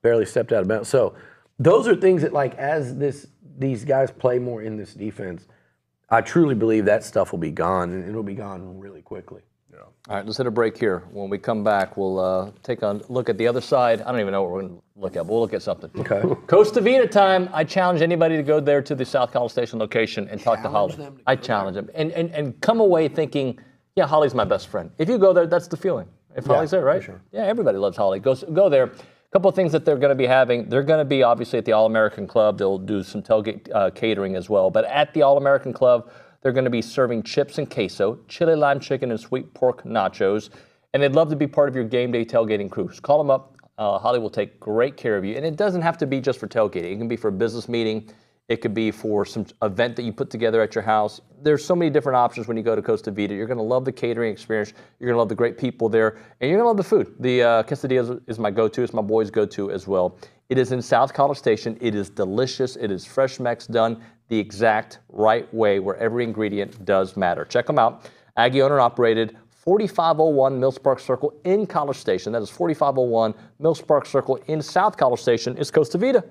Barely stepped out of bounds. So those are things that, like, as these guys play more in this defense, I truly believe that stuff will be gone, and it'll be gone really quickly. Yeah. All right, let's hit a break here. When we come back, we'll take a look at the other side. I don't even know what we're going to look at, but we'll look at something. Okay. Costa Vida time. I challenge anybody to go there to the South College Station location and talk to Holly. I challenge them. And come away thinking, yeah, Holly's my best friend. If you go there, that's the feeling. If Holly's there, right? Sure. Yeah, everybody loves Holly. Go there. A couple of things that they're going to be having. They're going to be obviously at the All-American Club. They'll do some tailgate catering as well. But at the All-American Club, they're going to be serving chips and queso, chili lime chicken, and sweet pork nachos. And they'd love to be part of your game day tailgating crew. So call them up. Holly will take great care of you. And it doesn't have to be just for tailgating. It can be for a business meeting. It could be for some event that you put together at your house. There's so many different options when you go to Costa Vida. You're going to love the catering experience. You're going to love the great people there. And you're going to love the food. The quesadilla is my go-to. It's my boys' go-to as well. It is in South College Station. It is delicious. It is fresh Mex done the exact right way where every ingredient does matter. Check them out. Aggie owner operated, 4501 Mills Park Circle in College Station. That is 4501 Mills Park Circle in South College Station. It's Costa Vida.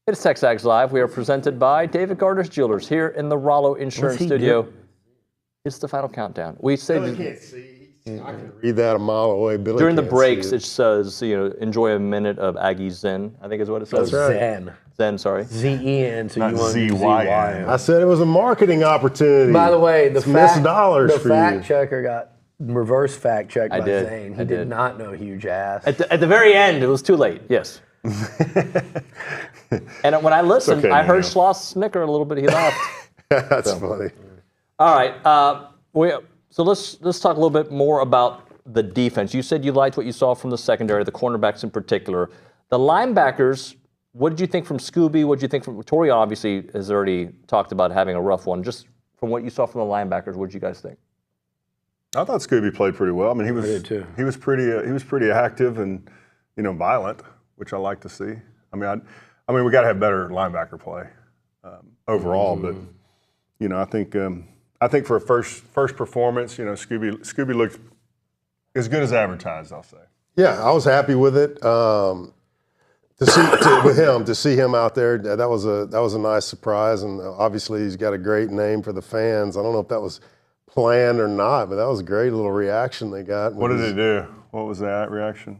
It's TexAgs Live. We are presented by David Gardner's Jewelers here in the Rollo Insurance Studio. It's the final countdown. We say Billy can't see. I can read that a mile away. Billy during the can't breaks, see it says, enjoy a minute of Aggie Zen, I think is what it says. That's right. Zen. Zen, sorry. Z-E-N, so Not you want Z-Y-N. I said it was a marketing opportunity. By the way, the fact you. checker got reverse fact checked by did. Zane. He did not know huge ass. At the very end, it was too late, yes. And when I listened, I heard Schloss snicker a little bit. He laughed. That's funny. All right. So let's talk a little bit more about the defense. You said you liked what you saw from the secondary, the cornerbacks in particular. The linebackers, what did you think from Scooby? What did you think from Torian? Obviously, has already talked about having a rough one. Just from what you saw from the linebackers, what did you guys think? I thought Scooby played pretty well. I mean, he was pretty active and violent, which I like to see. I mean, we got to have better linebacker play overall, but I think for a first performance, Scooby looked as good as advertised, I'll say. Yeah, I was happy with it. To see him out there, that was a nice surprise, and obviously he's got a great name for the fans. I don't know if that was planned or not, but that was a great little reaction they got. What did they do? What was that reaction?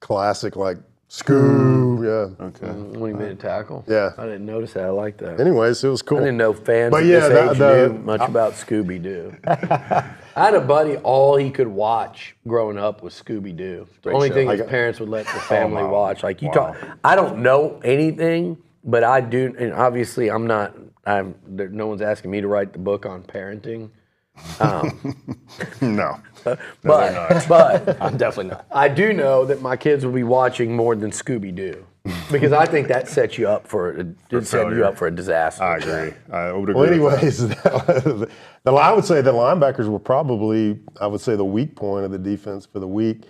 Classic, like Scoob, yeah. Okay. When he made a tackle? Yeah. I didn't notice that. I like that. Anyways, it was cool. I didn't know fans at this age knew much about Scooby-Doo. I had a buddy, all he could watch growing up was Scooby-Doo. The only thing his parents would let the family watch. Like I don't know anything, but I do, and obviously no one's asking me to write the book on parenting. No. But I'm definitely not. I do know that my kids will be watching more than Scooby-Doo because I think that sets you up for a disaster. I agree. I would agree. Well, anyways, I would say the linebackers were probably, the weak point of the defense for the week.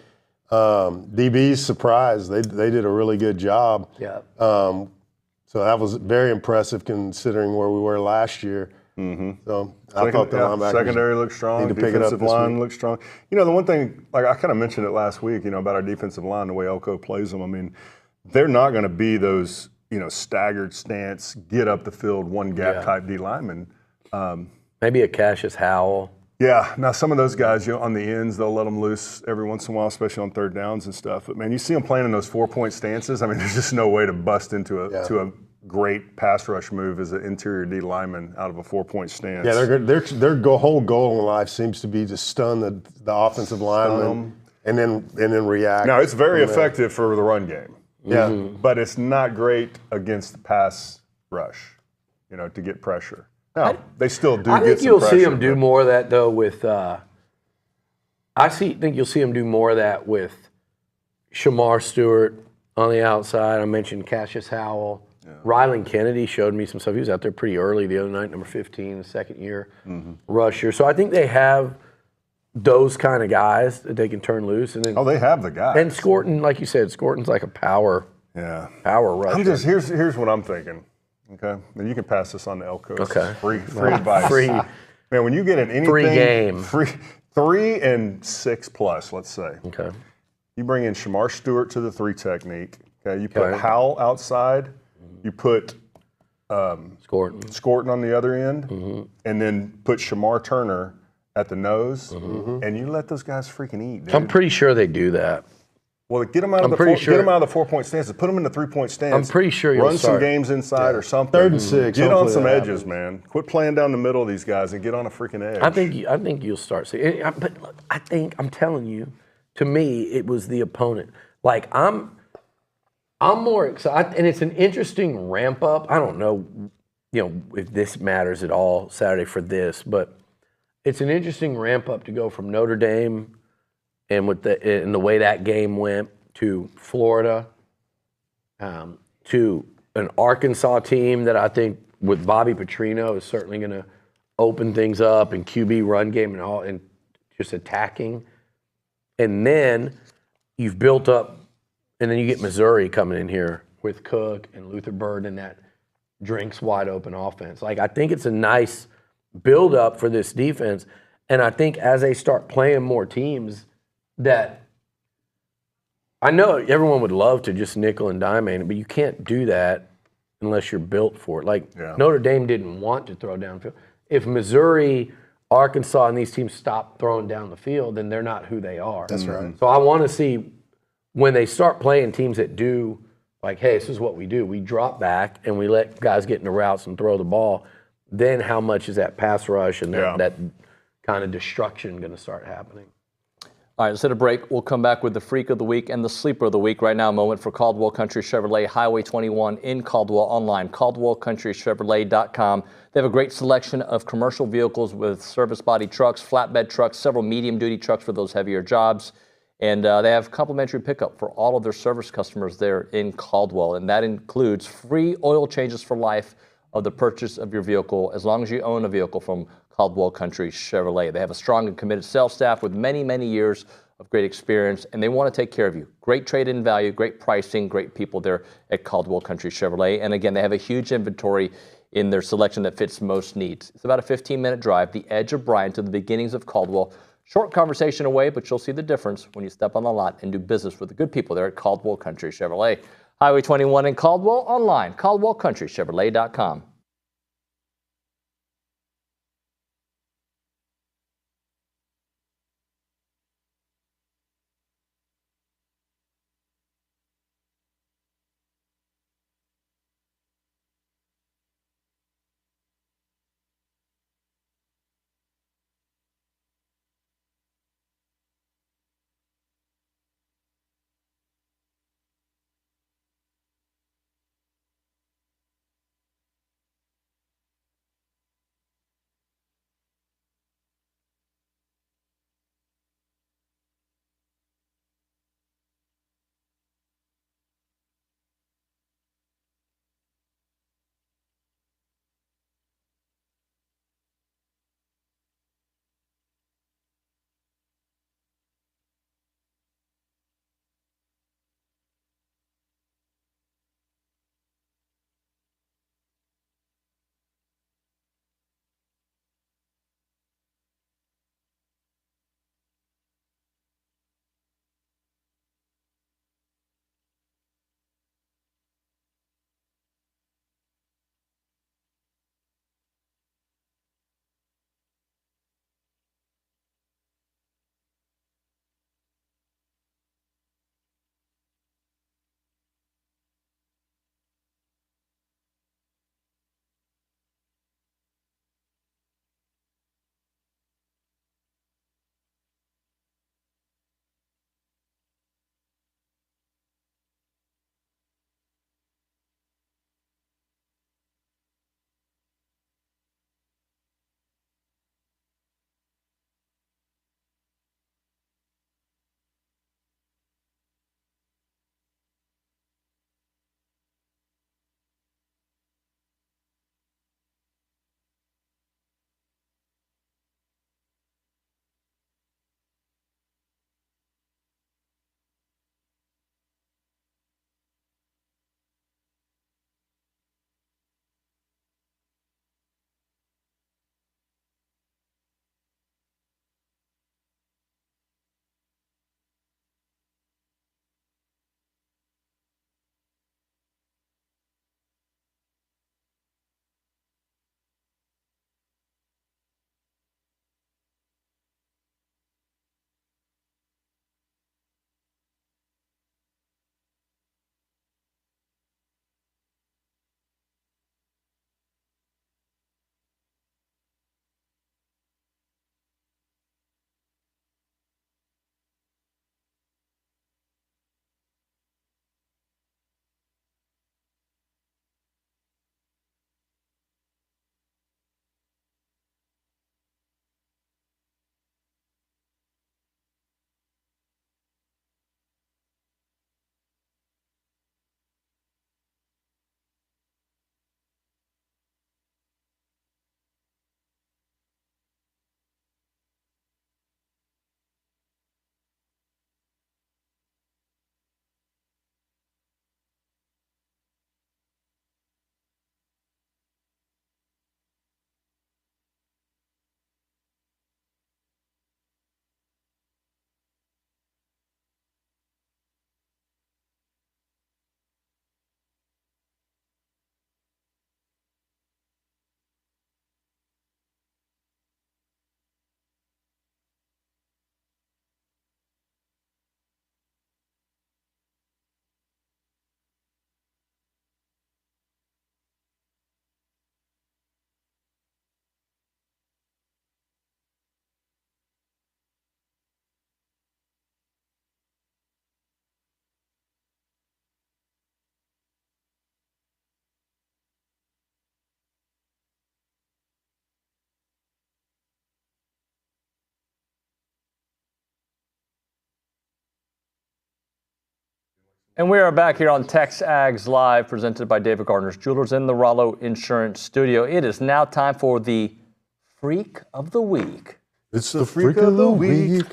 DB's surprised. They did a really good job. Yeah. So that was very impressive considering where we were last year. Mm-hmm. So I thought the linebackers secondary looked strong. Defensive line looked strong. The one thing, like I kind of mentioned it last week, about our defensive line, the way Elko plays them. I mean, they're not going to be those, staggered stance, get up the field, one gap type D lineman. Maybe a Cassius Howell. Yeah. Now some of those guys, on the ends, they'll let them loose every once in a while, especially on third downs and stuff. But man, you see them playing in those 4-point stances. I mean, there's just no way to bust into a great pass rush move as an interior D lineman out of a 4-point stance. Yeah, their whole goal in life seems to be to stun the offensive lineman and then react. Now it's very effective for the run game. Yeah, but it's not great against the pass rush. To get pressure. Now they still do. I think you'll see them do more of that though with. Think you'll see them do more of that with Shamar Stewart on the outside. I mentioned Cassius Howell. Yeah. Rylan Kennedy showed me some stuff. He was out there pretty early the other night, number 15, the second year rusher. So I think they have those kind of guys that they can turn loose. And then, they have the guys. And Scorton, like you said, Scorton's like a power rusher. Here's what I'm thinking. Okay, and you can pass this on to Elko. Okay, free advice. Man, when you get in anything, free game, 3 and 6+, let's say. Okay, you bring in Shamar Stewart to the 3 technique. Okay, you put Howell outside. You put Scorton on the other end, and then put Shamar Turner at the nose, and you let those guys freaking eat. Dude. I'm pretty sure they do that. Well, get them out of the 4-point stances. Put them in the 3-point stance. I'm pretty sure you'll run some games inside or something. 3rd and 6. Get on some edges, man. Quit playing down the middle of these guys and get on a freaking edge. I think you'll start seeing. But look, I'm telling you, to me, it was the opponent. Like I'm more excited, and it's an interesting ramp up. I don't know, if this matters at all Saturday for this, but it's an interesting ramp up to go from Notre Dame and the way that game went to Florida, to an Arkansas team that I think with Bobby Petrino is certainly going to open things up and QB run game and all, and just attacking, and then you've built up. And then you get Missouri coming in here with Cook and Luther Bird and that drinks wide open offense. Like I think it's a nice build up for this defense. And I think as they start playing more teams that I know everyone would love to just nickel and dime it, but you can't do that unless you're built for it. Like Notre Dame didn't want to throw downfield. If Missouri, Arkansas, and these teams stop throwing down the field, then they're not who they are. That's right. So I want to see when they start playing teams that do, like, hey, this is what we do. We drop back and we let guys get in the routes and throw the ball. Then how much is that pass rush and that kind of destruction going to start happening? All right, let's hit a break. We'll come back with the Freak of the Week and the Sleeper of the Week. Right now, a moment for Caldwell Country Chevrolet, Highway 21 in Caldwell, online, caldwellcountrychevrolet.com. They have a great selection of commercial vehicles with service body trucks, flatbed trucks, several medium-duty trucks for those heavier jobs. And they have complimentary pickup for all of their service customers there in Caldwell. And that includes free oil changes for life of the purchase of your vehicle, as long as you own a vehicle from Caldwell Country Chevrolet. They have a strong and committed sales staff with many, many years of great experience, and they want to take care of you. Great trade-in value, great pricing, great people there at Caldwell Country Chevrolet. And again, they have a huge inventory in their selection that fits most needs. It's about a 15-minute drive, the edge of Bryan to the beginnings of Caldwell. Short conversation away, but you'll see the difference when you step on the lot and do business with the good people there at Caldwell Country Chevrolet. Highway 21 in Caldwell, online, caldwellcountrychevrolet.com. And we are back here on TexAgs Live, presented by David Gardner's Jewelers in the Rollo Insurance Studio. It is now time for the Freak of the Week. It's the Freak of the Week.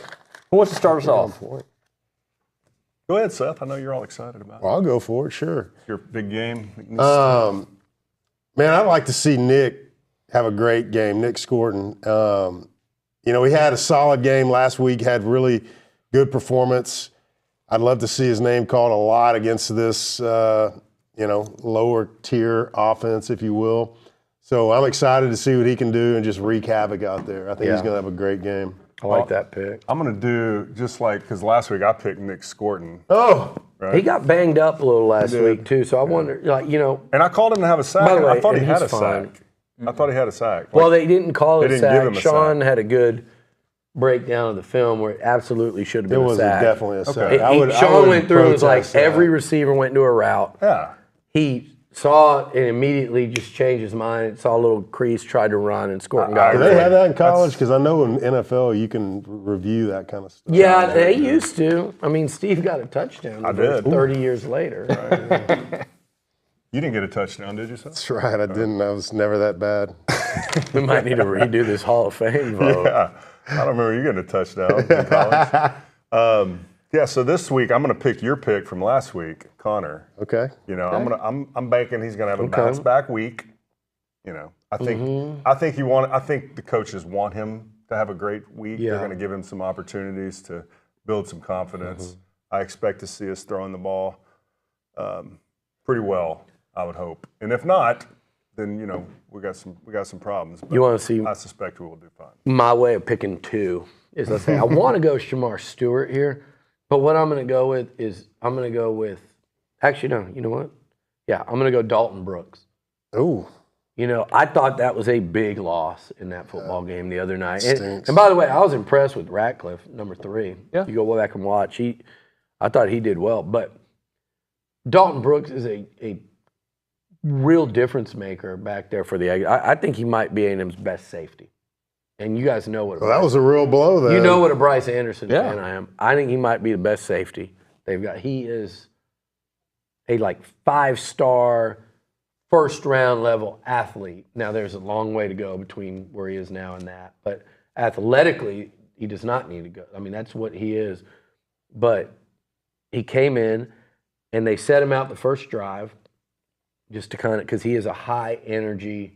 Who wants to start us off? Go ahead, Seth. I know you're all excited about it. I'll go for it, sure. Your big game. Man, I'd like to see Nick have a great game, Nick Scorton. You know, he had a solid game last week, had really good performance. I'd love to see his name called a lot against this, lower tier offense, if you will. So I'm excited to see what he can do and just wreak havoc out there. I think he's going to have a great game. I like that pick. I'm going to do just like, because last week I picked Nick Scorton. Oh, right? He got banged up a little last week, too. So I wonder, And I called him to have a sack. By the way, I thought he had a fine. sack. I thought he had a sack. Well, they didn't call it a didn't give him sack. a Sean sack. had a good breakdown of the film where it absolutely should have been a sack. Definitely a sack. Okay. Sean went through and was like, every receiver went into a route. Yeah. He saw it and immediately just changed his mind. Saw a little crease, tried to run, and scored. Do they have that in college? Because I know in NFL you can review that kind of stuff. Yeah, they used to. I mean, Steve got a touchdown. I did. 30 years later. You didn't get a touchdown, did you, Seth? That's right. I didn't. I was never that bad. We might need to redo this Hall of Fame vote. Yeah. I don't remember you getting a touchdown in college. So this week I'm going to pick your pick from last week, Connor. Okay. You know, I'm banking he's going to have a bounce back week. You know, I think the coaches want him to have a great week. Yeah. They're going to give him some opportunities to build some confidence. I expect to see us throwing the ball pretty well, I would hope. And if not, then we got some problems. But You want to see? I suspect we will do fine. My way of picking two is, let's say, I want to go Shamar Stewart here, but what I'm going to go with is actually, no, you know what? Yeah, I'm going to go Dalton Brooks. Ooh. I thought that was a big loss in that football game the other night. And by the way, I was impressed with Ratcliffe, number 3. Yeah. You go back and watch. I thought he did well, but Dalton Brooks is a real difference maker back there for the Aggies. I think he might be A&M's best safety. And you guys know what. Well, that was a real blow, then. You know what a Bryce Anderson fan I am. I think he might be the best safety they've got. He is a 5-star, first-round level athlete. Now, there's a long way to go between where he is now and that. But athletically, he does not need to go. I mean, that's what he is. But he came in, and they set him out the first drive just to because he is a high-energy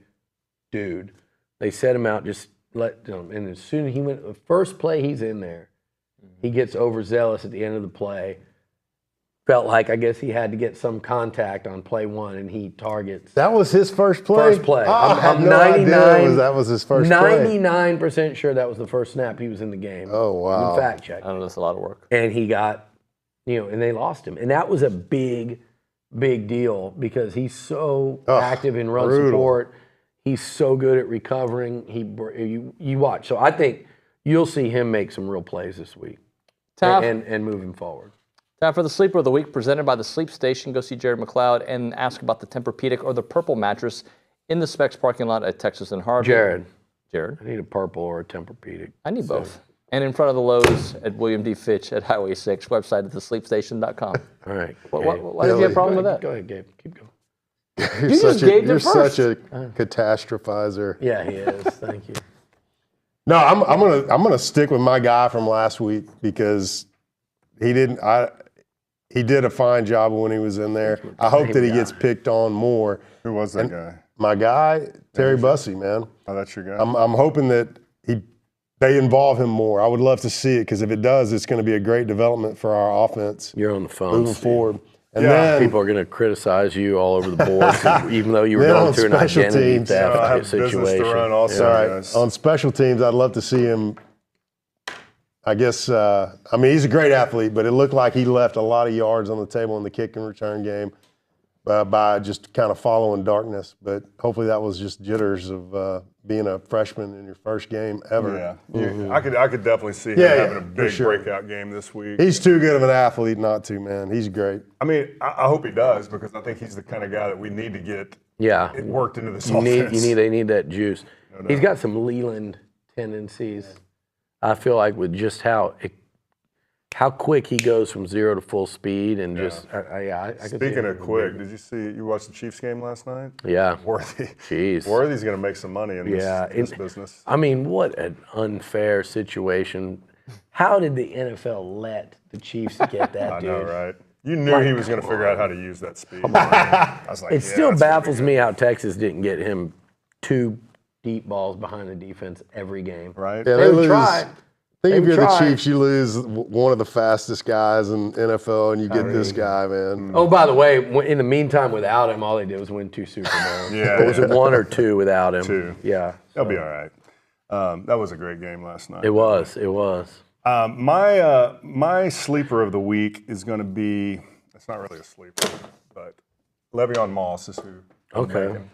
dude. They set him out, just let him. And as soon as he went, the first play he's in there, he gets overzealous at the end of the play. Felt like, I guess he had to get some contact on play 1, and he targets. That was his first play? First play. Oh, I'm I had no 99, idea that was his first play. 99% sure that was the first snap he was in the game. Oh, wow. Fact check. I know that's a lot of work. And he got, and they lost him. And that was a big deal because he's so active in run support. He's so good at recovering. You watch. So I think you'll see him make some real plays this week and moving forward. Time for the Sleeper of the Week, presented by the Sleep Station. Go see Jared McLeod and ask about the Tempur-Pedic or the Purple mattress in the Specs parking lot at Texas and Harvey. Jared. I need a Purple or a Tempur-Pedic. I need both. And in front of the Lowe's at William D. Fitch at Highway 6, website at thesleepstation.com. All right. Why did you have a problem with that? Go ahead, Gabe. Keep going. You're such a catastrophizer. Yeah, he is. Thank you. No, I'm gonna stick with my guy from last week because he did a fine job when he was in there. I hope that he gets picked on more. Who was that guy? My guy, Terry Bussey, man. Oh, that's your guy. I'm hoping that they involve him more. I would love to see it because if it does, it's going to be a great development for our offense. You're on the phone moving forward. And then people are going to criticize you all over the board, even though you were going through an identity theft situation. To run also, on special teams, I'd love to see him. I guess, he's a great athlete, but it looked like he left a lot of yards on the table in the kick and return game by just kind of following darkness. But hopefully that was just jitters of being a freshman in your first game ever. Yeah, mm-hmm. I could definitely see him having a big breakout game this week. He's too good of an athlete not to, man. He's great. I mean, I hope he does because I think he's the kind of guy that we need to get it worked into this offense. They need that juice. No. He's got some Leland tendencies. I feel like with just how how quick he goes from 0 to full speed and just I can see Speaking of quick, did you watch the Chiefs game last night? Yeah. Worthy's going to make some money in this business. I mean, what an unfair situation. How did the NFL let the Chiefs get that, dude? I know, right? You knew he was going to figure out how to use that speed. I was like, it still baffles me how Texas didn't get him 2 deep balls behind the defense every game. Right? Yeah, they would try. Think if you're the Chiefs, you lose one of the fastest guys in NFL, and you get this guy, man. Oh, by the way, in the meantime, without him, all they did was win 2 Super Bowls. Or was it 1 or 2 without him? 2. Yeah. They'll be all right. That was a great game last night. It was. It was. My sleeper of the week is going to be, it's not really a sleeper, but Le'Veon Moss is who I'm making.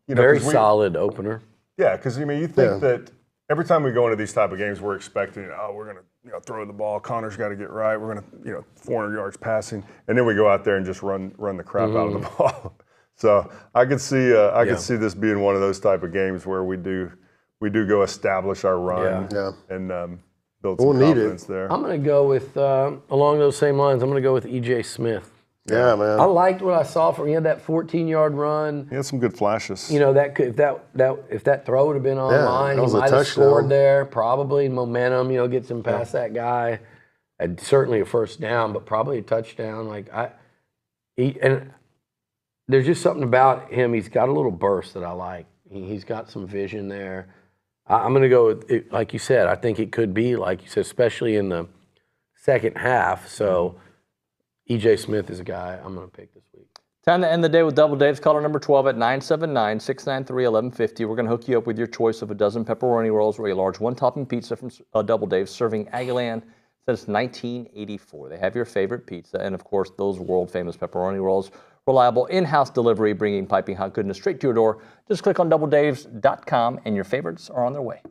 Very solid opener. Yeah, because, you think that every time we go into these type of games, we're expecting, we're going to throw the ball. Connor's got to get right. We're going to, 400 yards passing, and then we go out there and just run the crap out of the ball. So I could see this being one of those type of games where we do go establish our run and build some confidence there. I'm going to go with along those same lines. I'm going to go with E.J. Smith. Yeah, man. I liked what I saw from him. He had that 14-yard run. He had some good flashes. That could if that throw would have been online, he might have scored there. Probably momentum. Gets him past that guy. And certainly a first down, but probably a touchdown. And there's just something about him. He's got a little burst that I like. He's got some vision there. I'm going to go with it, like you said. I think it could be like you said, especially in the second half. So. E.J. Smith is a guy I'm going to pick this week. Time to end the day with Double Dave's. Caller number 12 at 979-693-1150. We're going to hook you up with your choice of a dozen pepperoni rolls or a large one-topping pizza from Double Dave's, serving Aggieland since 1984. They have your favorite pizza and, of course, those world-famous pepperoni rolls. Reliable in-house delivery, bringing piping hot goodness straight to your door. Just click on doubledaves.com and your favorites are on their way.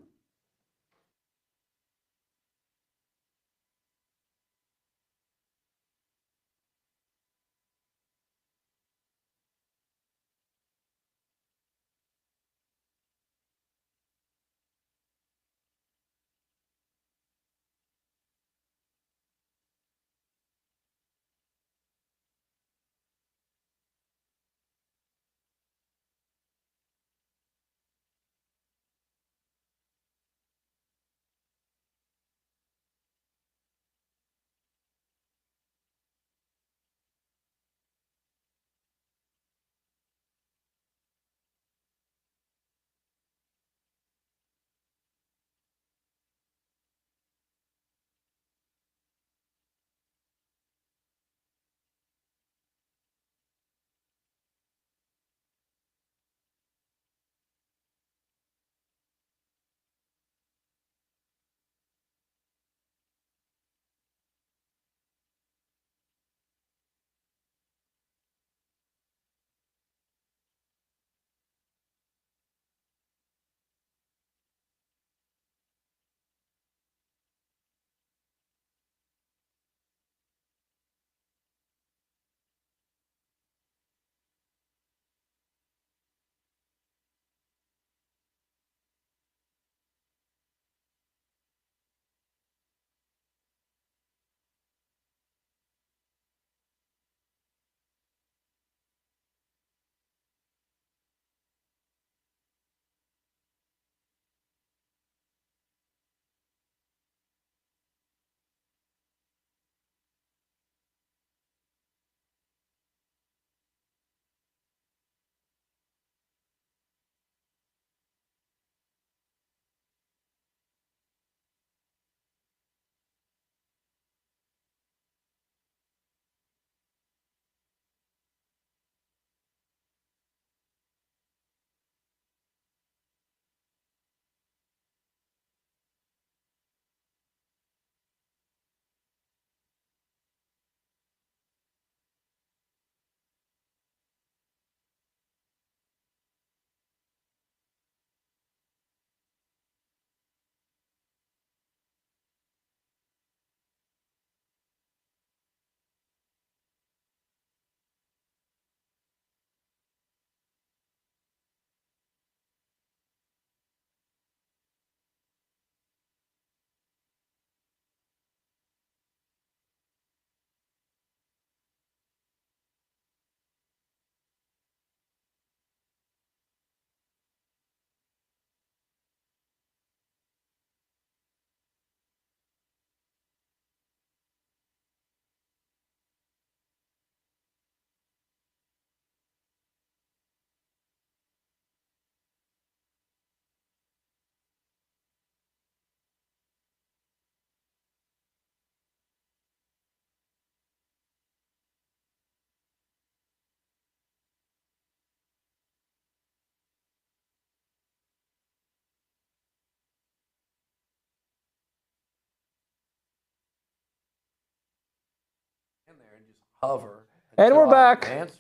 hover. And we're back. Answer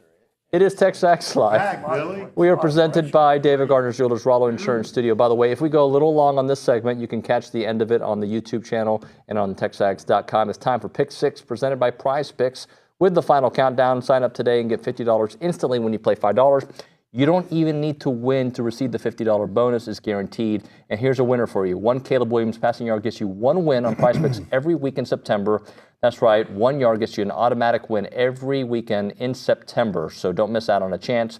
It is TexAgs Live. We are presented by David Gardner's Jewelers, Rollo Insurance Studio. By the way, if we go a little long on this segment, you can catch the end of it on the YouTube channel and on TexAgs.com. It's time for Pick 6, presented by Prize Picks. With the final countdown, sign up today and get $50 instantly when you play $5. You don't even need to win to receive the $50 bonus. It's guaranteed. And here's a winner for you. One Caleb Williams passing yard gets you one win on Prize Picks every week in September. That's right. 1 yard gets you an automatic win every weekend in September. So don't miss out on a chance.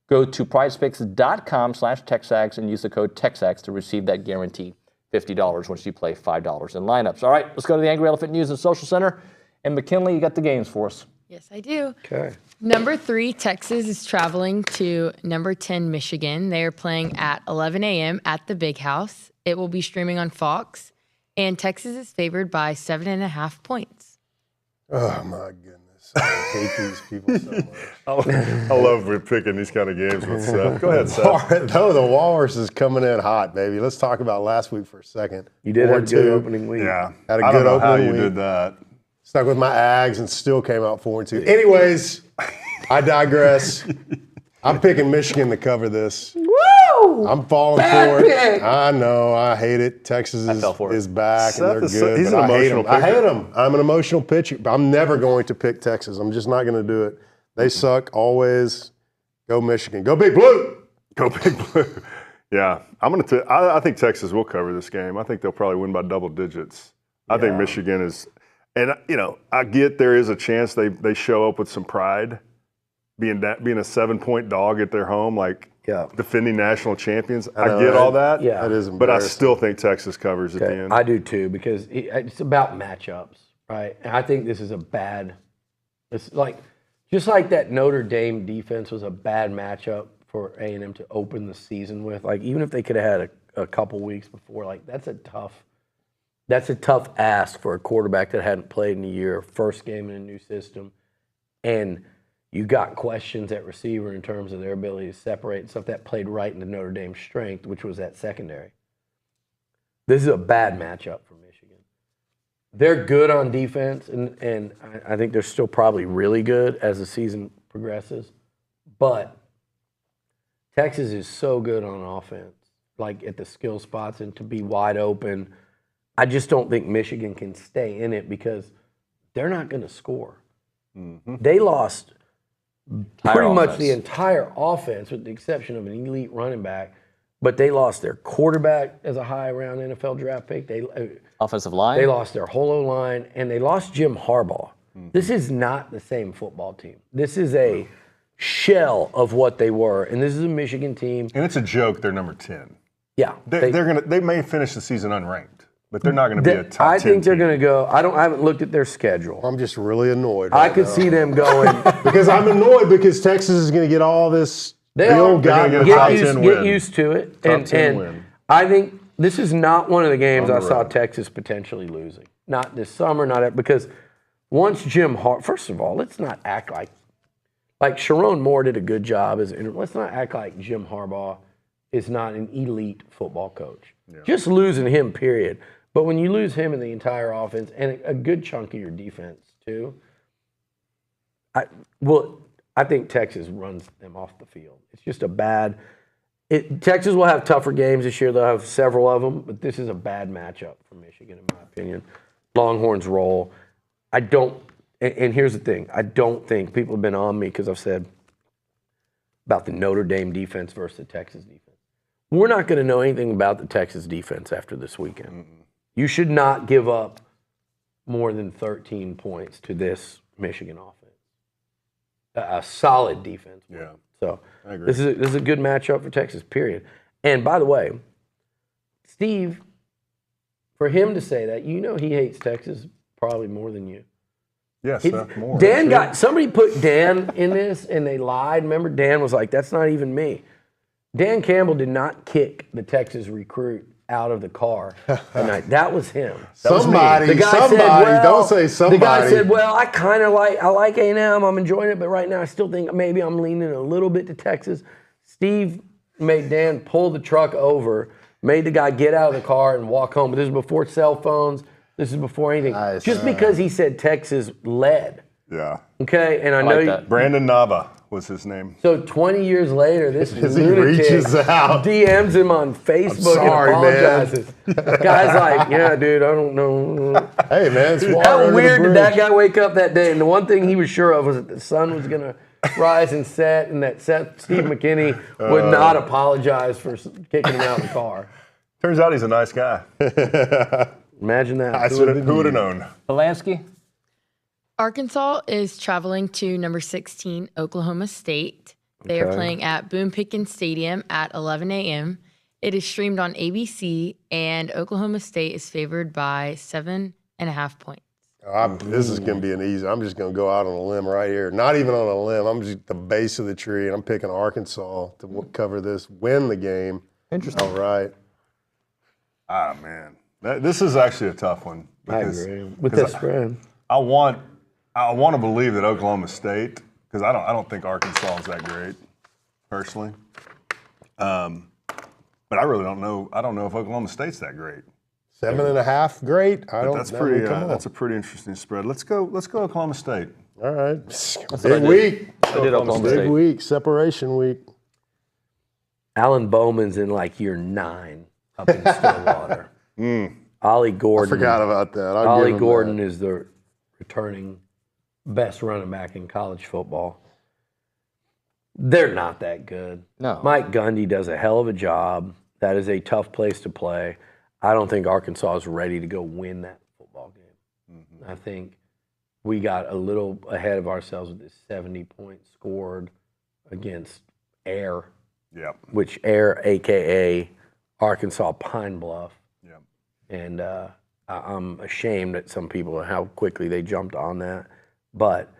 Go to prizepicks.com/TexAgs and use the code TexAgs to receive that guaranteed $50 once you play $5 in lineups. All right, let's go to the Angry Elephant News and Social Center. And McKinley, you got the games for us. Yes, I do. Okay. Number 3, Texas is traveling to number 10, Michigan. They are playing at 11 a.m. at the Big House. It will be streaming on Fox. And Texas is favored by 7.5 points. Oh, my goodness. I hate these people so much. I love we're picking these kind of games with Seth. Go ahead, Seth. No, the Walrus is coming in hot, baby. Let's talk about last week for a second. You did have a good opening week. Yeah. Had a I good don't know how opening you week. did that. Stuck with my Ags and still came out 4-2. Anyways, I digress. I'm picking Michigan to cover this. Woo! I'm falling Bad for it. pick. I know. I hate it. Texas is back Seth and they're is good. he's but an I hate emotional them. I hate picker. them. I'm an emotional pitcher. I'm never going to pick Texas. I'm just not going to do it. They suck always. Go Michigan. Go Big Blue. Go Big Blue. Yeah. I think Texas will cover this game. I think they'll probably win by double digits. I think Michigan is – and, you know, I get there is a chance they show up with some pride, being a 7-point dog at their home, like defending national champions. I get all that. Yeah. That is but I embarrassing. still think Texas covers at the end. I do too, because it's about matchups, right? And I think this is a bad – it's like just like that Notre Dame defense was a bad matchup for A&M to open the season with. Like, even if they could have had a couple weeks before, like, that's a tough ask for a quarterback that hadn't played in a year, first game in a new system, and you got questions at receiver in terms of their ability to separate and stuff. That played right into Notre Dame's strength, which was that secondary. This is a bad matchup for Michigan. They're good on defense, and I think they're still probably really good as the season progresses, but Texas is so good on offense, like at the skill spots and to be wide open. I just don't think Michigan can stay in it because they're not going to score. Mm-hmm. They lost pretty much the entire offense with the exception of an elite running back, but they lost their quarterback as a high-round NFL draft pick. Offensive line? They lost their whole O-line, and they lost Jim Harbaugh. Mm-hmm. This is not the same football team. This is a shell of what they were, and this is a Michigan team. And it's a joke they're number 10. Yeah. They may finish the season unranked. But they're not going to be a top 10 I think they're team. going to go. I haven't looked at their schedule. I'm just really annoyed. I could see them going. Because I'm annoyed because Texas is going to get all this. Get used to it. And I think this is not one of the games I saw Texas potentially losing. Not this summer, because once Jim Harbaugh, first of all, let's not act like Sharon Moore did a good job let's not act like Jim Harbaugh is not an elite football coach. Yeah. Just losing him, period. But when you lose him in the entire offense and a good chunk of your defense too, I think Texas runs them off the field. It's just a bad. Texas will have tougher games this year. They'll have several of them, but this is a bad matchup for Michigan, in my opinion. Longhorns roll. And here's the thing. I don't think people have been on me because I've said about the Notre Dame defense versus the Texas defense. We're not going to know anything about the Texas defense after this weekend. Mm-hmm. You should not give up more than 13 points to this Michigan offense. A solid defense. Yeah. So I agree. this is a good matchup for Texas, period. And by the way, Steve, for him to say that, he hates Texas probably more than you. Yes, more. Somebody put Dan in this and they lied. Remember, Dan was like, that's not even me. Dan Campbell did not kick the Texas recruit out of the car tonight. That was him. Somebody. The guy said, don't say somebody. The guy said, well, I like A&M. I'm enjoying it, but right now I still think maybe I'm leaning a little bit to Texas. Steve made Dan pull the truck over, made the guy get out of the car and walk home. But this is before cell phones. This is before anything. Nice. Just because he said Texas led. Yeah. Okay, and I know like you, that. Brandon Nava was his name. So 20 years later, this As he lunatic reaches out. DMs him on Facebook sorry, and apologizes. Guy's like, yeah, dude, I don't know. Hey, man, it's water How under the weird did that bridge. guy wake up that day? And the one thing he was sure of was that the sun was going to rise and set, and that Steve McKinney would not apologize for kicking him out of the car. Turns out he's a nice guy. Imagine that. Who would have known? Polanski? Arkansas is traveling to number 16, Oklahoma State. They are Okay. playing at Boone Pickens Stadium at 11 a.m. It is streamed on ABC, and Oklahoma State is favored by 7.5 points. This is going to be an easy. I'm just going to go out on a limb right here. Not even on a limb. I'm just at the base of the tree, and I'm picking Arkansas to cover this, win the game. Interesting. All right. Ah, man. This is actually a tough one. I agree. With that spread. I want to believe that Oklahoma State, because I don't think Arkansas is that great, personally. But I really don't know. I don't know if Oklahoma State's that great. 7.5, great. That's a pretty interesting spread. Let's go Oklahoma State. All right. Big week. I did Oklahoma Big State. week. Separation week. Alan Bowman's in like year 9 up in Stillwater. Ollie Gordon. I forgot about that. Ollie Gordon is the returning best running back in college football. They're not that good. No. Mike Gundy does a hell of a job. That is a tough place to play. I don't think Arkansas is ready to go win that football game. Mm-hmm. I think we got a little ahead of ourselves with this 70 points scored against Air. Yep. Which Air, a.k.a. Arkansas Pine Bluff. Yep. And I'm ashamed at some people how quickly they jumped on that. But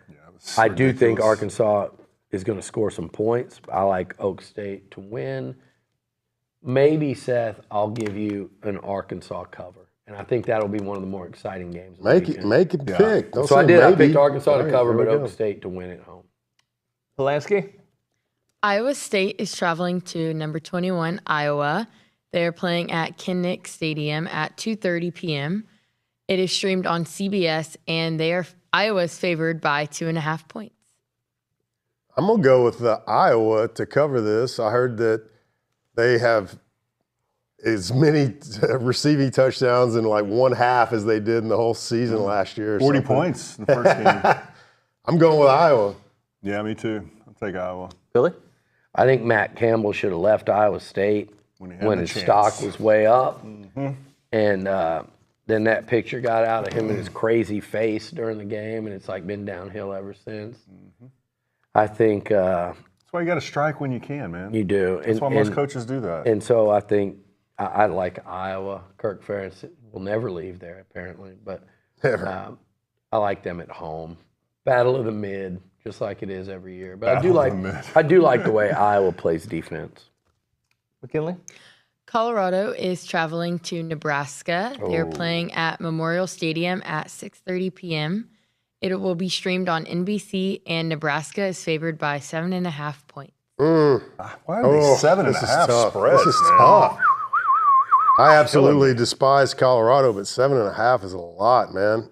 I do think Arkansas is going to score some points. I like Oak State to win. Maybe, Seth, I'll give you an Arkansas cover. And I think that'll be one of the more exciting games. Make it pick. Don't So I say did. maybe. I picked Arkansas to Right, cover, there but we Oak go. State to win at home. Polanski? Iowa State is traveling to number 21, Iowa. They are playing at Kinnick Stadium at 2:30 p.m. It is streamed on CBS, and Iowa is favored by 2.5 points. I'm going to go with the Iowa to cover this. I heard that they have as many receiving touchdowns in like one half as they did in the whole season last year. 40 points in the first game. I'm going with Iowa. Yeah, me too. I'll take Iowa. Billy? I think Matt Campbell should have left Iowa State when his stock was way up. Mm-hmm. And then that picture got out of him and his crazy face during the game, and it's like been downhill ever since. Mm-hmm. I think that's why you got to strike when you can, man. You do. That's why most coaches do that. And so I think I like Iowa. Kirk Ferentz will never leave there, apparently, but I like them at home. Battle of the mid, just like it is every year. But I do like the way Iowa plays defense. McKinley? Colorado is traveling to Nebraska. They're playing at Memorial Stadium at 6:30 p.m. It will be streamed on NBC, and Nebraska is favored by 7.5 points. Why are they 7.5 spreads? This is tough. I absolutely despise Colorado, but 7.5 is a lot, man.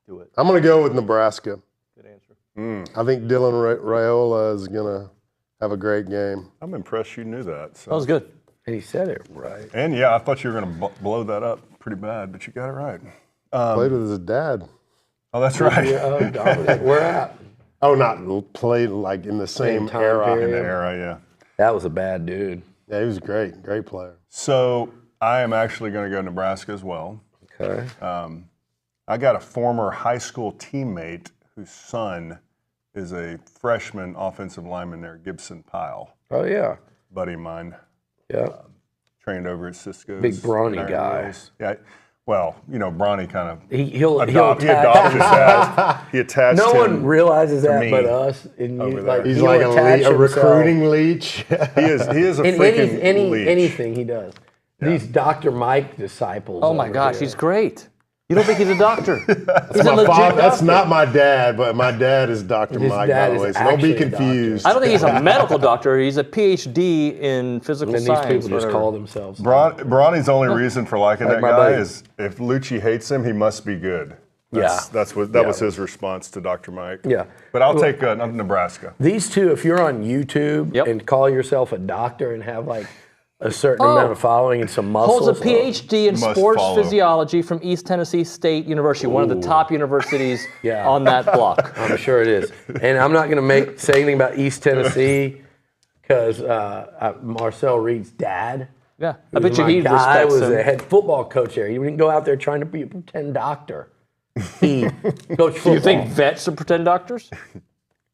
Do it. I'm going to go with Nebraska. Good answer. I think Dylan Raiola is going to have a great game. I'm impressed you knew that. So. That was good. And he said it right. And yeah, I thought you were going to blow that up pretty bad, but you got it right. Played with his dad. Oh, that's right. Where at? Oh, not played like in the same time era. period. In the era, yeah. That was a bad dude. Yeah, he was great. Great player. So I am actually going to go Nebraska as well. Okay. I got a former high school teammate whose son is a freshman offensive lineman there, Gibson Pyle. Oh, yeah. Buddy of mine. Yeah. Trained over at Cisco's. Big brawny Iron guy. Wheels. Yeah. Well, you know, Brawny kind of He adopted that. He attached No him one realizes to that me but us. And over you, there. He's he'll like attach a himself. recruiting leech. He is a In freaking leech. anything he does. Yeah. These Dr. Mike disciples. Oh, my over gosh, here. he's great. You don't think he's a doctor? He's my a legit father. That's doctor. not my dad, but my dad is Dr. His Mike, dad by the is way, so don't be actually a confused. I don't think he's a medical doctor. He's a PhD in physical And science. these people just whatever. call themselves. Bronny's only reason for liking Like that my guy buddy. is if Liucci hates him, he must be good. That was his response to Dr. Mike. Yeah. But I'll take Nebraska. These two, if you're on YouTube and call yourself a doctor and have like a certain amount of following and some muscles. Holds a PhD in Must sports follow. physiology from East Tennessee State University, one of the top universities on that block. I'm sure it is. And I'm not going to say anything about East Tennessee because Marcel Reed's dad. Yeah, I bet you he guy respects was him. a head football coach there. He didn't go out there trying to be a pretend doctor. He coached football. Do you think vets are pretend doctors?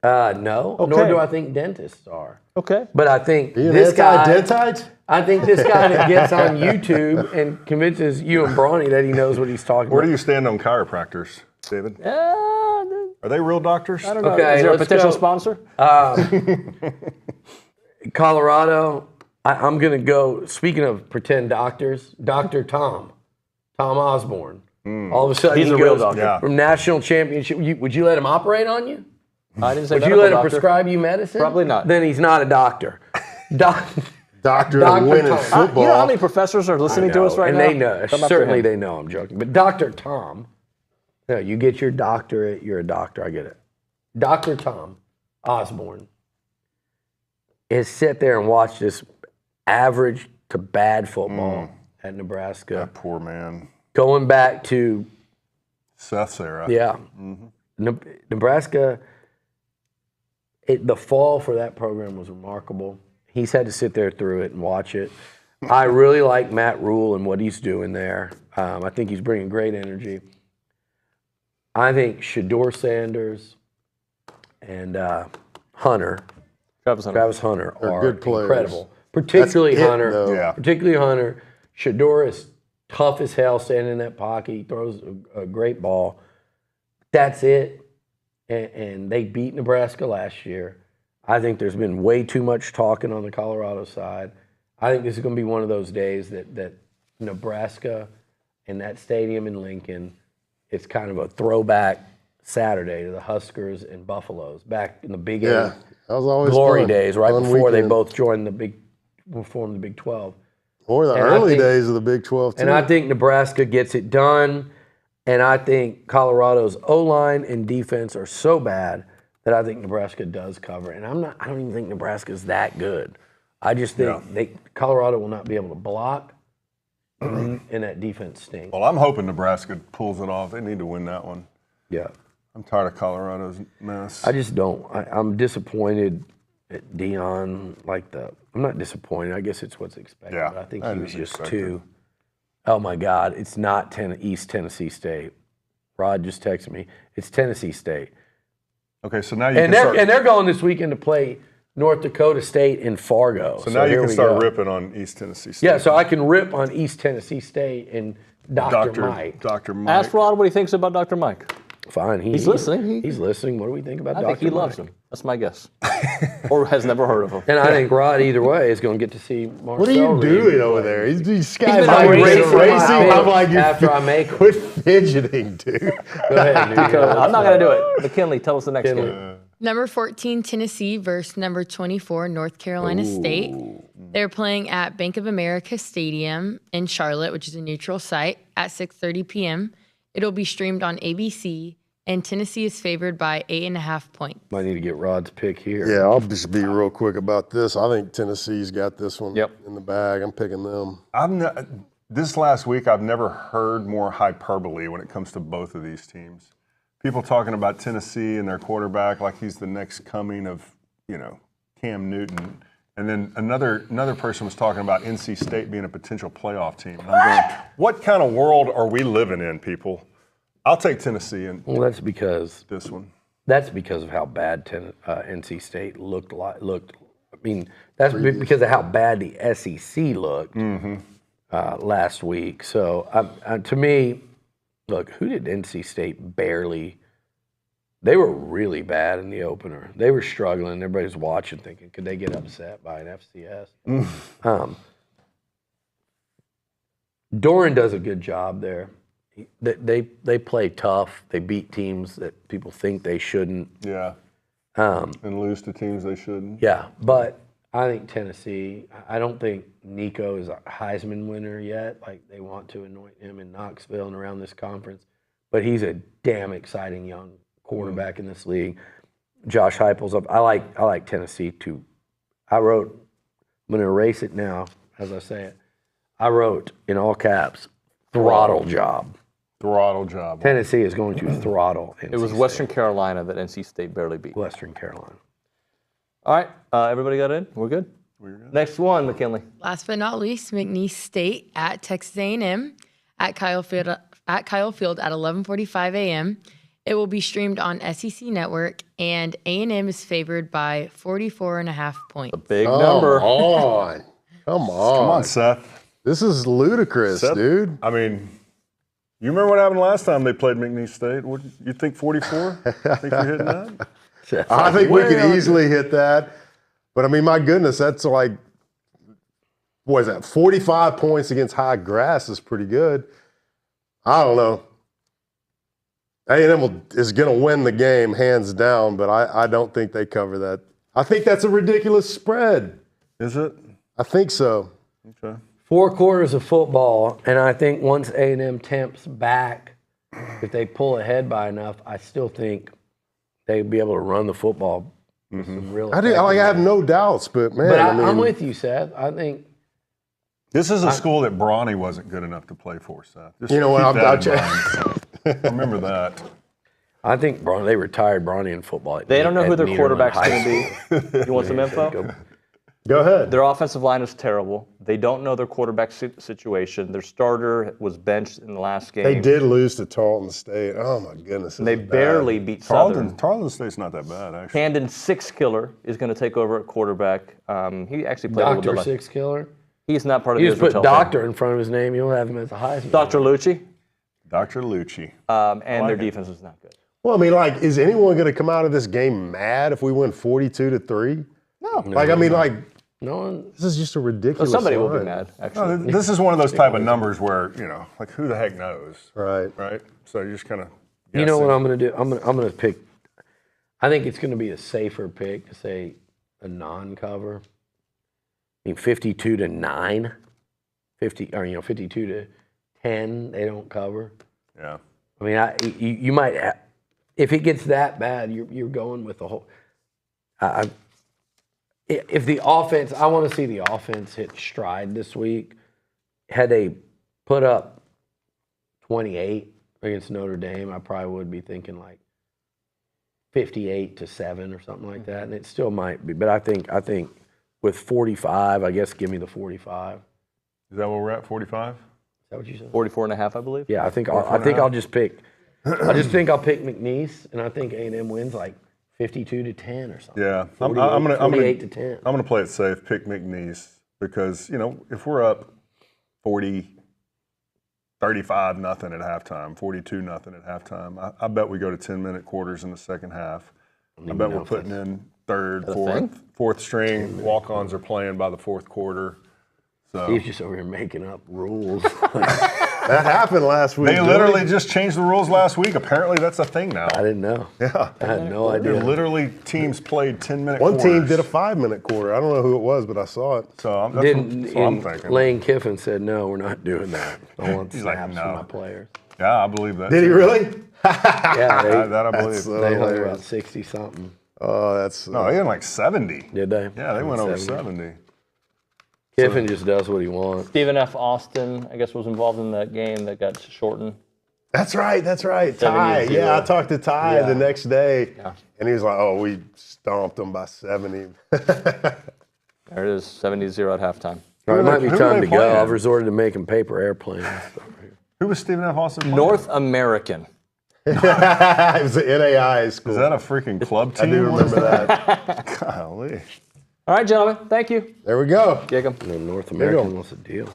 No, Okay. nor do I think dentists are. Okay. But I think You this guy, anti-dentite? I think this guy that gets on YouTube and convinces you and Bronny that he knows what he's talking Where about. do you stand on chiropractors, David? Are they real doctors? I don't know. Okay, Is there a let's potential go. sponsor? Colorado, I'm going to go, speaking of pretend doctors, Dr. Tom Osborne. All of a sudden, He's he a real goes doctor. from national championship. Would you let him operate on you? I didn't say Would you medical let him doctor. prescribe you medicine? Probably not. Then he's not a doctor. Doctor Dr. of winning Tom. football. You know how many professors are listening to us right and now? they know. Come up to Certainly him. they know I'm joking. But Dr. Tom, you get your doctorate, you're a doctor, I get it. Dr. Tom Osborne has sat there and watched this average to bad football at Nebraska. That poor man. Going back to Seth's era. Yeah. Nebraska, the fall for that program was remarkable. He's had to sit there through it and watch it. I really like Matt Rule and what he's doing there. I think he's bringing great energy. I think Shador Sanders and Travis Hunter They're are good players. incredible. Particularly That's it, Hunter. though. Yeah. Particularly Hunter. Shador is tough as hell standing in that pocket. He throws a great ball. That's it. And they beat Nebraska last year. I think there's been way too much talking on the Colorado side. I think this is going to be one of those days that Nebraska and that stadium in Lincoln, it's kind of a throwback Saturday to the Huskers and Buffaloes back in the Big Eight That was always glory fun. days, right Fun before they weekend. both joined formed the Big 12. Or the And I early think- days of the Big 12, too. And I think Nebraska gets it done. And I think Colorado's O-line and defense are so bad that I think Nebraska does cover. And I don't even think Nebraska's that good. I just think Colorado will not be able to block, and that defense stinks. Well, I'm hoping Nebraska pulls it off. They need to win that one. Yeah. I'm tired of Colorado's mess. I just don't. I'm disappointed at Dion. I'm not disappointed. I guess it's what's expected. Yeah, But I think that he was is just expected. too. Oh my God! It's not East Tennessee State. Rod just texted me. It's Tennessee State. Okay, so now you And can start. they're going this weekend to play North Dakota State in Fargo. So now you here can we start go. ripping on East Tennessee State. Yeah, so I can rip on East Tennessee State and Dr. Mike. Dr. Mike. Ask Rod what he thinks about Dr. Mike. Fine. He's listening. He's listening. What do we think about I Dr. think he Mike? loves him. That's my guess. Or has never heard of him. And I think Rod, either way, is going to get to see Marcel What are you Reed doing play. over there? These been guys like erasing my racing. I'm like, you after I make 'em. quit fidgeting, dude. Go ahead, Nuño. I'm not going to do it. McKinley, tell us the next game. Number 14, Tennessee versus number 24, North Carolina State. They're playing at Bank of America Stadium in Charlotte, which is a neutral site, at 6:30 p.m. It'll be streamed on ABC, and Tennessee is favored by 8.5 points. Might need to get Rod's pick here. Yeah, I'll just be real quick about this. I think Tennessee's got this one in the bag. I'm picking them. This last week, I've never heard more hyperbole when it comes to both of these teams. People talking about Tennessee and their quarterback like he's the next coming of, Cam Newton. And then another person was talking about NC State being a potential playoff team. And I'm going, what kind of world are we living in, people? I'll take Tennessee in. Well, that's because this one. That's because of how bad NC State looked. I mean, that's because of how bad the SEC looked last week. So, to me, look, who did NC State barely? They were really bad in the opener. They were struggling. Everybody's watching, thinking, could they get upset by an FCS? Doran does a good job there. They play tough. They beat teams that people think they shouldn't. Yeah. And lose to teams they shouldn't. Yeah, but I think Tennessee. I don't think Nico is a Heisman winner yet. Like they want to anoint him in Knoxville and around this conference, but he's a damn exciting young quarterback in this league. Josh Heupel's up. I like Tennessee too. I'm going to erase it now as I say it. I wrote in all caps, throttle job. Throttle job. Tennessee is going to throttle NC It was State. Western Carolina that NC State barely beat. Western Carolina. All right, everybody got in? We're good? We're good. Next one, McKinley. Last but not least, McNeese State at Texas A&M at Kyle Field at 11:45 a.m. It will be streamed on SEC Network, and A&M is favored by 44.5 points. A big number. Come on. Come on, Seth. This is ludicrous, Seth, dude. I mean, you remember what happened last time they played McNeese State? You think 44? Think you're hitting that? I think we could easily hit that. But, I mean, my goodness, that's like, what is that, 45 points against high grass is pretty good. I don't know. A&M is going to win the game hands down, but I don't think they cover that. I think that's a ridiculous spread. Is it? I think so. Okay. 4 quarters of football, and I think once A&M tempts back, if they pull ahead by enough, I still think they'd be able to run the football with some real I have no doubts, but man. But I mean, I'm with you, Seth. I think this is a school that Bronny wasn't good enough to play for, Seth. Just you know what? Remember that. I think they retired Bronny in football. They don't know who their quarterback's going to be. You want some info? Go ahead. Their offensive line is terrible. They don't know their quarterback situation. Their starter was benched in the last game. They did lose to Tarleton State. Oh, my goodness. And they barely beat Southern. Tarleton State's not that bad, actually. Handon Sixkiller is going to take over at quarterback. He actually played a little bit. Dr. Sixkiller? He's not part of you the just put Israel doctor team. in front of his name, you'll have him as a Heisman. Dr. Liucci. Dr. Liucci. And their defense is not good. Well, I mean, like, is anyone going to come out of this game mad if we win 42-3? No. Like, I mean, like, no one. This is just a ridiculous. Somebody will line. be mad. Actually, no, this is one of those type of numbers where like who the heck knows, right? Right. So you just kind of. You know what I'm going to do? I'm going to pick. I think it's going to be a safer pick to say a non-cover. I mean, 52-9, 52-10. They don't cover. Yeah. I mean, you might. If it gets that bad, you're going with the whole. If the offense, I want to see the offense hit stride this week. Had they put up 28 against Notre Dame, I probably would be thinking like 58-7 or something like that, and it still might be. But I think with 45, I guess give me the 45. Is that where we're at? 45? Is that what you said? 44.5, I believe. Yeah, I think I'll just pick. I just think I'll pick McNeese, and I think A&M wins like 52-10 or something. Yeah, 48-10. I'm gonna play it safe. Pick McNeese because if we're up 35-0 at halftime, 42-0 at halftime, I bet we go to 10-minute quarters in the second half. I bet we're putting in third, fourth string. Walk-ons are playing by the fourth quarter. So Steve's just over here making up rules. That happened last week. They literally just changed the rules last week. Apparently, that's a thing now. I didn't know. Yeah. I had no idea. Literally, teams played 10-minute One quarters. team did a 5-minute quarter. I don't know who it was, but I saw it. So that's what I'm thinking. Lane Kiffin said, no, we're not doing that. I want He's snaps like, no. from my players. Yeah, I believe that. Did he really? Yeah, that I believe. So they hung hilarious. about 60-something. Oh, that's... No, they had like 70. Did they? Yeah, they went over 70. Kiffin just does what he wants. Stephen F. Austin, I guess, was involved in that game that got shortened. That's right. Ty. Yeah, I talked to Ty the next day, and he was like, oh, we stomped them by 70. There it is, 70-0 at halftime. All right, it might be time to go. I've resorted to making paper airplanes. Who was Stephen F. Austin playing? North American. It was the NAI school. Is that a freaking club team? I do remember that. Golly. All right, gentlemen. Thank you. There we go. Jacob. North American, what's the deal?